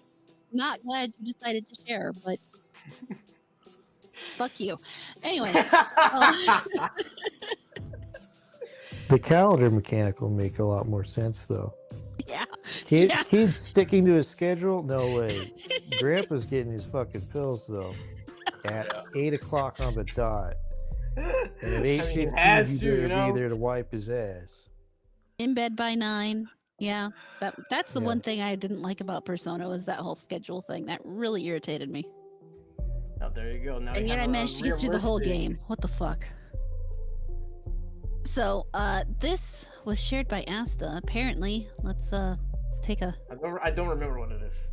not glad you decided to share, but fuck you. Anyway. The calendar mechanic will make a lot more sense, though. Yeah. Kids sticking to his schedule? No way. Grandpa's getting his fucking pills, though, at 8 o'clock on the dot. And at I mean, he 8:15, has you to, better you know? be there to wipe his ass. In bed by 9. Yeah, that's the Yeah. one thing I didn't like about Persona was that whole schedule thing. That really irritated me. Oh, there you go. Now And you yet have I a managed to get through the whole realistic- game. What the fuck? So, this was shared by Asta. Apparently, let's take a. I don't remember what it is.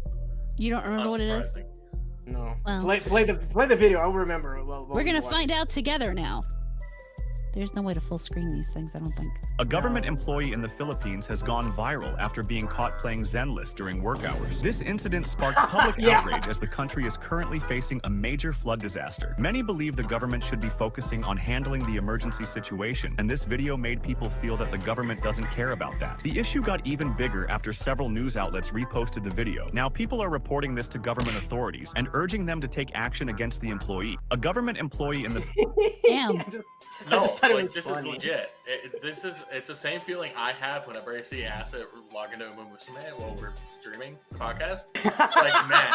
You don't remember what it is? Unsurprising. No. Well. Play the video. I'll remember. Well, We're gonna find out together now. There's no way to full screen these things, I don't think. A government employee in the Philippines has gone viral after being caught playing Zenless during work hours. This incident sparked public Yeah. outrage as the country is currently facing a major flood disaster. Many believe the government should be focusing on handling the emergency situation, and this video made people feel that the government doesn't care about that. The issue got even bigger after several news outlets reposted the video. Now people are reporting this to government authorities and urging them to take action against the employee. A government employee in the Damn. I No, just thought it like, was this funny. is legit. It's the same feeling I have whenever I see Asa log into a Musume while we're streaming the podcast. It's like, man.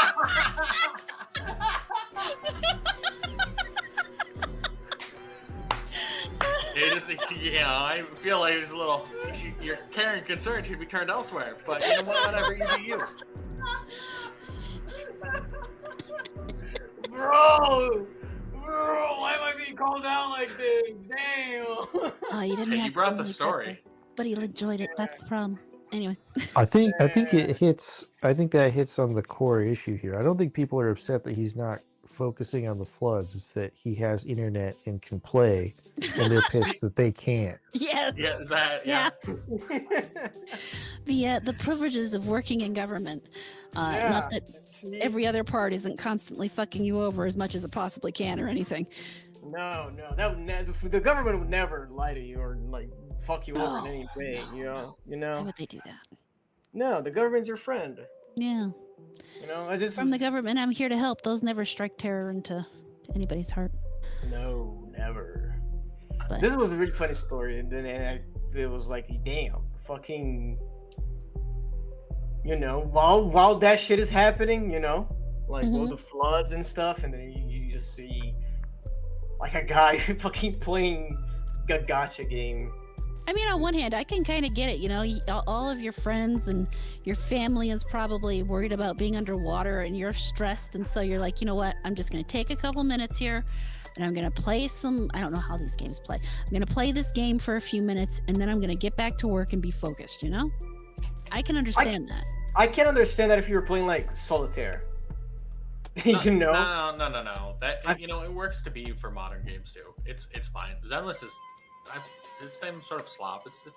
It just, I feel like there's a little, your care and concern should be turned elsewhere, but you know what, whatever, you do you. Bro, why am I being called out like this? Damn. Oh, you didn't Hey, have you to brought the make that story. way. But he enjoyed it. That's the problem. Anyway. I think it hits. I think that hits on the core issue here. I don't think people are upset that he's not focusing on the floods. It's that he has internet and can play, and they're pissed that they can't. Yes. Yeah, that, yeah. The privileges of working in government. Not that every other part isn't constantly fucking you over as much as it possibly can or anything. No, the government would never lie to you or like fuck you over in No, any way. no, You Why know. would they do that? No, the government's your friend. Yeah. You know, I just From the government, I'm here to help. Those never strike terror into anybody's heart. No, never. But This was a really funny story, and then it was like, damn, fucking. You know, while that shit is happening, you know, like all the floods and stuff, and then you just see like a guy fucking playing a gacha game. I mean, on one hand, I can kind of get it. You know, all of your friends and your family is probably worried about being underwater, and you're stressed, and so you're like, you know what? I'm just gonna take a couple minutes here, and I'm gonna play some. I don't know how these games play. I'm gonna play this game for a few minutes, and then I'm gonna get back to work and be focused. You know, I can understand that. I can understand that if you were playing like solitaire. You know. No. That you know, it works to be for modern games too. It's fine. Zenless is it's the same sort of slop. It's a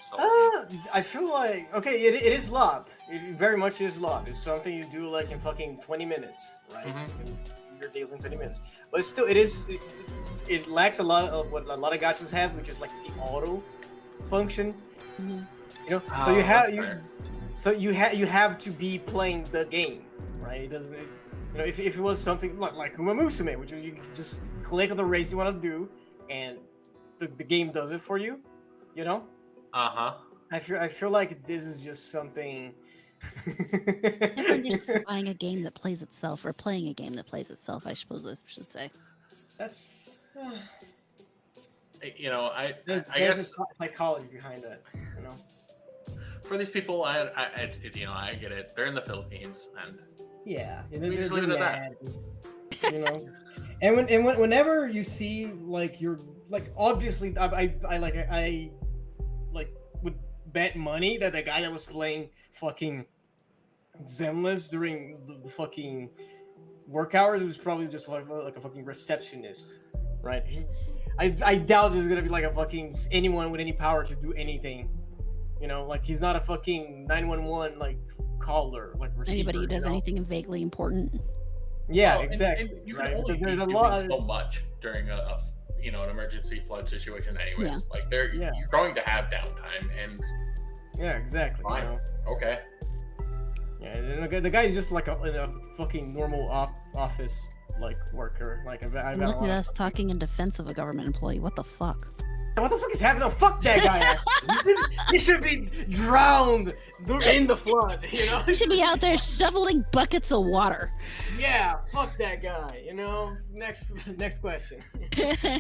solo game. I feel like okay, it is lob. It very much is lob. It's something you do like in fucking 20 minutes, right? Your daily in 20 minutes. But still, it lacks a lot of what a lot of gachas have, which is like the auto function. You know, so you have to be playing the game, right? It doesn't. You know, if it was something like Uma Musume, which is you can just click on the race you want to do, and the game does it for you, you know. I feel like this is just something. Never understood buying a game that plays itself or playing a game that plays itself. I suppose I should say. That's. You know, I There's guess a psychology behind that, you know. for these people, you know, I get it. They're in the Philippines, and Yeah, we just leave it at that. You know, and whenever you see like you're like obviously I would bet money that the guy that was playing fucking Zenless during the fucking work hours was probably just like a fucking receptionist, right? I doubt there's gonna be like a fucking anyone with any power to do anything. You know, like he's not a fucking 911 like caller, like receiver. Anybody who does you know? anything vaguely important. Yeah, Well, exactly. And you can right? only Because there's be a doing lot. so much during a you know, an emergency flood situation, anyways. Yeah. Like Yeah. you're going to have downtime, and Yeah, exactly. Fine. You know? okay. Yeah, and the guy is just like a fucking normal office like worker. Like And look at us talking in defense of a government employee. What the fuck? What the fuck is happening? No, fuck that guy. He should be drowned in the flood. You know. He should be out there shoveling buckets of water. yeah, fuck that guy. You know. Next question.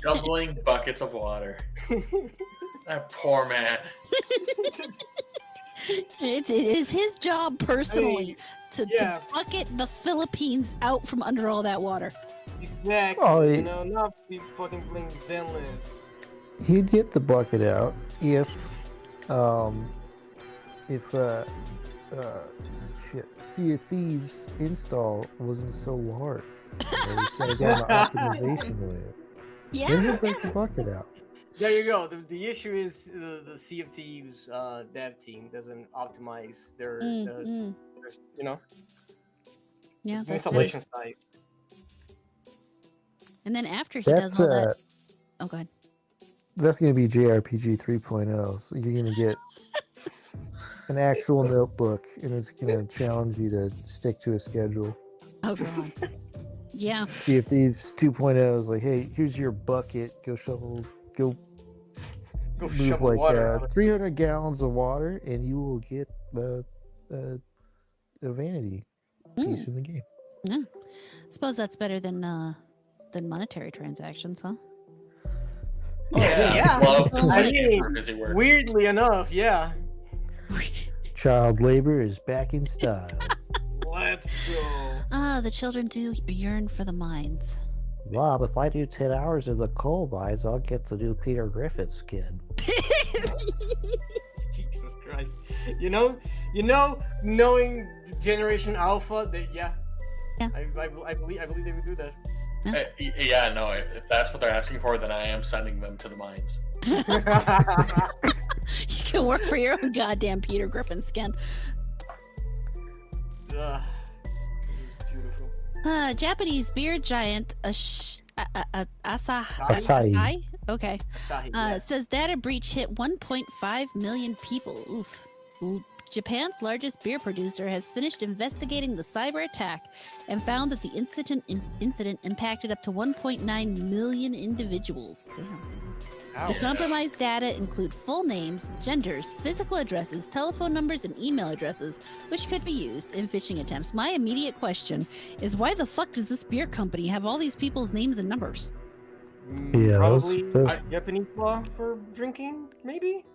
Doubling buckets of water. That poor man. It is his job personally to yeah. bucket the Philippines out from under all that water. Exactly. Oh, you know, not be fucking playing Zenless. He'd get the bucket out if Sea of Thieves install wasn't so hard. They started down the optimization layer. Then Yeah. he'll break the bucket out. There you go. The issue is the Sea of Thieves dev team doesn't optimize their you know, Yeah. That's installation site. And then after he does all that. Oh, go ahead. That's going to be JRPG 3.0. So you're going to get an actual notebook, and it's going to challenge you to stick to a schedule. Oh, God. Yeah. See if these 2.0 is like, hey, here's your bucket. Go move shovel like water out of it. 300 gallons of water, and you will get a vanity piece in the game. Yeah. Suppose that's better than monetary transactions, huh? Oh, yeah. Well, Well, I mean, busy work. weirdly enough, yeah. Child labor is back in style. Let's go. The children do yearn for the mines. Rob, if I do 10 hours in the coal mines, I'll get the new Peter Griffin skin. Jesus Christ. You know, knowing Generation Alpha, that I believe they would do that. Yeah, no. If that's what they're asking for, then I am sending them to the mines. You can work for your own goddamn Peter Griffin skin. Beautiful. Japanese beer giant Asahi. Okay. Asahi, yeah. Says data breach hit 1.5 million people. Oof. Japan's largest beer producer has finished investigating the cyber attack and found that the incident impacted up to 1.9 million individuals. Damn. The compromised data include full names, genders, physical addresses, telephone numbers, and email addresses, which could be used in phishing attempts. My immediate question is, why the fuck does this beer company have all these people's names and numbers? Yeah, Probably those- Japanese law for drinking, maybe?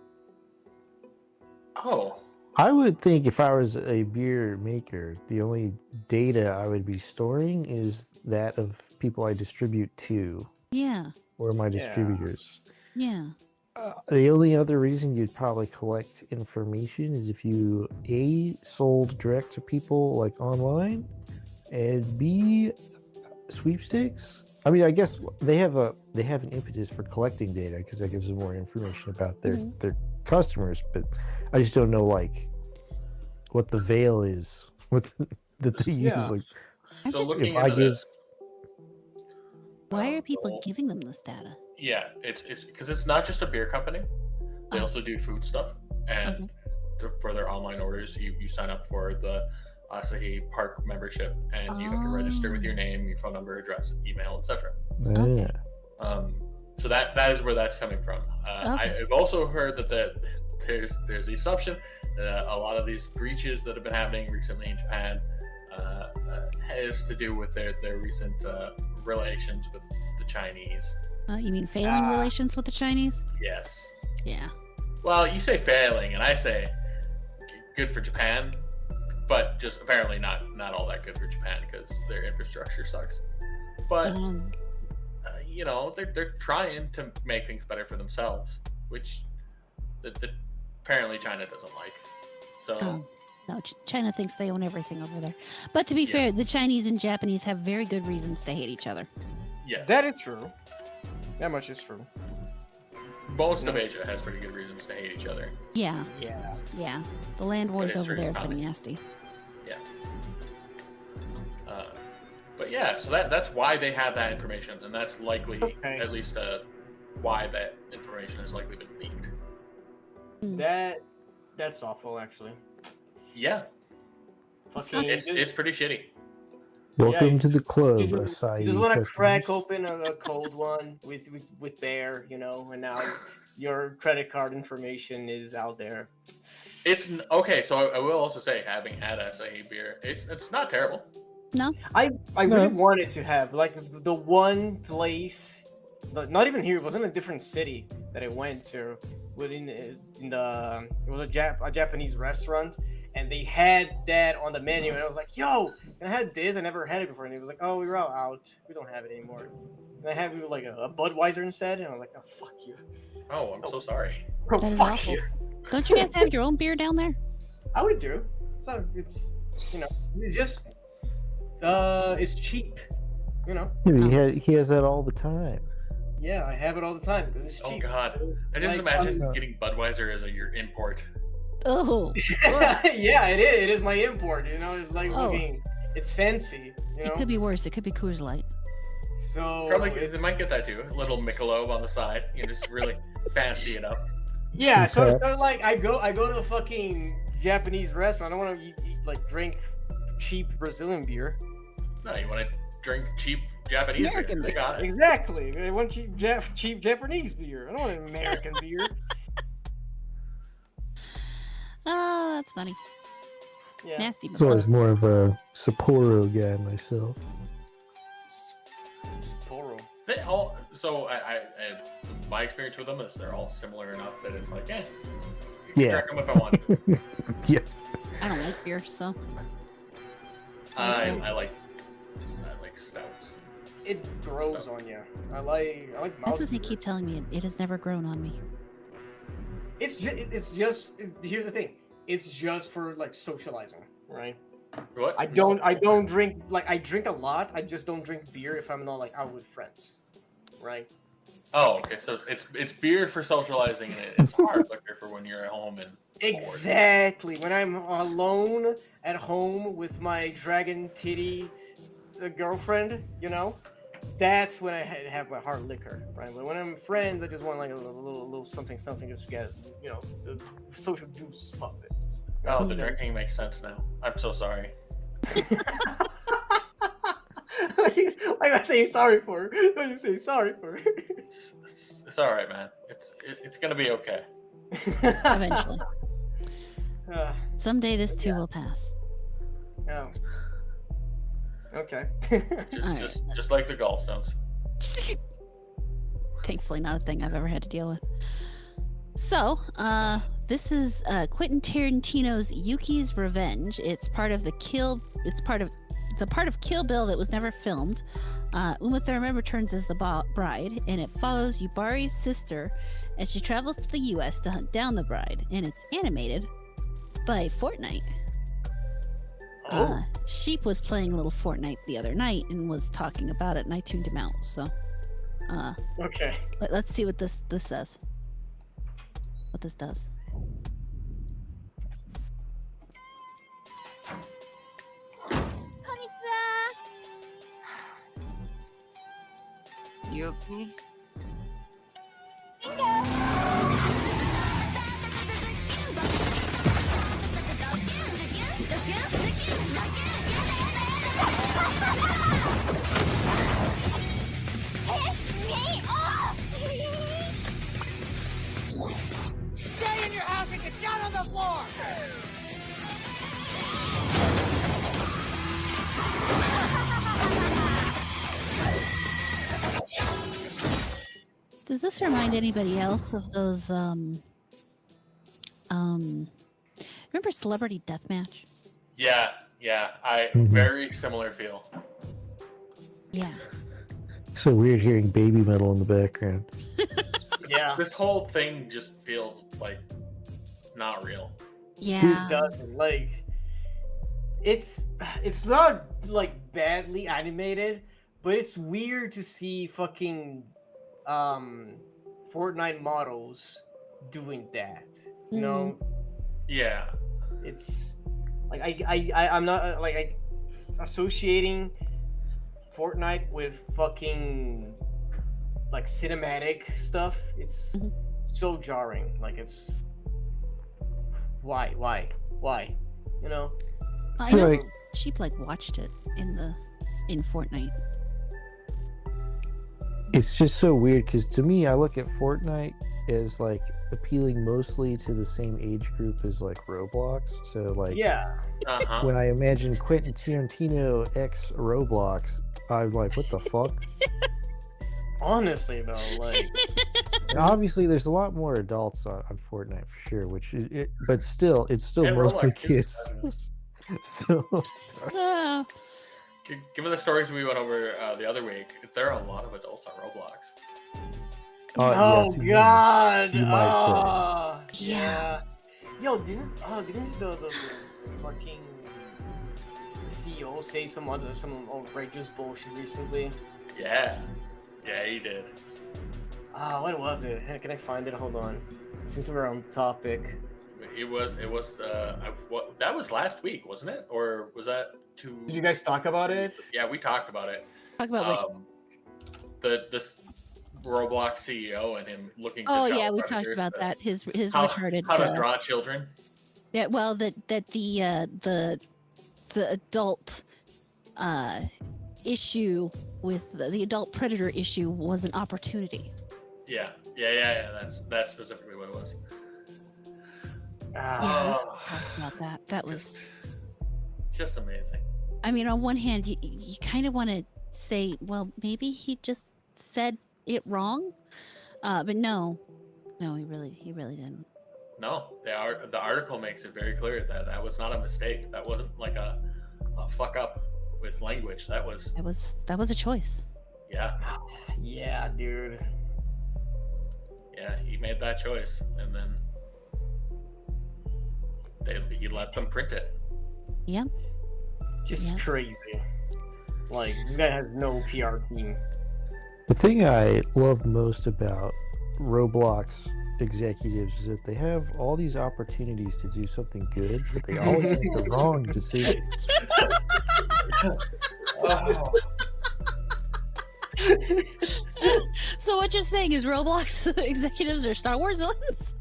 Oh. I would think if I was a beer maker, the only data I would be storing is that of people I distribute to, Yeah. or my distributors. Yeah. The only other reason you'd probably collect information is if you A, sold direct to people like online, and B, sweepstakes. I mean, I guess they have an impetus for collecting data because that gives them more information about their customers, but I just don't know like what the veil is with that they use. Like, So looking if I into give this, Why are people giving them this data? yeah, it's because it's not just a beer company. They also do food stuff, and for their online orders, you sign up for the Asahi Park membership, and you have to register with your name, your phone number, address, email, etc. yeah. So that is where that's coming from. I've also heard that there's the assumption that a lot of these breaches that have been happening recently in Japan has to do with their recent relations with the Chinese. You mean failing relations with the Chinese? Yes. Yeah. Well, you say failing, and I say good for Japan, but just apparently not all that good for Japan because their infrastructure sucks. But you know, they're trying to make things better for themselves, which apparently China doesn't like. So. No, China thinks they own everything over there. But to be fair, the Chinese and Japanese have very good reasons to hate each other. Yeah. That is true. That much is true. Most of Asia has pretty good reasons to hate each other. Yeah. Yeah. Yeah. The land wars over there have been coming. nasty. Yeah. But yeah, so that's why they have that information, and that's likely at least why that information has likely been leaked. That's awful, actually. Yeah. Fucking, it's pretty shitty. Welcome to the club, You Asahi. just want to customers. crack open a cold one with Bear, you know, and now your credit card information is out there. It's okay. So I will also say, having had Asahi beer, it's not terrible. No. I No, really it's- wanted to have like the one place, not even here. It was in a different city that I went to. Within in the it was a Japanese restaurant, and they had that on the menu, and I was like, "Yo, can I have this? I never had it before." And they was like, "Oh, we're all out. We don't have it anymore." And I have like a Budweiser instead, and I was like, "Oh, fuck you." Oh, I'm so sorry. Bro, That is fuck awful. you. Don't you guys have your own beer down there? I would do. It's you know, it's just it's cheap. You know. He has that all the time. Yeah, I have it all the time because it's Oh cheap. God, I just Like, imagine getting Budweiser as your import. Oh. Yeah, it is. It is my import. You know, it's like Oh. looking. It's fancy. You know. It could be worse. It could be Coors Light. So Probably they might get that too. A little Michelob on the side. You know, just really fancy it up. yeah, so Okay. it's not like I go to a fucking Japanese restaurant. I don't want to like drink cheap Brazilian beer. No, you want to drink cheap Japanese American beer. beer. I got it. Exactly. I want cheap Japanese beer. I don't want American beer. Oh, that's funny. Yeah. Nasty. So I but was more of a Sapporo guy myself. Toro. They all. So my experience with them is they're all similar enough that it's like, you can Yeah. drink them if I want to. Yeah. I don't like beer, so I like stouts. It grows on you. I like that's mouse what they beer. keep telling me. It has never grown on me. It's just here's the thing. It's just for like socializing, right? What? I don't drink like I drink a lot. I just don't drink beer if I'm not like out with friends, right? Oh, okay. So it's beer for socializing, and it's hard liquor for when you're at home and bored. Exactly. When I'm alone at home with my dragon titty girlfriend, you know, that's when I have my hard liquor, right? But when I'm with friends, I just want like a little something just to get, you know, the social juice pump it. Oh, the drinking makes sense now. I'm so sorry. Like I say sorry for. What you say sorry for? It's all right, man. It's gonna be okay. Eventually. Uh, Someday this too will pass. oh. Okay. Just like the gallstones. Thankfully, not a thing I've ever had to deal with. So, this is Quentin Tarantino's Yuki's Revenge. It's part of It's a part of Kill Bill that was never filmed. Uma Thurman returns as the bride, and it follows Yubari's sister as she travels to the U.S. to hunt down the bride. And it's animated by Fortnite. Sheep was playing a little Fortnite the other night and was talking about it, and I tuned him out. So, Okay. let's see what this says. What this does. You okay? Stay in your house and get down on the floor! Does this remind anybody else of those remember Celebrity Deathmatch? Yeah. I Mhm. very similar feel. Yeah. So weird hearing baby metal in the background. Yeah. This whole thing just feels like not real. Yeah. It doesn't like. It's not like badly animated, but it's weird to see fucking Fortnite models doing that. You know, Yeah. it's like I'm not like associating Fortnite with fucking like cinematic stuff. It's Mhm. so jarring. Like it's why you know. I know Right. Sheep like watched it in Fortnite. It's just so weird because to me, I look at Fortnite as like appealing mostly to the same age group as like Roblox. So like, Yeah. when I imagine Quentin Tarantino x Roblox, I'm like, what the fuck? Honestly, though, like, And obviously, there's a lot more adults on Fortnite for sure, which is it, but still, it's still And mostly Roblox is kids. So, Oh, Given the stories we went over the other week, there are a lot of adults on Roblox. oh too many, god. you might say. Yeah. Yo, didn't the fucking CEO say some outrageous bullshit recently? Yeah, he did. What was it? Heck, can I find it? Hold on. Since we're on topic. It was that was last week, wasn't it? Or was that two? Did you guys talk about it? Yeah, we talked about it. talk about which. This Roblox CEO and him looking. To Oh child yeah, we talked predators, about that. His how, retarded. How to draw children. Yeah, well, the adult issue with the adult predator issue was an opportunity. Yeah. That's specifically what it was. Yeah, we talked about that. That was just amazing. I mean, on one hand, you kind of want to say, well, maybe he just said it wrong, but no, he really didn't. No, the article makes it very clear that that was not a mistake. That wasn't like a fuck up with language. That was a choice. Yeah. Yeah, dude. Yeah, he made that choice, and then he let them print it. Yeah. Just crazy. Like, this guy has no PR team. The thing I love most about Roblox executives is that they have all these opportunities to do something good, but they always make the wrong decision. Oh. So what you're saying is Roblox executives are Star Wars villains?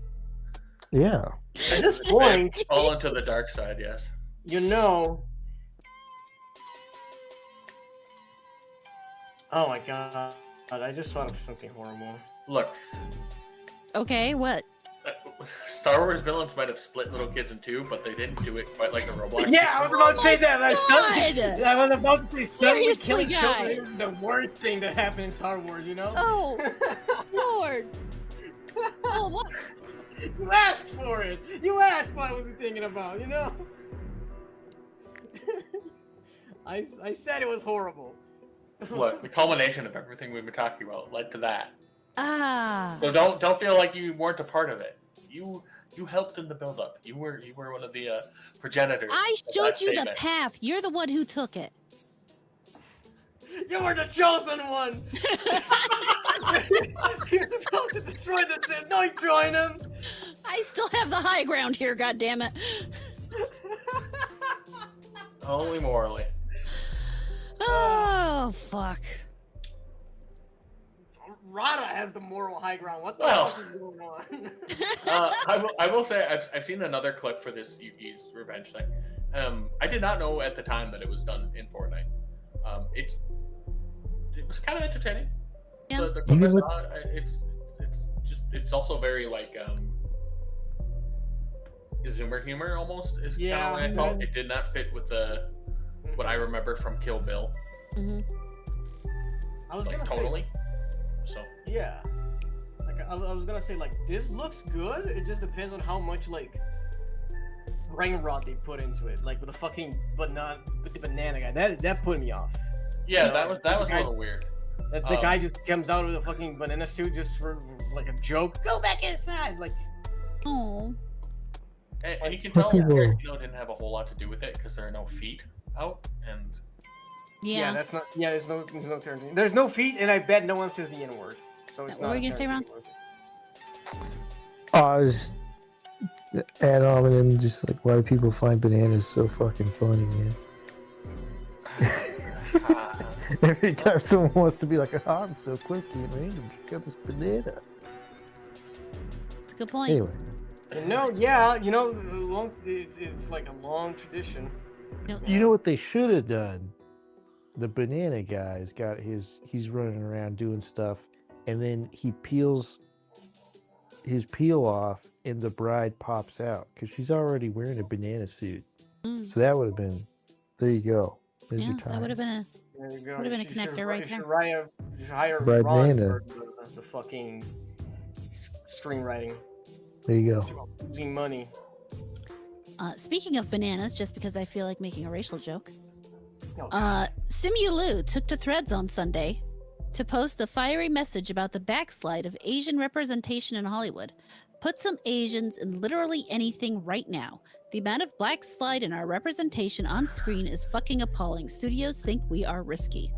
Yeah. At this point, fall into the dark side, yes. You know. Oh my god! I just thought of something horrible. Look. Okay, what? Star Wars villains might have split little kids in two, but they didn't do it quite like the Roblox. Yeah, I was about to say that. God! I was about to say suddenly Seriously, killing guy. children is the worst thing that happened in Star Wars. You know? Oh, Lord! Oh, what? You asked for it. You asked what I was thinking about. You know? I said it was horrible. Look, the culmination of everything we've been talking about led to that. Ah. So don't feel like you weren't a part of it. You helped in the build up. You were one of the progenitors. I of showed that you the statement. path. You're the one who took it. You were the chosen one. You're supposed to destroy the Sith. Don't join them. I still have the high ground here, goddammit. Only morally. Oh, fuck. Rada has the moral high ground. What the Well. fuck is going on? I will say I've seen another clip for this Yuki's revenge thing. I did not know at the time that it was done in Fortnite. It was kind of entertaining. Yeah. The clip I saw, it's also very like Zoomer humor almost is kind of what I felt. It did not fit with what I remember from Kill Bill. Mm-hmm. I was Like gonna totally. say, So yeah. Like I was gonna say, like this looks good. It just depends on how much like brain rot they put into it. Like with the fucking banana guy. That put me off. yeah, You know, that was a guy- little weird. That the guy just comes out with a fucking banana suit just for like a joke. Go back inside. Like, Oh. And you can tell Tarantino didn't have a whole lot to do with it because there are no feet out, and Yeah. that's not. Yeah, there's no Tarantino. There's no feet, and I bet no one says the N word. So it's What not. were you gonna say, Ron? I was add on and just like, why do people find bananas so fucking funny, man? Every time someone wants to be like, oh, I'm so quirky and random, check out this banana. It's a good point. Anyway, It's like a long tradition. you know what they should have done? the banana guy's got he's running around doing stuff, and then he peels his peel off, and the bride pops out because she's already wearing a banana suit. So that would have been. There you go. There's Yeah, your time. that would have been a There you go. Would have been a You should- connector right you should there. hire Bride Ron Nana. for the fucking screenwriting. There you go. Losing money. Speaking of bananas, just because I feel like making a racial joke, No. Simu Liu took to Threads on Sunday to post a fiery message about the backslide of Asian representation in Hollywood. Put some Asians in literally anything right now. The amount of black slide in our representation on screen is fucking appalling. Studios think we are risky.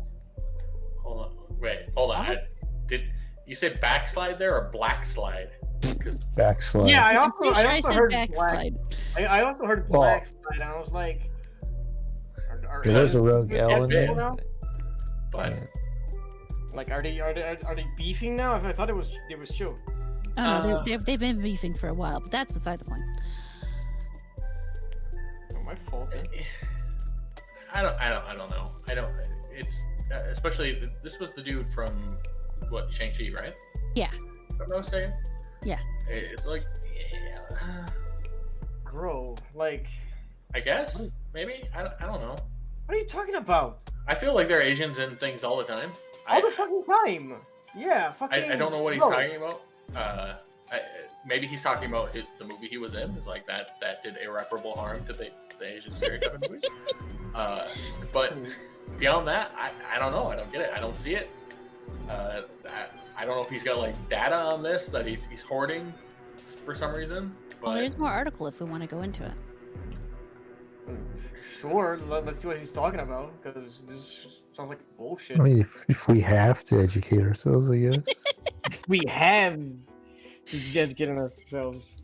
Hold on. Wait, hold on. Did you say backslide there or black slide? 'Cause Backslide. Yeah, I I'm also, pretty I sure I also said heard backslide. I also heard Well- black slide, and I was like, There was a rogue Asians L in people there. now? but Like, are they beefing now? I thought it was chill. Oh no, they've been beefing for a while, but that's beside the point. Not my fault. Then. I don't know. It's especially this was the dude from what, Shang-Chi, right? Yeah. If I'm not mistaken. Yeah. It's like, yeah, Bro, like, I guess maybe I don't know. what are you talking about? I feel like there are Asians in things all the time. All the fucking time. Yeah, fucking. I don't know what he's bro. talking about. Maybe he's talking about the movie he was in. Is like that did irreparable harm to the Asian stereotype movie. But beyond that, I don't know. I don't get it. I don't see it. I don't know if he's got like data on this that he's hoarding for some reason. But Well, there's more article if we want to go into it. Sure, let's see what he's talking about, because this sounds like bullshit. I mean, if we have to educate ourselves, I guess. We have to get ourselves.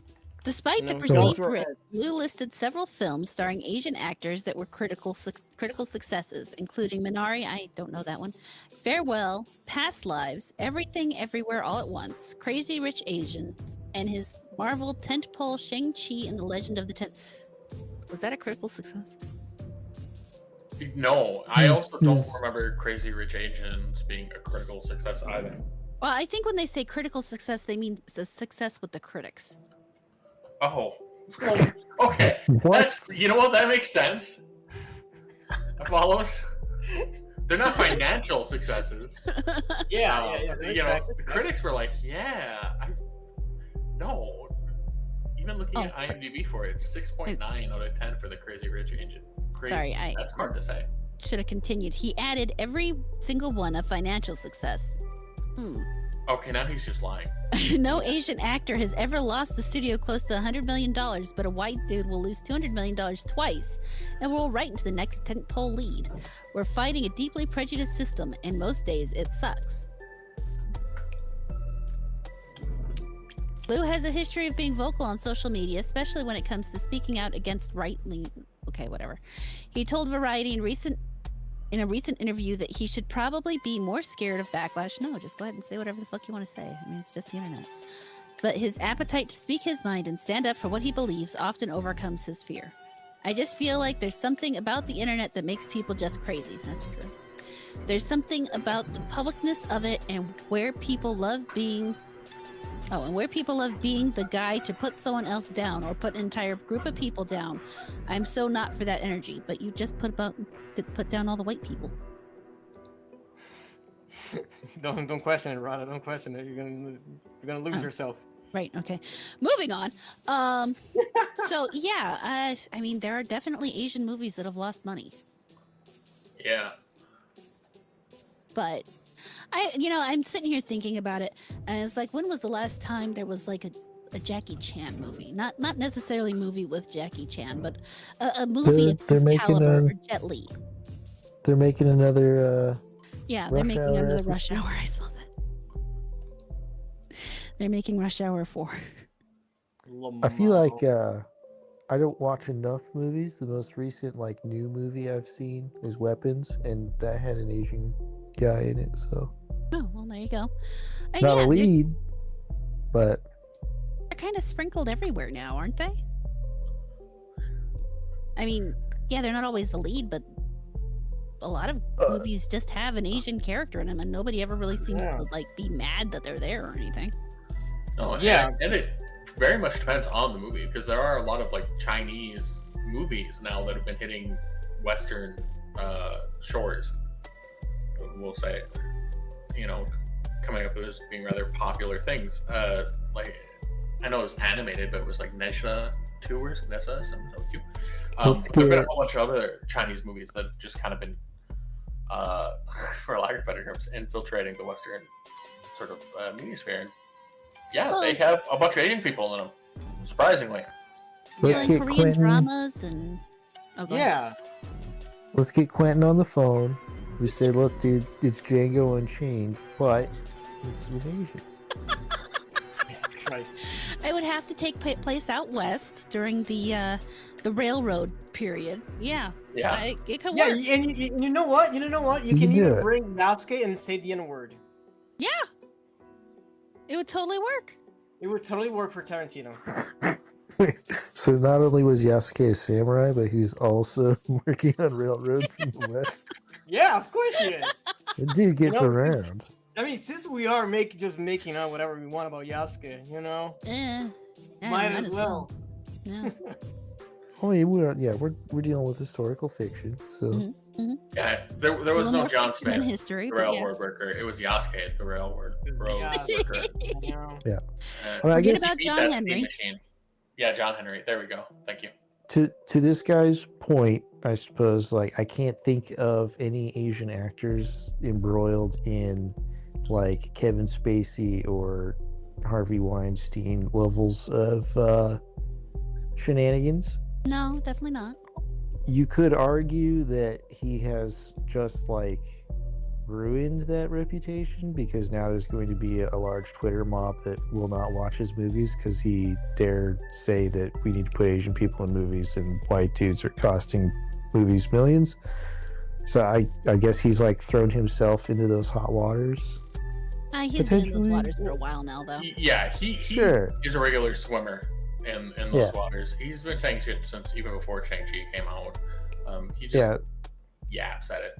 Despite the No, perceived don't- risk, Liu listed several films starring Asian actors that were critical successes, including Minari, I don't know that one, Farewell, Past Lives, Everything Everywhere All at Once, Crazy Rich Asians, and his Marvel tentpole Shang-Chi and the Legend of the Ten. Was that a critical success? no, I also don't remember Crazy Rich Asians being a critical success either. Well, I think when they say critical success, they mean it's a success with the critics. Oh, well, okay. What? You know what? That makes sense. That follows. They're not financial successes. Yeah. You know, the critics were like, "Yeah, no." Even looking at IMDb for it, it's 6.9 out of 10 for the Crazy Rich Asian. Sorry, That's hard to say. should have continued. He added every single one a financial success. Okay, now he's just lying. No Asian actor has ever lost the studio close to $100 million, but a white dude will lose $200 million twice and roll right into the next tentpole lead. We're fighting a deeply prejudiced system, and most days it sucks. Liu has a history of being vocal on social media, especially when it comes to speaking out against right-leaning. Okay, whatever. He told Variety in a recent interview that he should probably be more scared of backlash. No, just go ahead and say whatever the fuck you want to say. I mean, it's just the internet. But his appetite to speak his mind and stand up for what he believes often overcomes his fear. I just feel like there's something about the internet that makes people just crazy. That's true. There's something about the publicness of it and where people love being the guy to put someone else down or put an entire group of people down. I'm so not for that energy, but you just put down all the white people. Don't question it, Rada. Don't question it. You're gonna lose yourself. Right. Okay. Moving on. So yeah, I mean, there are definitely Asian movies that have lost money, Yeah. but I'm sitting here thinking about it, and it's like, when was the last time there was like a Jackie Chan movie? Not necessarily a movie with Jackie Chan, but a movie of They're this making caliber, a- or Jet Li. They're making another. Yeah, they're Rush making Hour another as we Rush Hour. I saw that. They're making Rush Hour 4. I feel like I don't watch enough movies. The most recent new movie I've seen is Weapons, and that had an Asian guy in it. So Oh, well, there you go. And not yeah, a lead, but they're kind of sprinkled everywhere now, aren't they? I mean, yeah, they're not always the lead, but a lot of movies just have an Asian character in them, and nobody ever really seems to like be mad that they're there or anything. Oh, Yeah. and it very much depends on the movie, because there are a lot of like Chinese movies now that have been hitting Western shores. We'll say, you know, coming up as being rather popular things. Like, I know it was animated, but it was like Nesha Tours, Nessa, something like you. There've been a whole bunch of other Chinese movies that have just kind of been, for lack of better terms, infiltrating the Western sort of media sphere. And yeah, they have a bunch of Asian people in them, surprisingly. Let's Like get Korean Quentin. dramas and go ahead. Yeah. Let's get Quentin on the phone. We say, look, dude, it's Django Unchained, but it's with Asians. Right. It would have to take place out west during the railroad period. Yeah. Yeah. It could Yeah, work. and you know what? You know what? You You can can do even it. bring Yasuke and say the N-word. Yeah. It would totally work. It would totally work for Tarantino. So not only was Yasuke a samurai, but he's also working on railroads in the West. Yeah, of course he is. The dude gets You know, around. I mean, since we are just making out whatever we want about Yasuke, you know, Yeah, might as well. Yeah. I mean, we're dealing with historical fiction, so Yeah, there was Little no more John fiction than Smith, history, the but yeah. railroad worker. It was Yasuke, the railroad Yeah. worker. You know? yeah. Uh, Well, I Forget guess about beat John that Henry. steam machine. Yeah, John Henry. There we go. Thank you. to this guy's point, I suppose, like, I can't think of any Asian actors embroiled in like Kevin Spacey or Harvey Weinstein levels of shenanigans. No, definitely not. You could argue that he has just like ruined that reputation, because now there's going to be a large Twitter mob that will not watch his movies because he dared say that we need to put Asian people in movies and white dudes are costing movies millions. So I guess he's like thrown himself into those hot waters. He's been in those Potentially. waters for a while now, though. He Sure. is a regular swimmer in those Yeah. waters. He's been saying shit since even before Shang-Chi came out. He just said it.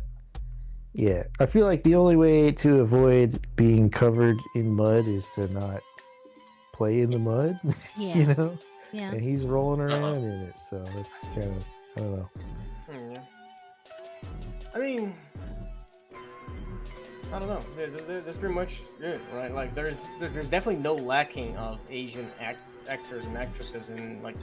Yeah, I feel like the only way to avoid being covered in mud is to not play in the mud. Yeah. You know, Yeah. and he's rolling around in it, so that's kind of, I don't know. Yeah. I mean, I don't know. There's pretty much it, right? Like, there's definitely no lacking of Asian actors and actresses in like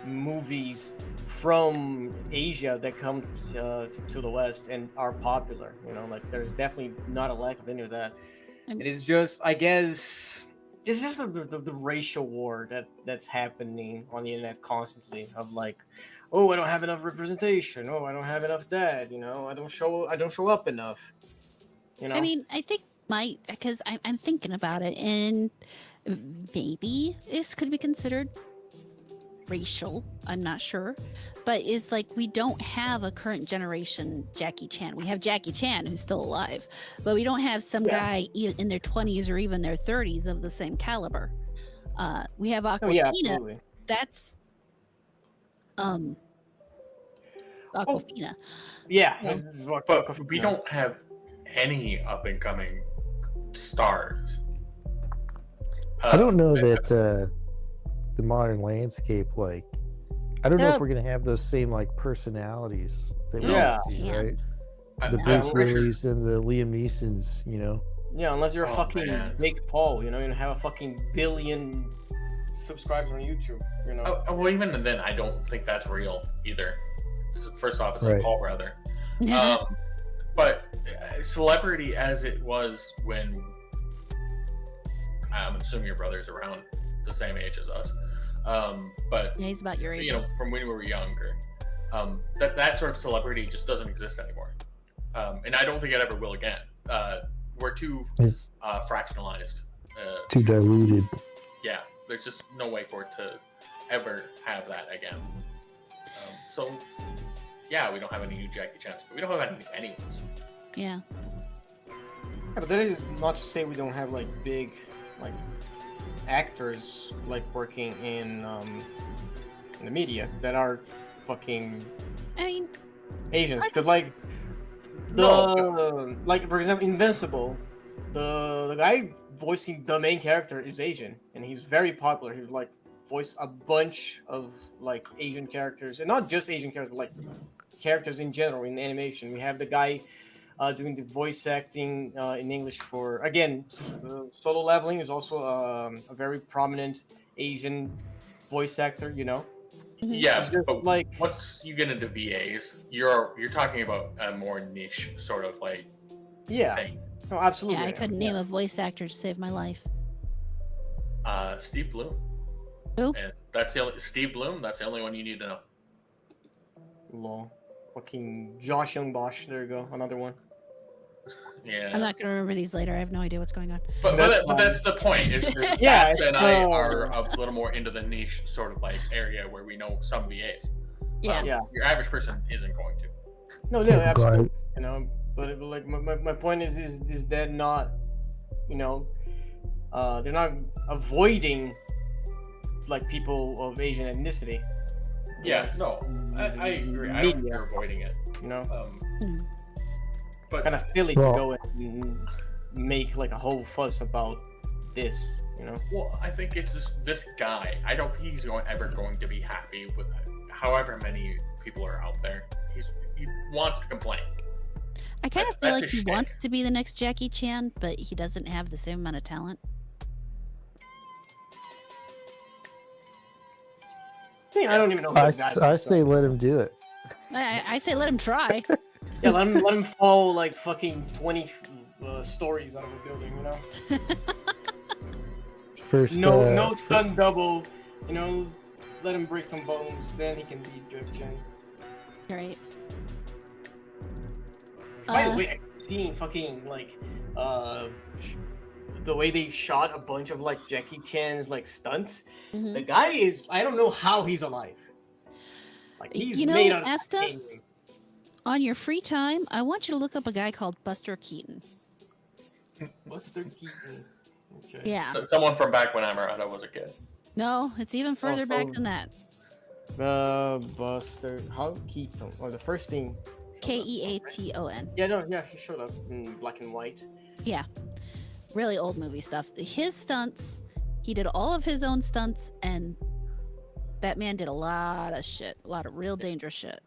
movies from Asia that come to the West and are popular. You know, like, there's definitely not a lack of any of that. It is just, I guess, it's just the racial war that's happening on the internet constantly. Of like, oh, I don't have enough representation. Oh, I don't have enough that. You know, I don't show up enough. You know. I mean, I think because I'm thinking about it, and maybe this could be considered racial. I'm not sure, but it's like we don't have a current generation Jackie Chan. We have Jackie Chan, who's still alive, but we don't have some guy in their 20s or even their 30s of the same caliber. We have Aquafina. Oh, yeah, absolutely. That's Aquafina. Yeah, But we don't have any up and coming stars. I don't know that the modern landscape, like, I don't know Yeah. if we're gonna have those same like personalities that we Yeah. used to, Yeah. right? The I'm Bruce pretty sure- Willis and the Liam Neesons, you know. Yeah, unless you're a Oh, fucking man. Jake Paul, you know, and have a fucking billion subscribers on YouTube, you know. well, even then, I don't think that's real either. First off, it's Right. a Paul brother. But celebrity as it was when, I'm assuming your brother's around the same age as us. But Yeah, he's about your age. you know, from when we were younger, that sort of celebrity just doesn't exist anymore. And I don't think it ever will again. We're too It's fractionalized. too diluted. Yeah, there's just no way for it to ever have that again. So, yeah, we don't have any new Jackie Chans, but we don't have any anyone's. Yeah. Yeah, but that is not to say we don't have like big, like, actors like working in the media that are fucking I mean, Asians. Because like Like for example, Invincible, the guy voicing the main character is Asian, and he's very popular. He like voiced a bunch of like Asian characters, and not just Asian characters, but like characters in general in animation. We have the guy doing the voice acting in English for again. Solo Leveling is also a very prominent Asian voice actor. You know. Yeah, It's just but like once you get into VAs, you're talking about a more niche sort of like yeah, thing. no, absolutely. Yeah, I couldn't name a voice actor to save my life. Steve Bloom. Who? And that's the only Steve Bloom. That's the only one you need to know. Lol. Fucking Josh Young Bosch. There you go. Another one. Yeah. I'm not gonna remember these later. I have no idea what's going on. But that's the point. Is that Yeah, Max and I so- are a little more into the niche sort of like area where we know some VAs. Yeah. Yeah. Your average person isn't going to. No, absolutely. You know, but like my point is that not, you know, they're not avoiding like people of Asian ethnicity. Yeah, no, I agree. I don't think they're avoiding it. You know, But it's kind of silly to go and make like a whole fuss about this. You know. well, I think it's just this guy. I don't think he's ever going to be happy with however many people are out there. He wants to complain. I kind of feel That's like a he shame. wants to be the next Jackie Chan, but he doesn't have the same amount of talent. I don't even know. Who I, this guy is, I so- say let him do it. I say let him try. Yeah, let him follow like fucking 20 stories out of a building. You know. First, No stun double. You know, let him break some bones. Then he can be Jackie Chan. Right. By the way, I've seen fucking like the way they shot a bunch of like Jackie Chan's like stunts. Mhm. The guy is, I don't know how he's alive. Like he's You know, made out of Asta? titanium. On your free time, I want you to look up a guy called Buster Keaton. Buster Keaton. Okay. Yeah. So, someone from back when Amarada was a kid. No, it's even further back so- than that. Buster, how Keaton? Or the first thing. Keaton. Yeah, no, yeah, he showed up in black and white. Yeah. Really old movie stuff. His stunts, he did all of his own stunts, and that man did a lot of shit. A lot of real dangerous shit.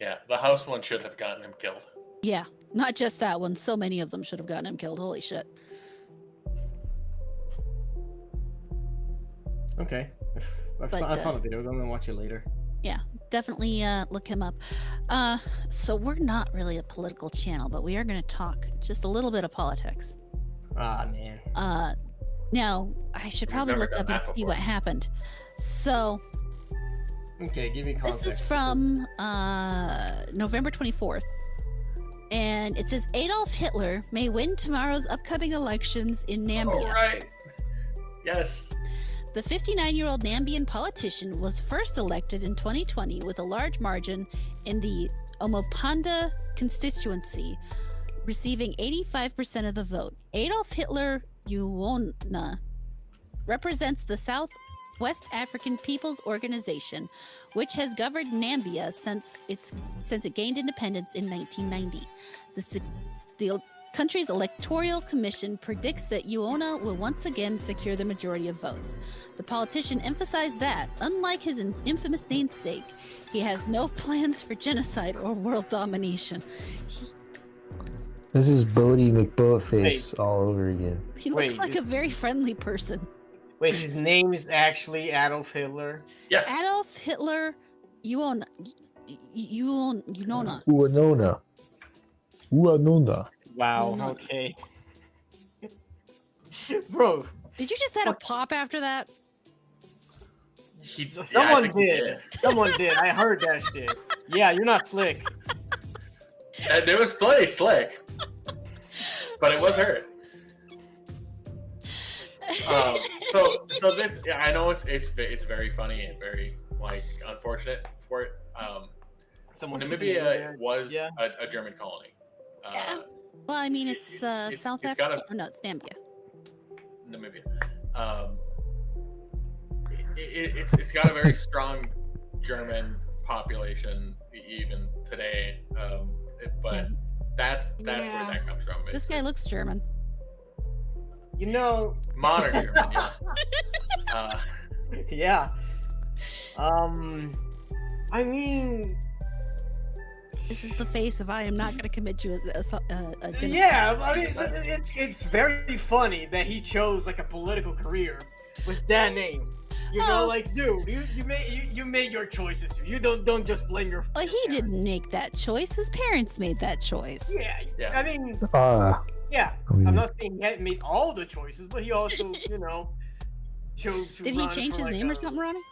Yeah, the house one should have gotten him killed. Yeah. Not just that one. So many of them should have gotten him killed. Holy shit. Okay. I But, found a video. I'm gonna watch it later. Yeah, definitely look him up. So we're not really a political channel, but we are going to talk just a little bit of politics. Ah, man. Now, I should probably never look done up and that see before. what happened. So Okay, give me context. this is from November 24th. And it says Adolf Hitler may win tomorrow's upcoming elections in Namibia. All right. Yes. The 59-year-old Nambian politician was first elected in 2020 with a large margin in the Omopanda constituency, receiving 85% of the vote. Adolf Hitler Uona represents the Southwest African People's Organization, which has governed Nambia since it gained independence in 1990. The country's electoral commission predicts that Uona will once again secure the majority of votes. The politician emphasized that, unlike his infamous namesake, he has no plans for genocide or world domination. This is Bodie McBoatface all over again. He looks Wait, like a very friendly person. Wait, his name is actually Adolf Hitler. Yeah. Adolf Hitler Uona. Uona. Uanona. Uanona. Wow. No. Okay. Bro, Did you just add a pop after that? someone did. Someone did. I heard that shit. Yeah, you're not slick. And it was pretty slick. But it was her. So this, I know it's very funny and very like unfortunate for it. Namibia was a German colony. Yeah. Well, I mean, it's South it's Africa. gotta- Oh, no, it's Namibia. Namibia. It's got a very strong German population even today, but That's where that comes from. This guy looks German. You know, modern German, yes. yeah. I mean, This is the face of I am not going to commit you a genocide. yeah. I mean, it's very funny that he chose like a political career with that name. You know, like, dude, you made your choices too. You don't just blame your. Well, he didn't make that choice. His parents made that choice. Yeah. I mean, yeah. I mean- I'm not saying he hadn't made all the choices, but he also, chose to. Did he run change for, his like, name or something, Ronnie?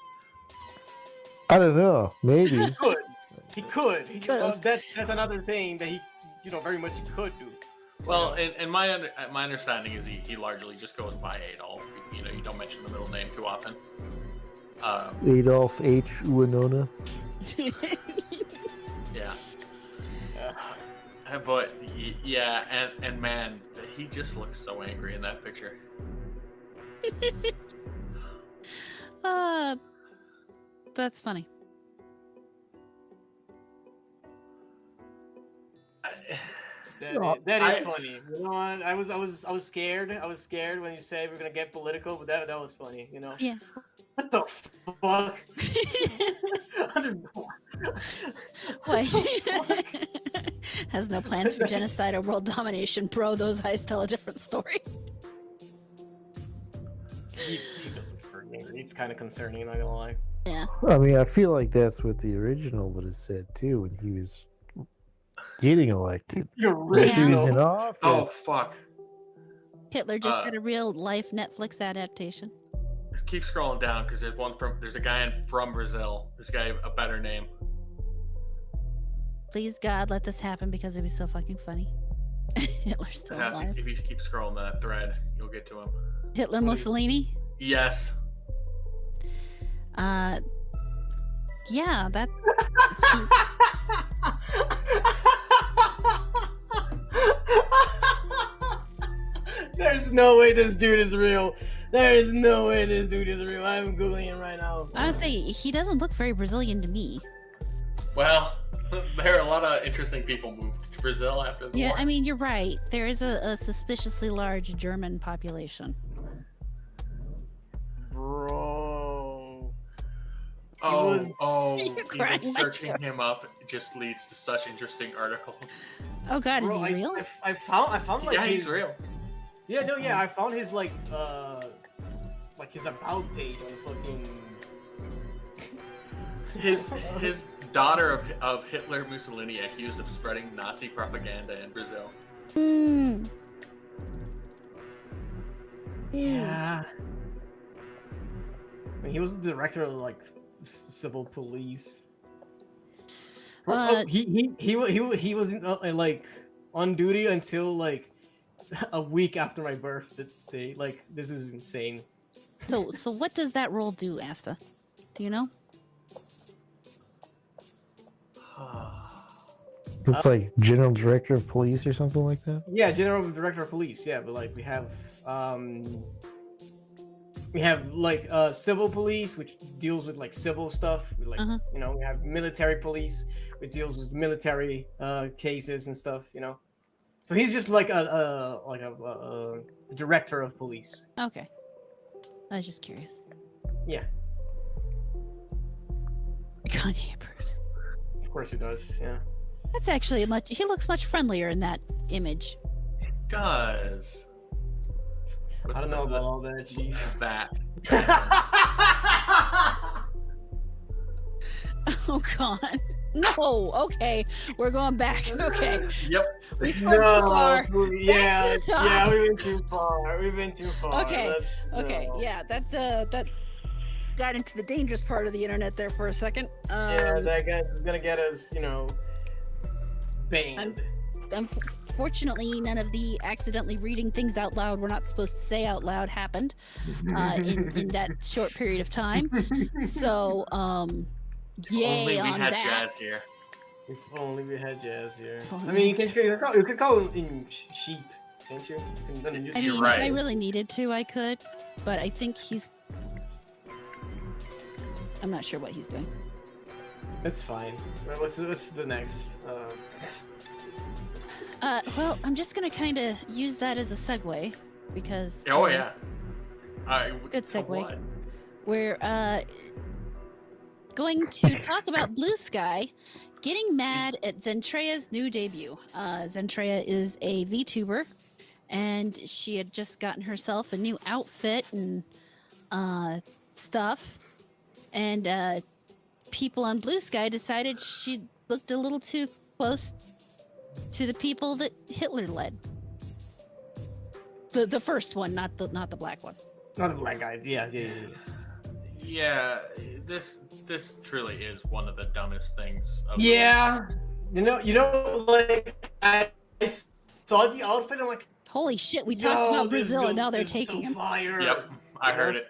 I don't know. Maybe. He could. He could. Could've. That's another thing that he, very much could do. Well, and my understanding is he largely just goes by Adolf. You don't mention the middle name too often. Adolf H. Uinona. Yeah. But yeah, and man, he just looks so angry in that picture. That's funny. That is funny. You know what? I was scared. I was scared when you said we're gonna get political, but that was funny. Yeah. What the fuck? What? Has no plans for genocide or world domination, bro. Those eyes tell a different story. He just looks pretty angry. It's kind of concerning. Not gonna lie. Yeah. I mean, I feel like that's what the original would have said too when he was getting elected. When he was in office. Oh fuck! Hitler just got a real life Netflix adaptation. Keep scrolling down because there's a guy from Brazil. This guy a better name. Please God, let this happen because it'd be so fucking funny. Hitler's still alive. If you keep scrolling that thread, you'll get to him. Hitler Mussolini? Yes. Yeah, that. There's no way this dude is real. There is no way this dude is real. I'm googling him right now. I would say he doesn't look very Brazilian to me. Well, there are a lot of interesting people moved to Brazil after the war. I mean, you're right. There is a suspiciously large German population. Bro. Even searching him up just leads to such interesting articles. Oh God, Bro, is he real? I found like He's real. Yeah, no, yeah, I found his like his about page on fucking. His daughter of Hitler Mussolini accused of spreading Nazi propaganda in Brazil. Yeah. I mean, he was the director of like civil police. He was like on duty until like a week after my birthday. Like, this is insane. So what does that role do, Asta? Do you know? It's like general director of police or something like that. Yeah, general director of police. Yeah, but like we have like civil police, which deals with like civil stuff. Like we have military police, which deals with military cases and stuff. So he's just like a director of police. Okay. I was just curious. Yeah. Kanye approves. Of course he does. Yeah. That's actually he looks much friendlier in that image. He does. I don't know about all that, Chief. That. Oh God. No. Okay. We're going back. Okay. Yep. We spun too far. Yeah. Back to the top. Yeah. We've been too far. Okay. Okay. Yeah. That got into the dangerous part of the internet there for a second. Yeah. That guy's gonna get us, banned. Unfortunately, none of the accidentally reading things out loud we're not supposed to say out loud happened in that short period of time. So, yay only we on had that. Jazz here. If only we had Jazz here. I mean, you could call him in sheep, can't you? I mean, if I really needed to, I could, but I think I'm not sure what he's doing. That's fine. What's the next? Well, I'm just gonna kind of use that as a segue because. Oh yeah. Good so segue. what? We're going to talk about Blue Sky getting mad at Zentrea's new debut. Zentrea is a VTuber, and she had just gotten herself a new outfit and stuff, and people on Blue Sky decided she looked a little too close to the people that Hitler led. The first one, not the black one. Not the black guy. Yeah. Yeah, this truly is one of the dumbest things. Yeah. You know, like I saw the outfit. I'm like, holy shit! We talked about Brazil, and now they're taking him. Fire. Yep, I heard it.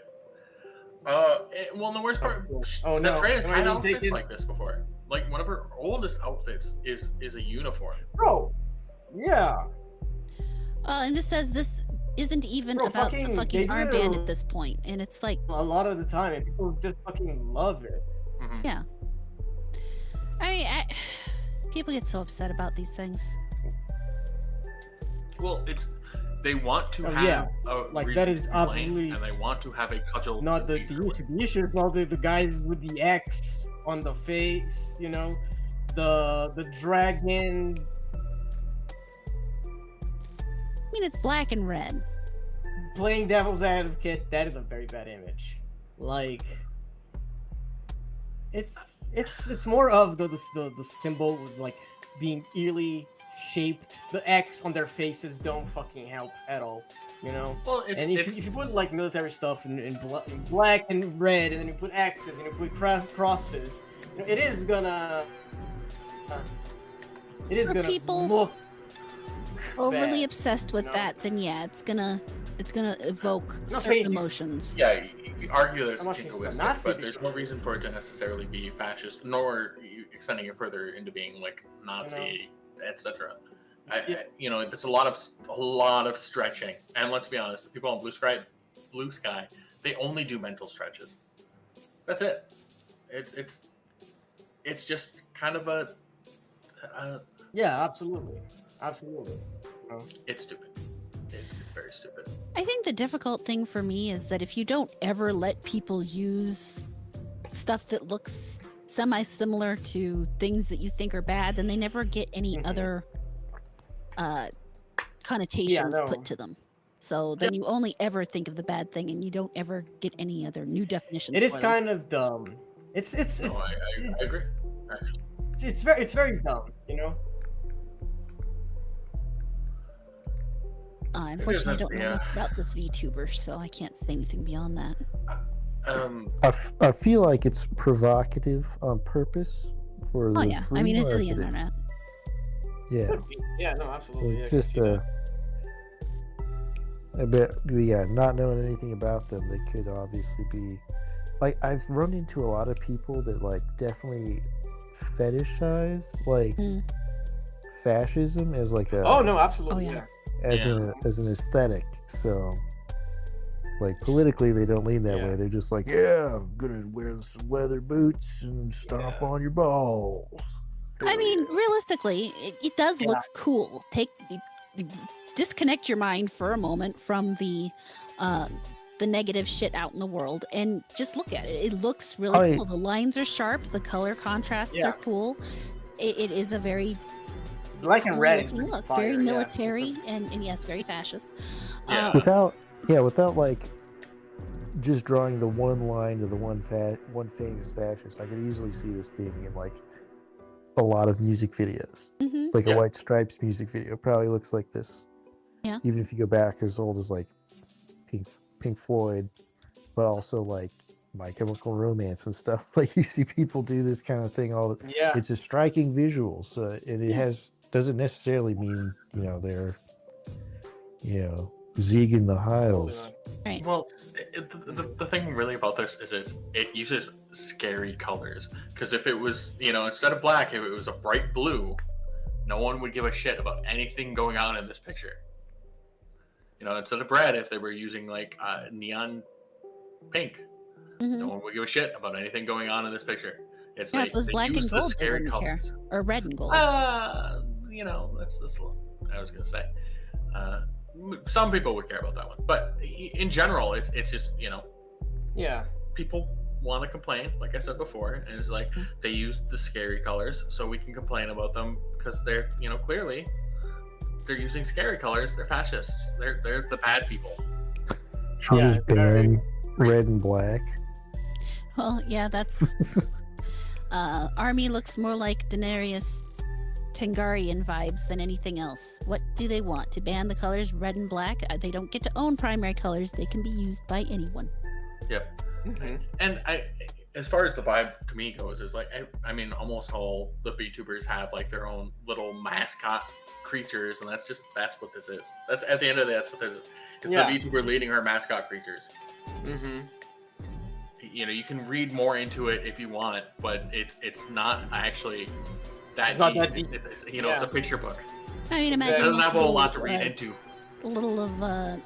Well, the worst part, Zentrea's had outfits like this before. Like one of her oldest outfits is a uniform. Bro. Yeah. And this says this isn't even about the fucking armband at this point, and it's like a lot of the time, and people just fucking love it. Mm-hmm. Yeah. I mean, people get so upset about these things. Well, they want to have a like that is absolutely, and they want to have a cudgel. Not the issue is all the guys with the X on the face, you know, the dragon. I mean, it's black and red. Playing devil's advocate, that is a very bad image. Like, it's more of the symbol with like being eerily shaped. The X on their faces don't fucking help at all, you know. Well, and if you put like military stuff in black and red, and then you put X's and you put crosses, you know, it is gonna people look overly bad, obsessed with that, then yeah, it's gonna evoke certain emotions. Yeah, you argue there's I'm not jingoistic, but there's no reason for it to necessarily be fascist, nor extending it further into being like Nazi, etc. You know, there's a lot of stretching, and let's be honest, the people on Blue Sky, they only do mental stretches. That's it. It's just kind of a. Yeah, absolutely. It's stupid. It's very stupid. I think the difficult thing for me is that if you don't ever let people use stuff that looks semi-similar to things that you think are bad, then they never get any other connotations put to them. So then you only ever think of the bad thing, and you don't ever get any other new definitions. It is kind of dumb. It's I agree. It's very dumb, you know. Unfortunately, I don't know much about this VTuber, so I can't say anything beyond that. I feel like it's provocative on purpose for the free I mean, it's the marketing. internet. Yeah. Yeah, no, absolutely. So it's just I bet, yeah, not knowing anything about them, they could obviously be like, I've run into a lot of people that like definitely fetishize like fascism as like a absolutely. as an aesthetic. So like politically they don't lean that way. They're just like, yeah, I'm gonna wear some leather boots and stomp on your balls. I mean, realistically, it does look cool. Disconnect your mind for a moment from the negative shit out in the world and just look at it. It looks really cool. The lines are sharp. The color contrasts are cool. It is a very black and red look, very military and yes, very fascist. Without like just drawing the one line to the one famous fascist, I could easily see this being in like a lot of music videos. Like a White Stripes music video probably looks like this. Yeah. Even if you go back as old as like Pink Floyd, but also like My Chemical Romance and stuff. Like you see people do this kind of thing all the time. Yeah. It's a striking visual, so and it doesn't necessarily mean, you know, they're, you know, zigging the hiles. Right. Well, the thing really about this is it uses scary colors. Because if it was, you know, instead of black, if it was a bright blue, no one would give a shit about anything going on in this picture. You know, instead of red, if they were using like neon pink, no one would give a shit about anything going on in this picture. It's if like it was black and gold, they wouldn't care. Or red and gold. You know, I was gonna say. Some people would care about that one, but in general, it's just Yeah. people want to complain, like I said before, and it's like they use the scary colors, so we can complain about them because they're clearly they're using scary colors. They're fascists. They're the bad people. Should we just ban red and black? Well, yeah, that's army looks more like Daenerys Targaryen vibes than anything else. What do they want? To ban the colors red and black? They don't get to own primary colors. They can be used by anyone. Yep. Mm-hmm. And as far as the vibe to me goes, is like I mean, almost all the VTubers have like their own little mascot creatures, and that's what this is. That's at the end of the day, that's what this is. It's the VTuber leading her mascot creatures. Mm-hmm. You can read more into it if you want, but it's not actually that. It's not deep. that deep. It's it's a picture book. I mean, It imagine doesn't have a whole lot to little, read into. A little of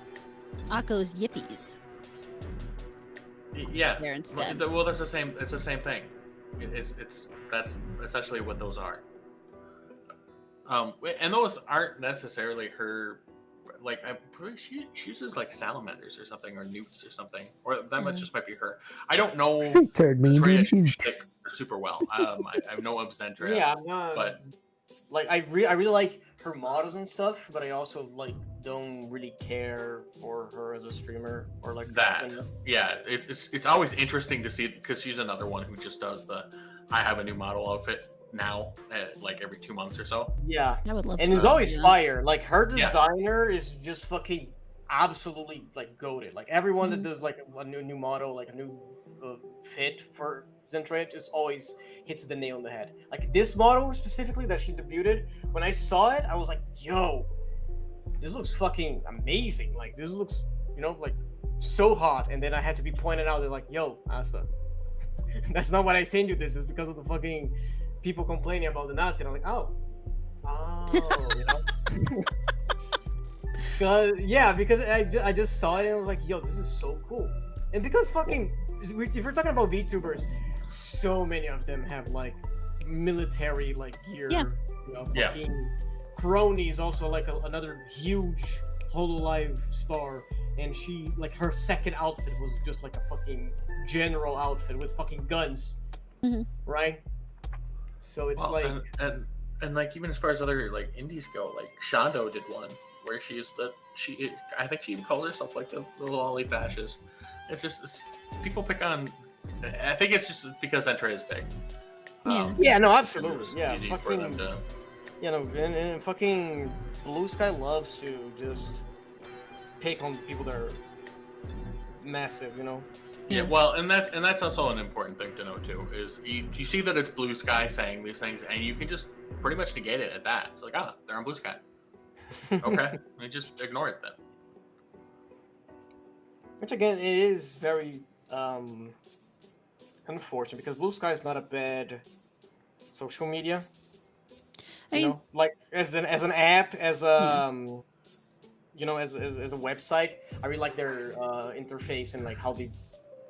Akko's Yippies Yeah. there instead. Well, that's the same. It's the same thing. That's essentially what those are. And those aren't necessarily her. Like I'm pretty she uses like salamanders or something, or newts or something, or that just might be her. I don't know Freya shtick super well. I know of Zentria. Yeah, but like I really like her models and stuff, but I also like don't really care for her as a streamer or like that. Yeah, it's always interesting to see because she's another one who just does the I have a new model outfit now, like every 2 months or so. Yeah, I would love. And to it's know, always fire. Like her designer is just fucking absolutely like goated. Like everyone that does like a new model, like a new fit for Zentria, just always hits the nail on the head. Like this model specifically that she debuted, when I saw it, I was like, yo, this looks fucking amazing. Like this looks, like so hot. And then I had to be pointed out. They're like, yo, Asta, that's not what I sent you. This is because of the fucking people complaining about the Nazi. And I'm like, oh, because I just saw it and I was like, yo, this is so cool. And because fucking, if we're talking about VTubers, so many of them have like military like gear. Yeah. Fucking Crony is also like another huge Hololive star, and she like her second outfit was just like a fucking general outfit with fucking guns, right? So it's and like even as far as other like indies go, like Shando did one where I think she even calls herself like the lolly fascist. It's just people pick on. I think it's just because Zentria is big. No, absolutely. Yeah, easy fucking, for them to. And fucking Blue Sky loves to just pick on people that are massive, Yeah, well, and that's also an important thing to know too. Is you see that it's Blue Sky saying these things, and you can just pretty much negate it at that. It's like, they're on Blue Sky. Okay, and just ignore it then. Which again, it is very unfortunate because Blue Sky is not a bad social media. Like as an app, as a as a website, I really like their interface and like how they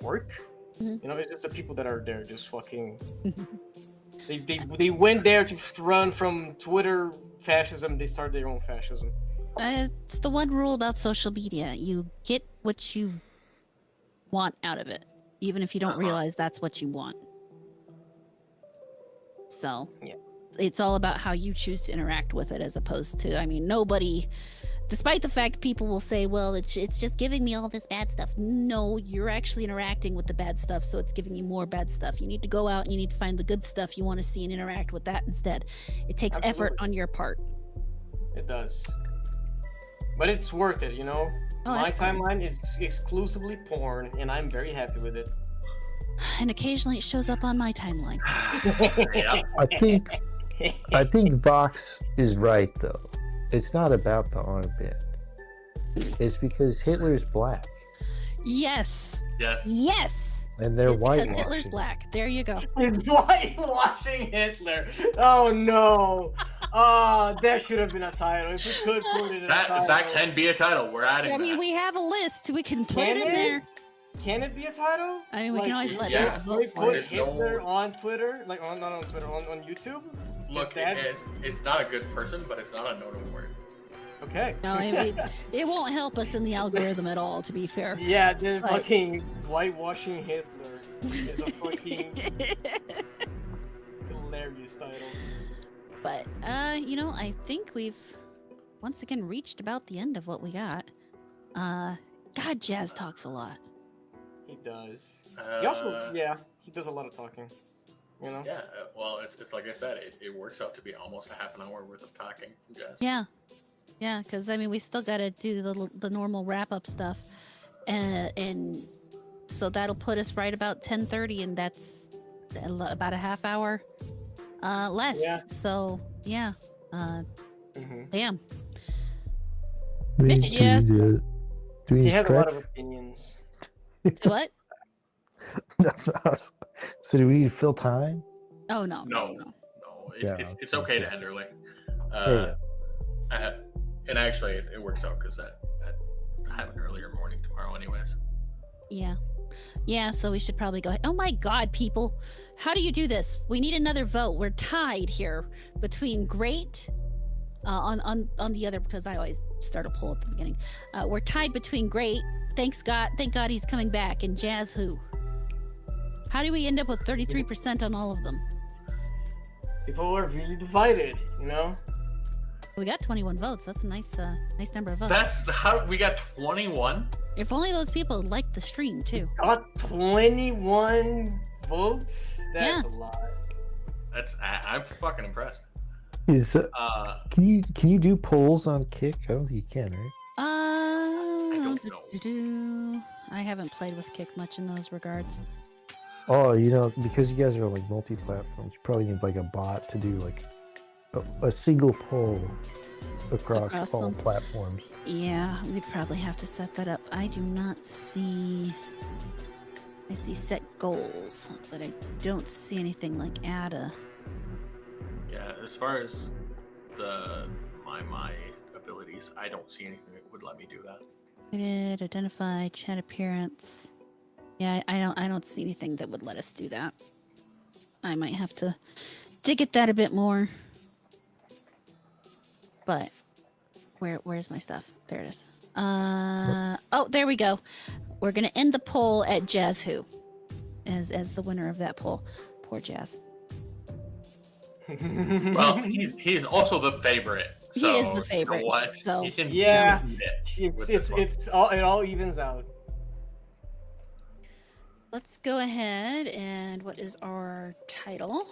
work. It's just the people that are there just fucking. They went there to run from Twitter fascism. They started their own fascism. It's the one rule about social media: you get what you want out of it, even if you don't realize that's what you want. So it's all about how you choose to interact with it, as opposed to, I mean, nobody. Despite the fact people will say, well, it's just giving me all this bad stuff. No, you're actually interacting with the bad stuff, so it's giving you more bad stuff. You need to go out and you need to find the good stuff you want to see and interact with that instead. It takes effort on your part. It does. But it's worth it, My timeline is exclusively porn, and I'm very happy with it. And occasionally it shows up on my timeline. I think Vox is right, though. It's not about the armband. It's because Hitler's black. Yes. Yes. Yes. And they're whitewashing. Because Hitler's black. There you go. He's whitewashing Hitler. Oh no. That should have been a title. If we could put it in a title. That can be a title. We're adding I mean, that. we have a list. We can put it in there. Can it be a title? I mean, we can always let people vote for put it. Hitler on Twitter, like not on Twitter, on YouTube. Look, it's not a good person, but it's not a no-no word. Okay. No, I mean, it won't help us in the algorithm at all, to be fair. Yeah, then But- fucking whitewashing Hitler is a fucking hilarious title. But you know, I think we've once again reached about the end of what we got. God, Jazz talks a lot. He does. He also, yeah, he does a lot of talking. You know? Yeah, well, it's like I said, it works out to be almost a half an hour worth of talking. Yes. Yeah, yeah, because I mean, we still got to do the normal wrap up stuff, and so that'll put us right about 10:30, and that's about a half hour less. Yeah. So yeah, Mm-hmm. damn. Do we, Bitch, yes. do we He has a lot stretch? of opinions. Do what? So do we need to fill time? Oh no. No, Yeah, it's okay to end early. Yeah. And actually, it works out because I have an earlier morning tomorrow, anyways. Yeah. Yeah, so we should probably go ahead. Oh my god, people. How do you do this? We need another vote. We're tied here between great on the other, because I always start a poll at the beginning. We're tied between great, thank God he's coming back, and Jazz Who. How do we end up with 33% on all of them? People were really divided, you know? We got 21 votes. That's a nice number of votes. That's how we got 21. If only those people liked the stream too. Got 21 votes? That's a lot. I'm fucking impressed. Is can you do polls on Kick? I don't think you can, right? I don't know. I haven't played with Kick much in those regards. Oh, you know, because you guys are like multi-platforms, you probably need like a bot to do like a single poll across all them. platforms. Yeah, we'd probably have to set that up. I do not see. I see set goals, but I don't see anything like add a. Yeah, as far as my abilities, I don't see anything that would let me do that. Identify chat appearance. Yeah, I don't see anything that would let us do that. I might have to dig at that a bit more. But where's my stuff? There it is. Oh, there we go. We're gonna end the poll at Jazz Who as the winner of that poll. Poor Jazz. Well, he's also the favorite. So, He is the favorite, You know what? so- He can Yeah, beat it with this one. it all evens out. Let's go ahead and what is our title?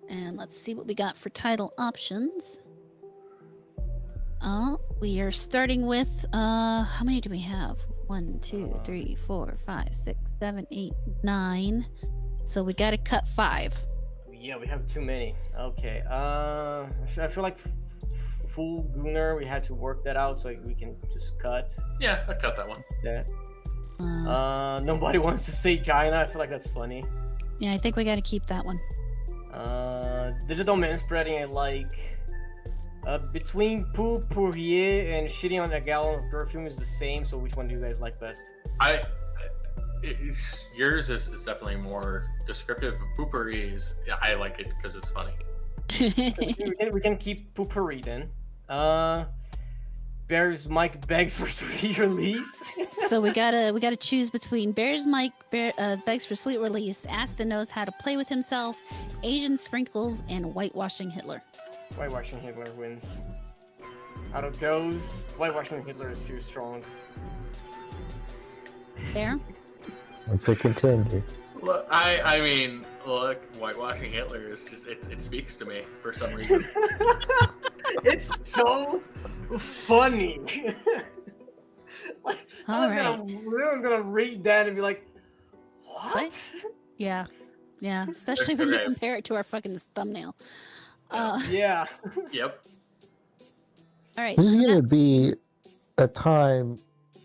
And let's see what we got for title options. We are starting with how many do we have? 1, 2, 3, 4, 5, 6, 7, 8, 9. So we gotta cut 5. Yeah, we have too many. Okay. I feel like full Gunner, we had to work that out so we can just cut Yeah, I cut that one. that. Nobody wants to say Gina. I feel like that's funny. Yeah, I think we gotta keep that one. Digital man spreading, I like. Between poo, pourrier, and shitting on a gallon of perfume is the same, so which one do you guys like best? Yours is definitely more descriptive. Poopery is, yeah, I like it because it's funny. we can keep poopery then. Bear's Mike begs for sweet release. So we gotta choose between Bear's Mike begs for sweet release, Aston knows how to play with himself, Asian sprinkles, and whitewashing Hitler. Whitewashing Hitler wins. Out of those, whitewashing Hitler is too strong. Bear? It's a contender. Look, I mean, look, whitewashing Hitler is just it speaks to me for some reason. It's so funny. Like, someone's gonna read that and be like, "What?" Yeah, especially when you compare it to our fucking thumbnail. Yeah. Yep. All right. There's gonna be a time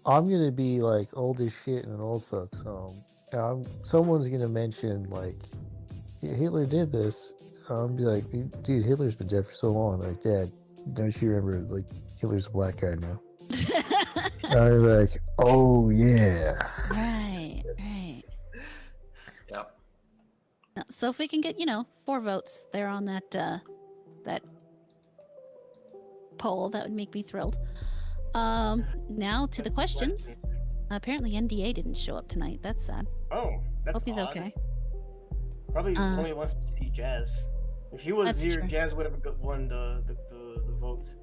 I'm gonna be like old as shit in an old folks home. And someone's gonna mention like Hitler did this. I'll be like, dude, Hitler's been dead for so long. Like, Dad, don't you remember? Like, Hitler's a black guy now. I'm like, oh yeah. Right. Yep. So if we can get 4 votes there on that poll. That would make me thrilled. Now to the questions. Apparently NDA didn't show up tonight. That's sad. Oh, that's Hope he's odd. okay. Probably only wants to see Jazz. If he was That's here, true. Jazz would have won the vote.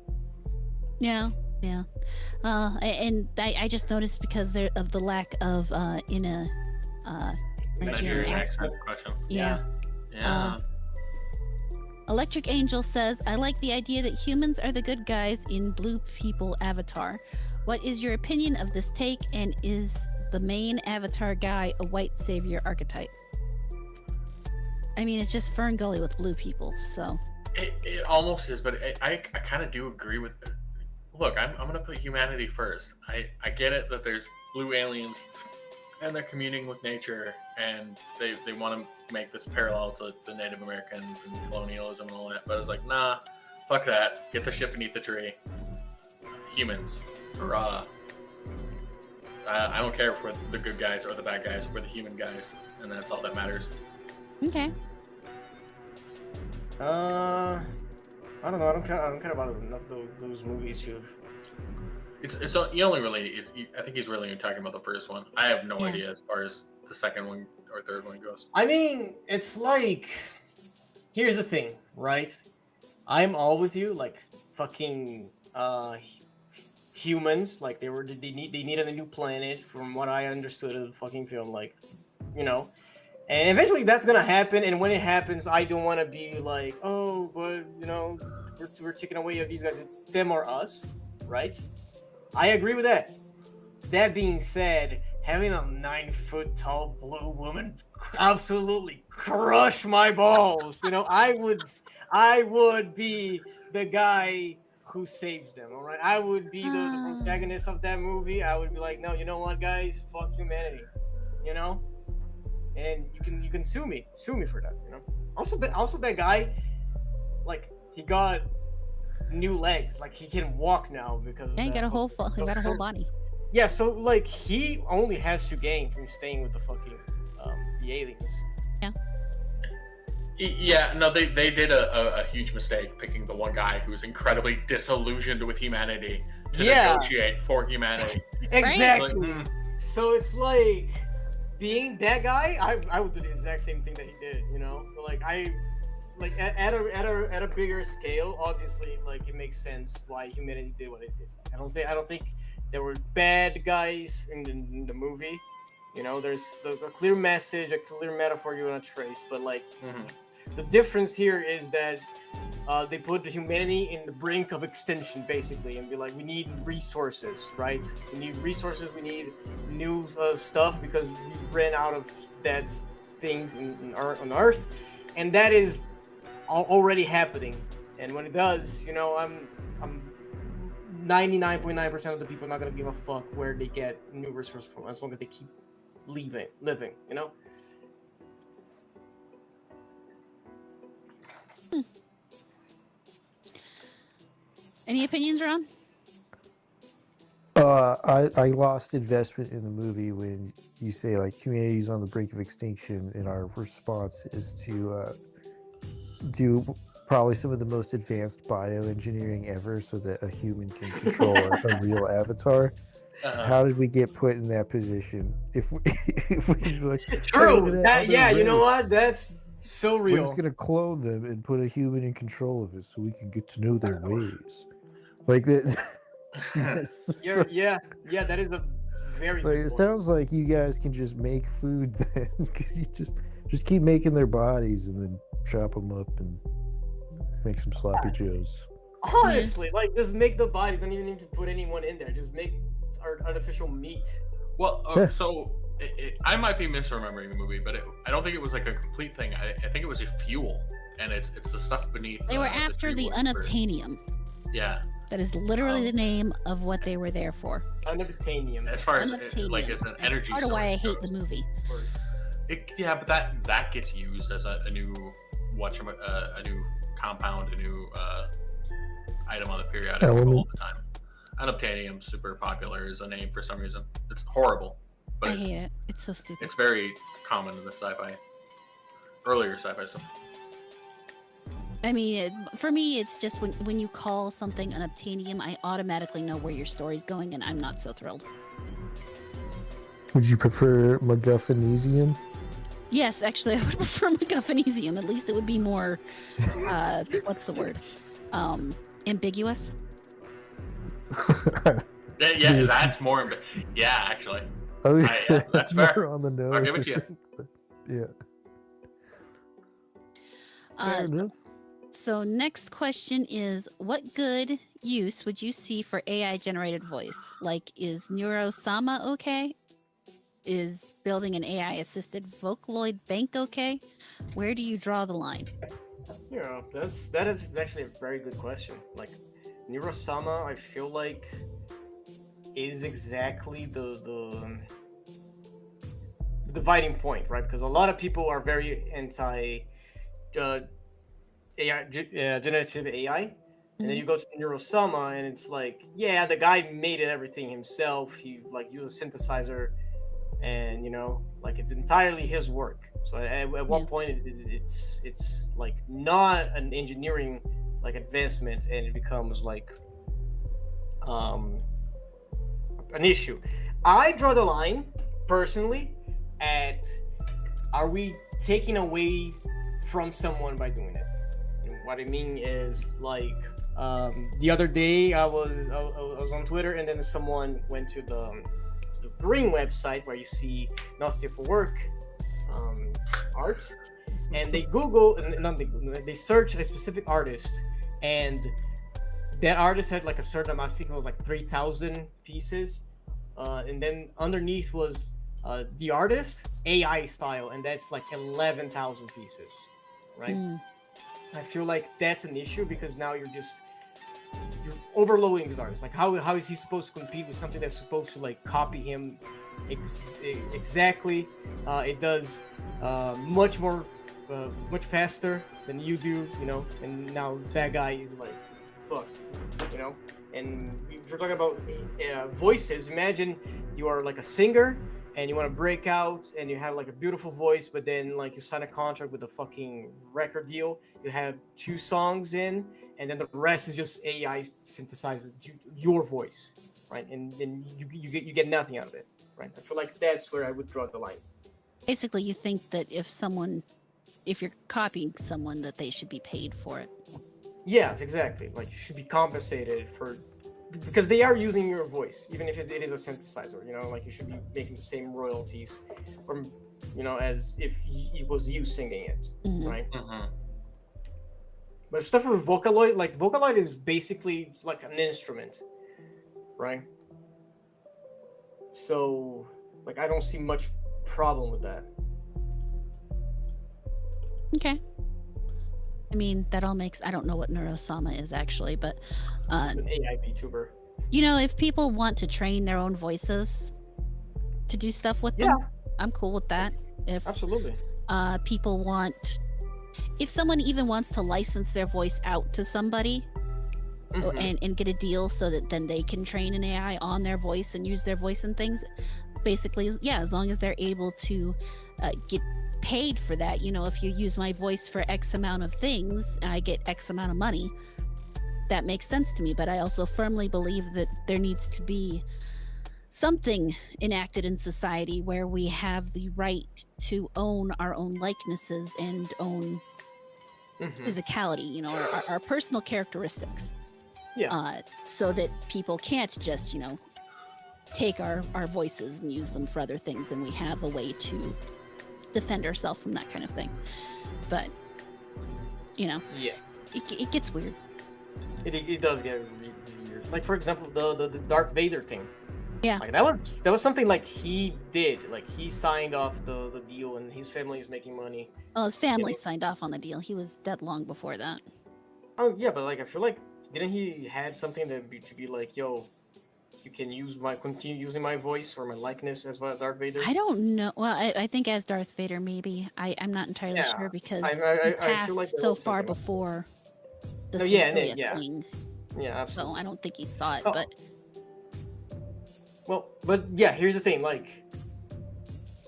Yeah, yeah. And I just noticed because of the lack of in a Nigerian accent. Question. Yeah. Yeah. Electric Angel says, I like the idea that humans are the good guys in Blue People Avatar. What is your opinion of this take, and is the main Avatar guy a white savior archetype? I mean, it's just Fern Gully with blue people, so. It almost is, but I kind of do agree with. Look, I'm going to put humanity first. I get it that there's blue aliens and they're communing with nature and they want to make this parallel to the Native Americans and colonialism and all that, but I was like, nah, fuck that. Get the ship beneath the tree. Humans. Hurrah. I don't care if we're the good guys or the bad guys, we're the human guys, and that's all that matters. Okay. I don't know. I don't care about enough those movies too. It's you only really. I think he's really talking about the first one. I have no idea as far as the second one or third one goes. I mean, it's like, here's the thing, right? I'm all with you. Like fucking humans. Like they needed a new planet. From what I understood of the fucking film, like, you know. And eventually that's gonna happen, and when it happens, I don't want to be like, oh, but you know, we're taking away of these guys. It's them or us, right? I agree with that. That being said, having a 9-foot-tall blue woman absolutely crush my balls. You know, I would be the guy who saves them. All right, I would be the protagonist of that movie. I would be like, no, you know what, guys, fuck humanity. You know. And you can sue me for that, you know. Also that guy, like, he got new legs, like he can walk now because of he got a whole body. Yeah, so like he only has to gain from staying with the fucking the aliens. Yeah. Yeah, no, they did a huge mistake picking the one guy who was incredibly disillusioned with humanity to negotiate for humanity. Exactly. Like, So it's like, being that guy, I would do the exact same thing that he did, you know. But like at a bigger scale, obviously, like it makes sense why humanity did what it did. I don't think there were bad guys in the movie. You know, there's a clear message, a clear metaphor you want to trace, but like the difference here is that they put the humanity in the brink of extinction, basically, and be like, we need resources, right? We need resources, we need new stuff, because we ran out of dead things on Earth, and that is already happening. And when it does, you know, I'm 99.9% of the people not gonna give a fuck where they get new resources from, as long as they keep living, you know. Any opinions, Ron? I lost investment in the movie when you say like humanity's on the brink of extinction, and our response is to do probably some of the most advanced bioengineering ever so that a human can control a real avatar. How did we get put in that position? If we like, true, you know what? That's so real. We're just gonna clone them and put a human in control of it so we can get to know their ways. Like that. Yeah, that is a very. So it sounds like you guys can just make food then, because you just keep making their bodies and then chop them up and make some sloppy joes. Honestly, like just make the body. Don't even need to put anyone in there. Just make artificial meat. Well, so I might be misremembering the movie, but I don't think it was like a complete thing. I think it was a fuel, and it's the stuff beneath. They were after the unobtainium. Yeah. That is literally the name of what they were there for. Unobtainium. As far as like as an energy. Part of why I hate the movie. Yeah, but that gets used as a new a new compound, a new item on the periodic table all the time. Unobtainium, super popular, is a name for some reason. It's horrible, but I hate it. It's so stupid. It's very common in the earlier sci-fi stuff. I mean, for me, it's just when you call something an obtainium, I automatically know where your story's going, and I'm not so thrilled. Would you prefer MacGuffinesium? Yes, actually, I would prefer MacGuffinesium. At least it would be more, what's the word? Ambiguous. Yeah, that's more. Yeah, actually. Oh, yeah, that's fair. more on the nose. I'll give it to you. Yeah. Uh, Fair enough. So next question is, what good use would you see for AI-generated voice? Like, is Neurosama okay? Is building an AI-assisted Vocaloid bank okay? Where do you draw the line? Yeah, that is actually a very good question. Like, Neurosama, I feel like is exactly the dividing point, right? Because a lot of people are very anti AI, generative AI, and then you go to Neurosama, and it's like, yeah, the guy made everything himself. He like used a synthesizer, and like it's entirely his work. So at what point it's like not an engineering like advancement, and it becomes like an issue. I draw the line personally at, are we taking away from someone by doing it? And what I mean is, like, the other day I was on Twitter, and then someone went to the Green website where you see not safe for work art, and they Google, and not they search a specific artist, and that artist had like a certain amount, I think it was like 3,000 pieces, and then underneath was the artist AI style, and that's like 11,000 pieces, right? I feel like that's an issue, because now you're overloading this artist. Like, how is he supposed to compete with something that's supposed to like copy him exactly? It does much more, much faster than you do, and now that guy is like fucked, and if you're talking about voices, imagine you are like a singer and you want to break out, and you have like a beautiful voice, but then like you sign a contract with a fucking record deal, you have 2 songs in, and then the rest is just AI synthesized your voice, right? And then you get nothing out of it, right? I feel like that's where I would draw the line. Basically, you think that if you're copying someone, that they should be paid for it. Yes, exactly. Like, you should be compensated because they are using your voice, even if it is a synthesizer. Like, you should be making the same royalties, from as if it was you singing it, right? But stuff with Vocaloid, like Vocaloid is basically like an instrument, right? So, like, I don't see much problem with that. Okay. I mean, that all makes... I don't know what Neurosama is actually, but... It's an AI VTuber. If people want to train their own voices to do stuff with them, I'm cool with that. Absolutely. People want... If someone even wants to license their voice out to somebody and get a deal so that then they can train an AI on their voice and use their voice and things, basically, as long as they're able to get paid for that. If you use my voice for X amount of things, I get X amount of money. That makes sense to me, but I also firmly believe that there needs to be something enacted in society where we have the right to own our own likenesses and own physicality, our personal characteristics. So that people can't just, take our voices and use them for other things, and we have a way to defend ourselves from that kind of thing. But, it gets weird. It does get really weird. Like, for example, the Darth Vader thing. Yeah. Like, that was something like he did. Like, he signed off the deal, and his family is making money. Well, his family signed off on the deal. He was dead long before that. Oh yeah, but like, I feel like, didn't he had something to be like, yo, you can continue using my voice or my likeness as Darth Vader? I don't know. Well, I think as Darth Vader, maybe. I'm not entirely sure, because he passed feel like so far before this was really a thing. Yeah, absolutely. So I don't think he saw it, but... Well, but yeah, here's the thing. Like,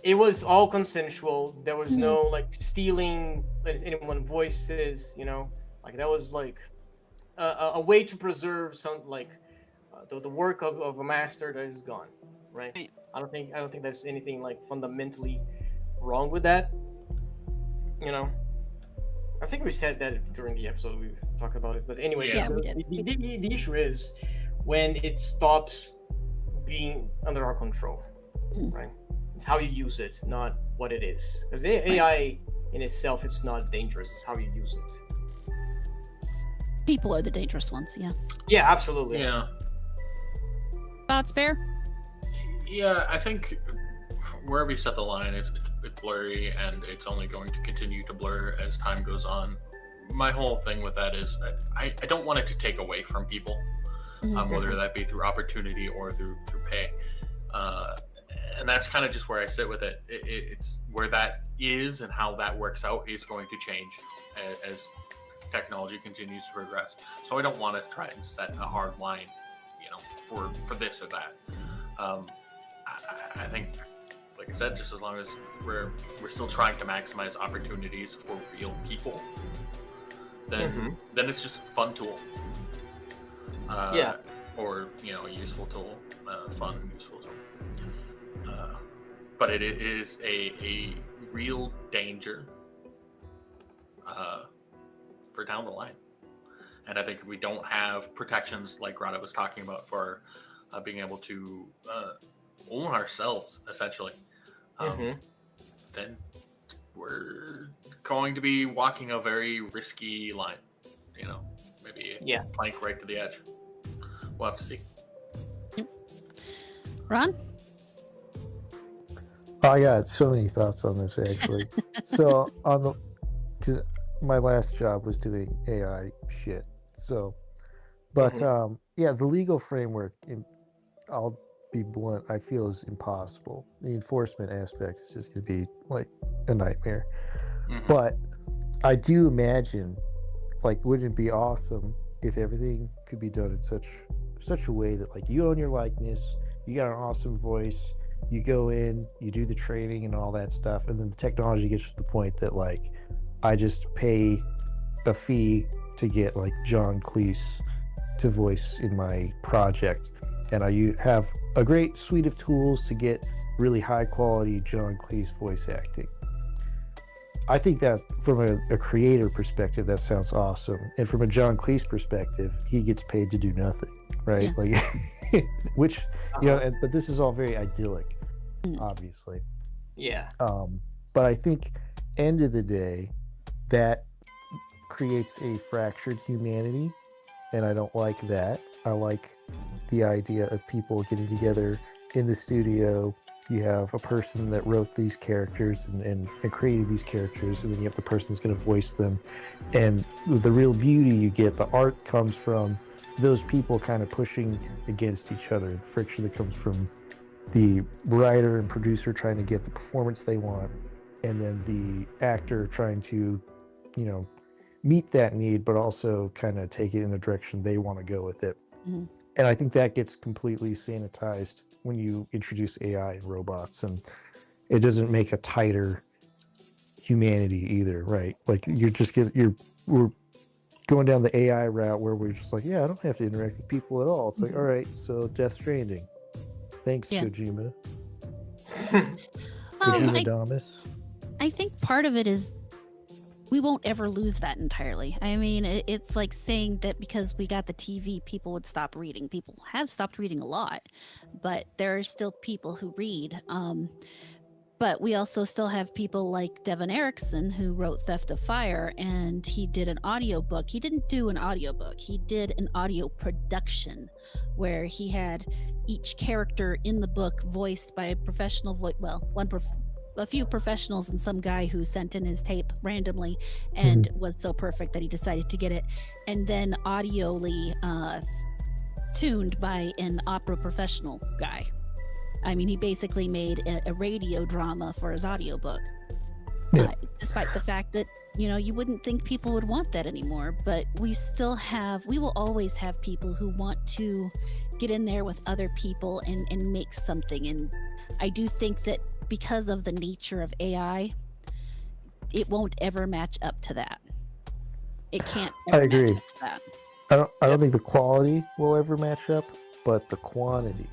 it was all consensual. There was no, like, stealing anyone's voices, Like that was like a way to preserve some like the work of a master that is gone, right? Right. I don't think there's anything like fundamentally wrong with that. You know, I think we said that during the episode we talked about it. But anyway, Yeah, we the, did. the issue is when it stops being under our control, right? It's how you use it, not what it is. Because AI in itself, it's not dangerous. It's how you use it. People are the dangerous ones. Yeah. Yeah, absolutely. Yeah. Thoughts, Bear? Yeah, I think wherever you set the line, it's blurry, and it's only going to continue to blur as time goes on. My whole thing with that is I don't want it to take away from people, whether that be through opportunity or through pay. And that's kind of just where I sit with it. It's where that is and how that works out is going to change as technology continues to progress. So I don't want to try and set a hard line, for this or that. I think, like I said, just as long as we're still trying to maximize opportunities for real people, then it's just a fun tool. Or a useful tool, fun and useful tool. But it is a real danger for down the line. And I think if we don't have protections like Rada was talking about for being able to own ourselves, essentially, then we're going to be walking a very risky line. Maybe plank right to the edge. We'll have to see. Ron? I got so many thoughts on this actually. So because my last job was doing AI shit. So, but the legal framework, I'll be blunt, I feel is impossible. The enforcement aspect is just going to be like a nightmare. But I do imagine, like, wouldn't it be awesome if everything could be done in such a way that, like, you own your likeness, you got an awesome voice, you go in, you do the training and all that stuff, and then the technology gets to the point that, like, I just pay a fee to get, like, John Cleese to voice in my project, and I have a great suite of tools to get really high quality John Cleese voice acting. I think that from a creator perspective, that sounds awesome. And from a John Cleese perspective, he gets paid to do nothing, right? Yeah. Like, which, but this is all very idyllic, obviously. Yeah. But I think, end of the day, that creates a fractured humanity, and I don't like that. I like the idea of people getting together in the studio. You have a person that wrote these characters and created these characters, and then you have the person who's going to voice them. And the real beauty you get, the art comes from those people kind of pushing against each other. The friction that comes from the writer and producer trying to get the performance they want, and then the actor trying to, meet that need, but also kind of take it in the direction they want to go with it. And I think that gets completely sanitized when you introduce AI and robots, and it doesn't make a tighter humanity either, right? Like we're going down the AI route where we're just like, I don't have to interact with people at all. It's like, all right, so Death Stranding. Thanks, Kojima. Kojima Damas. I think part of it is we won't ever lose that entirely. I mean, it's like saying that because we got the TV, people would stop reading. People have stopped reading a lot, but there are still people who read. But we also still have people like Devin Erickson, who wrote Theft of Fire, and he did an audiobook. He didn't do an audiobook. He did an audio production where he had each character in the book voiced by a professional voice. Well, a few professionals and some guy who sent in his tape randomly and was so perfect that he decided to get it, and then audioly tuned by an opera professional guy. I mean, he basically made a radio drama for his audiobook. Despite the fact that, you wouldn't think people would want that anymore, but we will always have people who want to get in there with other people and make something. And I do think that because of the nature of AI, it won't ever match up to that. it can't. I ever match agree. up to that. I don't think the quality will ever match up, but the quantity.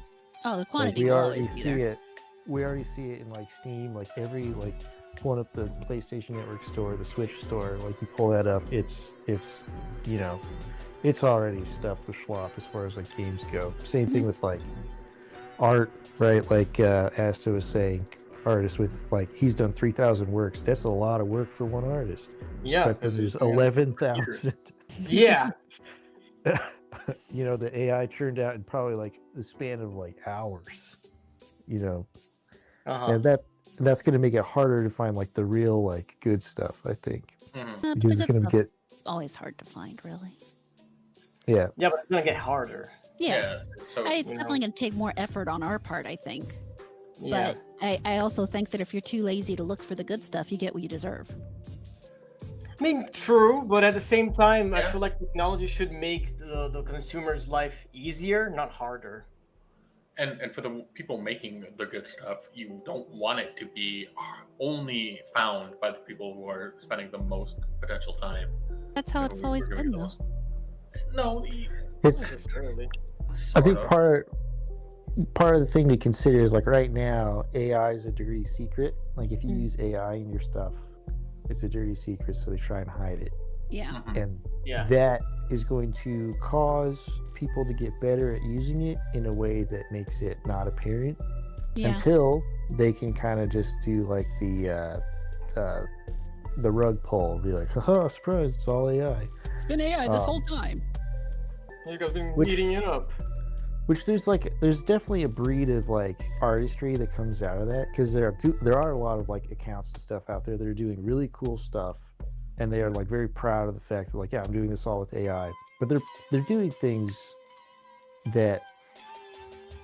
Oh, the Like, quantity we will already always be see there. it. We already see it in like Steam, like every like pulling up the PlayStation Network store, the Switch store. Like you pull that up, it's you know, it's already stuffed with schlop as far as like games go. Same thing with like art, right? Like Asta was saying, artists with like he's done 3,000 works. That's a lot of work for one artist. Yeah, But then there's 11,000. yeah. You know, the AI churned out in probably like the span of like hours. You know, and that's going to make it harder to find like the real like good stuff. I think But the because it's good going to stuff's get always hard to find, really. yeah. Yeah, but it's gonna get harder. Yeah, So it's you definitely know. going to take more effort on our part, I think. Yeah. But I also think that if you're too lazy to look for the good stuff, you get what you deserve. I mean, true, but at the same time, I feel like technology should make the consumer's life easier, not harder. And for the people making the good stuff, you don't want it to be only found by the people who are spending the most potential time. That's how it's always been, though. No, It's necessarily. I think part of the thing to consider is like right now AI is a dirty secret. Like if you use AI in your stuff, it's a dirty secret, so they try and hide it. Yeah. And Yeah. that is going to cause people to get better at using it in a way that makes it not apparent Yeah. until they can kind of just do like the rug pull, be like, haha, surprise, it's all AI. It's been AI this whole time. You guys been Which- eating it up. Which there's definitely a breed of like artistry that comes out of that, because there are a lot of like accounts and stuff out there that are doing really cool stuff, and they are like very proud of the fact that like, yeah, I'm doing this all with AI, but they're doing things that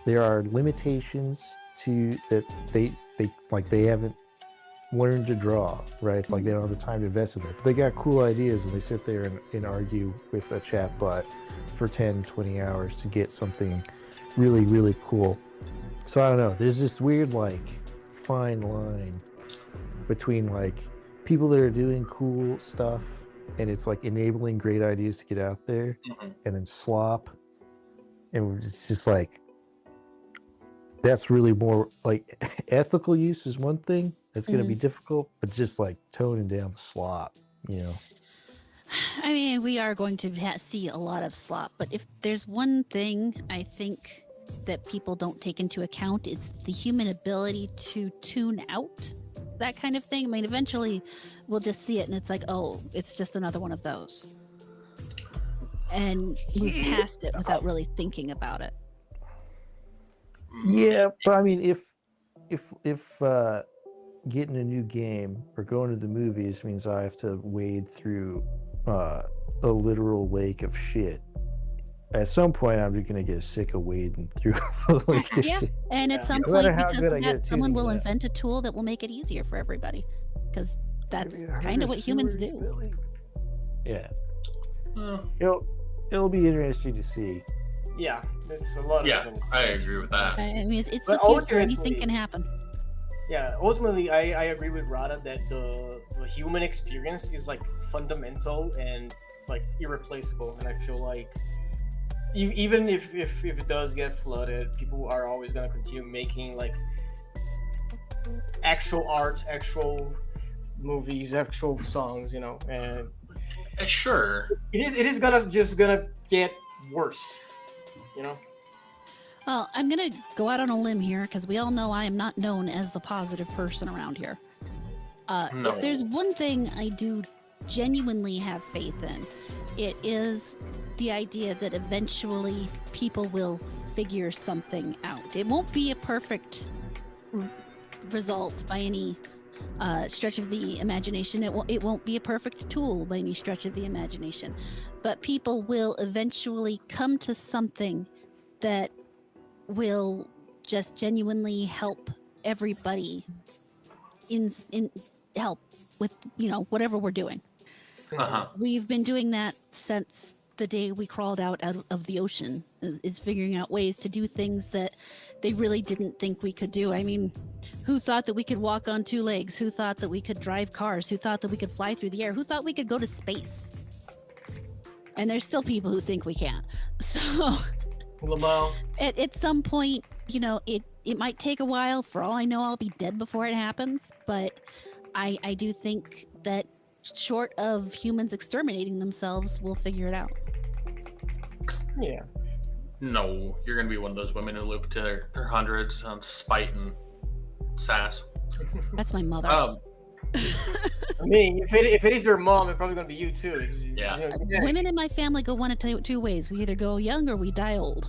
there are limitations to that they haven't learned to draw, right? Like they don't have the time to invest in it, but they got cool ideas and they sit there and argue with a chat bot for 10-20 hours to get something really, really cool. So I don't know, there's this weird like fine line between like people that are doing cool stuff and it's like enabling great ideas to get out there, and then slop, and it's just like that's really more like ethical use is one thing that's going to be difficult, but just like toning down the slop, you know. I mean, we are going to see a lot of slop, but if there's one thing I think that people don't take into account, it's the human ability to tune out that kind of thing. I mean, eventually we'll just see it and it's like, oh, it's just another one of those. And move past it without really thinking about it. Yeah, but I mean, if getting a new game or going to the movies means I have to wade through a literal lake of shit, at some point I'm just gonna get sick of wading through the lake of shit. And at some No matter point, how because good of I get that, at someone tuning will it out. invent a tool that will make it easier for everybody. Because that's kind of what humans do. Yeah. It'll be interesting to see. Yeah, it's a lot of Yeah, them. I agree with that. I mean, it's But the future. Anything ultimately- can happen. Yeah, ultimately, I agree with Rada that the human experience is like fundamental and like irreplaceable, and I feel like even if it does get flooded, people are always gonna continue making like actual art, actual movies, actual songs, you know, and Sure. it is gonna get worse, you know. Well, I'm going to go out on a limb here because we all know I am not known as the positive person around here. No. If there's one thing I do genuinely have faith in, it is the idea that eventually people will figure something out. It won't be a perfect result by any stretch of the imagination. It won't be a perfect tool by any stretch of the imagination. But people will eventually come to something that will just genuinely help everybody in help with, you know, whatever we're doing. We've been doing that since the day we crawled out of the ocean, is figuring out ways to do things that they really didn't think we could do. I mean, who thought that we could walk on two legs? Who thought that we could drive cars? Who thought that we could fly through the air? Who thought we could go to space? And there's still people who think we can't. So Lamau. at some point, you know, it might take a while. For all I know, I'll be dead before it happens. But I do think that short of humans exterminating themselves, we'll figure it out. Yeah. No, you're gonna be one of those women who live to their hundreds on spite and sass. That's my mother. I mean, if it is your mom, it's probably gonna be you too. Yeah. Women in my family go one of two ways. We either go young or we die old.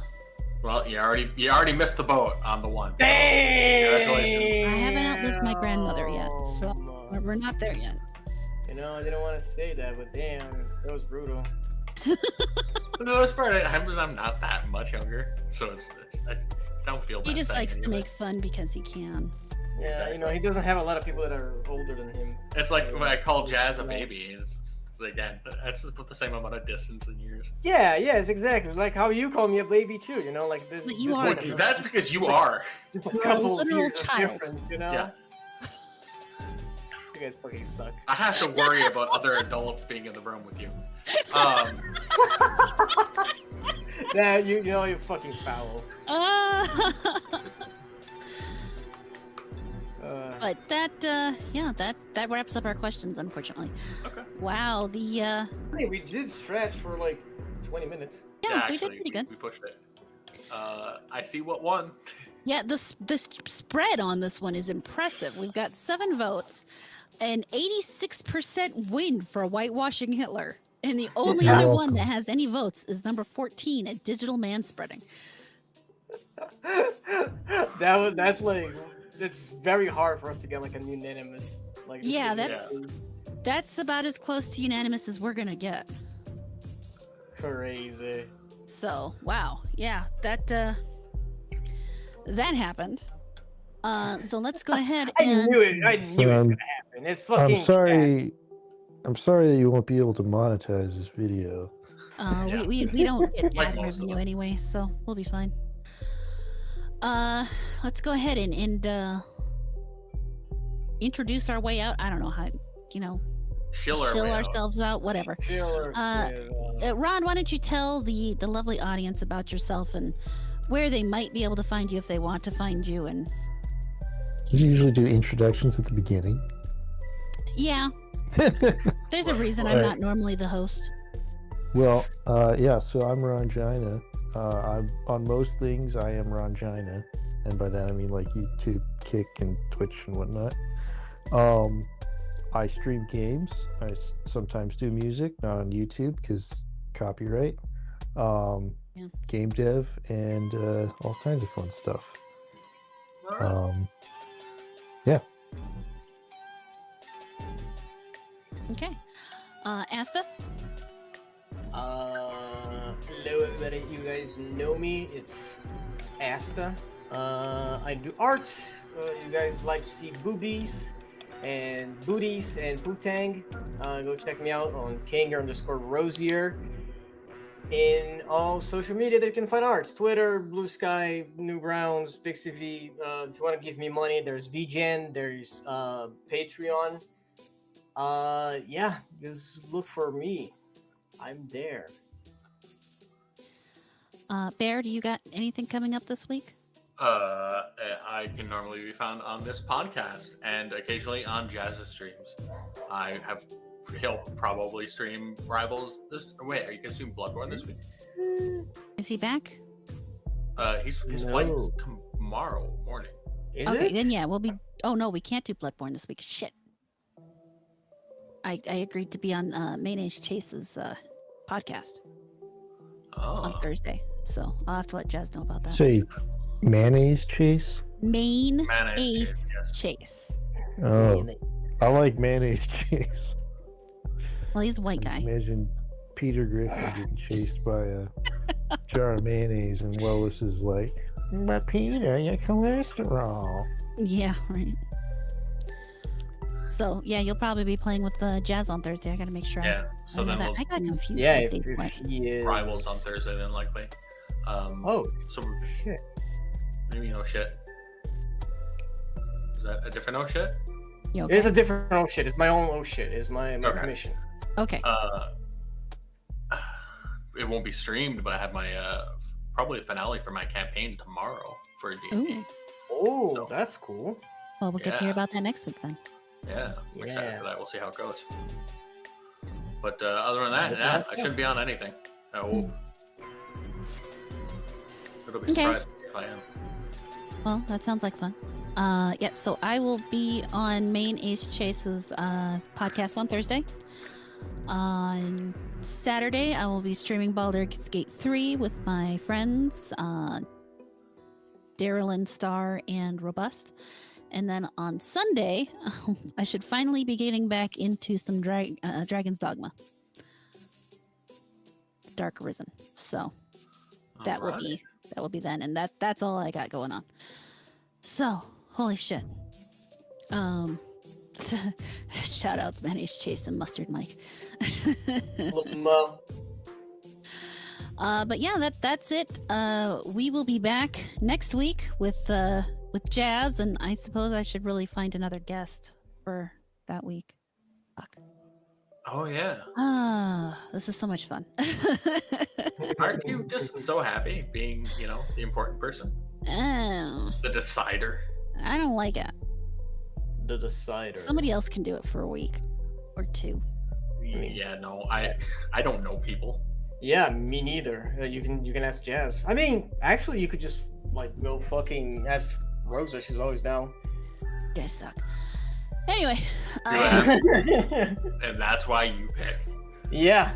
Well, you already missed the boat on the one. Damn! Congratulations. I haven't outlived my grandmother yet, so we're not there yet. You know, I didn't want to say that, but damn, that was brutal. For the most part, I'm not that much younger, so I don't feel bad. He just saying likes to anything. make fun because he can. Yeah, Exactly. you know, he doesn't have a lot of people that are older than him. It's like when I call Jazz a baby. It's again, that's about the same amount of distance in years. Yeah, it's exactly like how you call me a baby too. You know, like this. But you this are. like, That's because you are. just a You're a couple literal years of child. difference, you know. Yeah. You guys fucking suck. I have to worry about other adults being in the room with you. Nah, you know you're fucking foul. But that wraps up our questions, unfortunately. Okay. Wow, Hey, we did stretch for like 20 minutes. yeah, we actually, did pretty good. We pushed it. I see what won. Yeah, the spread on this one is impressive. We've got 7 votes, an 86% win for Whitewashing Hitler, and the only other one that has any votes is number 14 at Digital Manspreading. That's like it's very hard for us to get like a unanimous like. Yeah, decision. that's about as close to unanimous as we're gonna get. Crazy. So wow, yeah, that happened. So let's go ahead. I and... knew it. I knew it was gonna happen. It's fucking. I'm sorry that you won't be able to monetize this video. We don't get Like ad most of revenue them. anyway, so we'll be fine. Let's go ahead and introduce our way out. I don't know how, Shill ourselves out, whatever. Ron, why don't you tell the lovely audience about yourself and where they might be able to find you if they want to find you? And You usually do introductions at the beginning. yeah, there's a reason I'm not normally the host. Well, yeah, so I'm Rongina. I'm on most things. I am Rongina, and by that I mean like YouTube, Kick, and Twitch and whatnot. I stream games. I sometimes do music, not on YouTube because copyright. Game dev and all kinds of fun stuff. Yeah. Okay. Asta? Hello everybody, you guys know me, it's Asta. I do art. You guys like to see boobies and booties and pootang. Go check me out on Kanger_Rosier. In all social media that you can find arts, Twitter, Blue Sky, New Browns, Pixie. If you want to give me money, there's VGen, there's Patreon. Yeah, just look for me. I'm there. Bear, do you got anything coming up this week? I can normally be found on this podcast and occasionally on Jazz's streams. He'll probably stream Rivals this. Wait, are you gonna stream Bloodborne this week? Is he back? His flight's tomorrow morning. Is Okay, it? then yeah, we'll be. Oh no, we can't do Bloodborne this week. Shit. I agreed to be on Mayonnaise Chase's podcast on Thursday, so I'll have to let Jazz know about that. Say mayonnaise chase. Mayonnaise Chase. Oh, I like mayonnaise chase. Well, he's a white Just guy. imagine Peter Griffin getting chased by a jar of mayonnaise, and Lois is like, "But Peter, your cholesterol." Yeah, right. So yeah, you'll probably be playing with Jazz on Thursday. I gotta make sure. Yeah, so I know then that. we'll I got confused. Yeah, what if dates went. he is. Rivals on Thursday then likely. Oh, So shit. maybe no shit. Is that a different no shit? You It okay? is a different oh shit. It's my own oh shit. It's my Okay. commission. Okay. it won't be streamed, but I have my probably a finale for my campaign tomorrow for D&D. Ooh. Oh, So- that's cool. Well, we'll get to hear Yeah. about that next week then. Yeah, I'm excited Yeah. for that. We'll see how it goes. But other than that, yeah, I shouldn't be on anything. I hope. It'll be Okay. surprising if I am. Well, that sounds like fun. Yeah, so I will be on Main Ace Chase's podcast on Thursday. On Saturday, I will be streaming Baldur's Gate 3 with my friends, Darylyn, Star, and Robust. And then on Sunday, I should finally be getting back into some Dragon's Dogma. Dark Arisen. So that will be then, and that's all I got going on. So, holy shit. Shout out to Manny's Chase and Mustard Mike. But yeah, that's it. We will be back next week with Jazz, and I suppose I should really find another guest for that week. Fuck. Oh yeah. This is so much fun. Aren't you just so happy being, the important person, the decider? I don't like it. The decider. Somebody else can do it for a week or two. Yeah, no, I don't know people. Yeah, me neither. You can ask Jazz. I mean, actually, you could just go fucking ask Rosa. She's always down. You guys suck. Anyway. And that's why you pick. Yeah.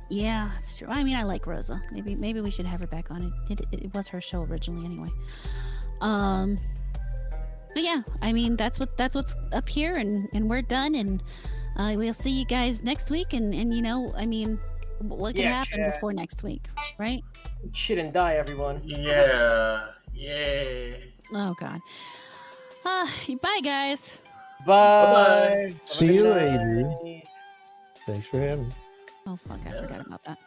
Yeah, it's true. I mean, I like Rosa. Maybe we should have her back on it. It was her show originally, anyway. But yeah, I mean, that's what's up here, and we're done, and we'll see you guys next week, and I mean, what can happen before next week, right? Shit and die, everyone. Yeah. Oh God. Bye, guys. Bye. See you later. Thanks for having me. Oh fuck, I forgot about that.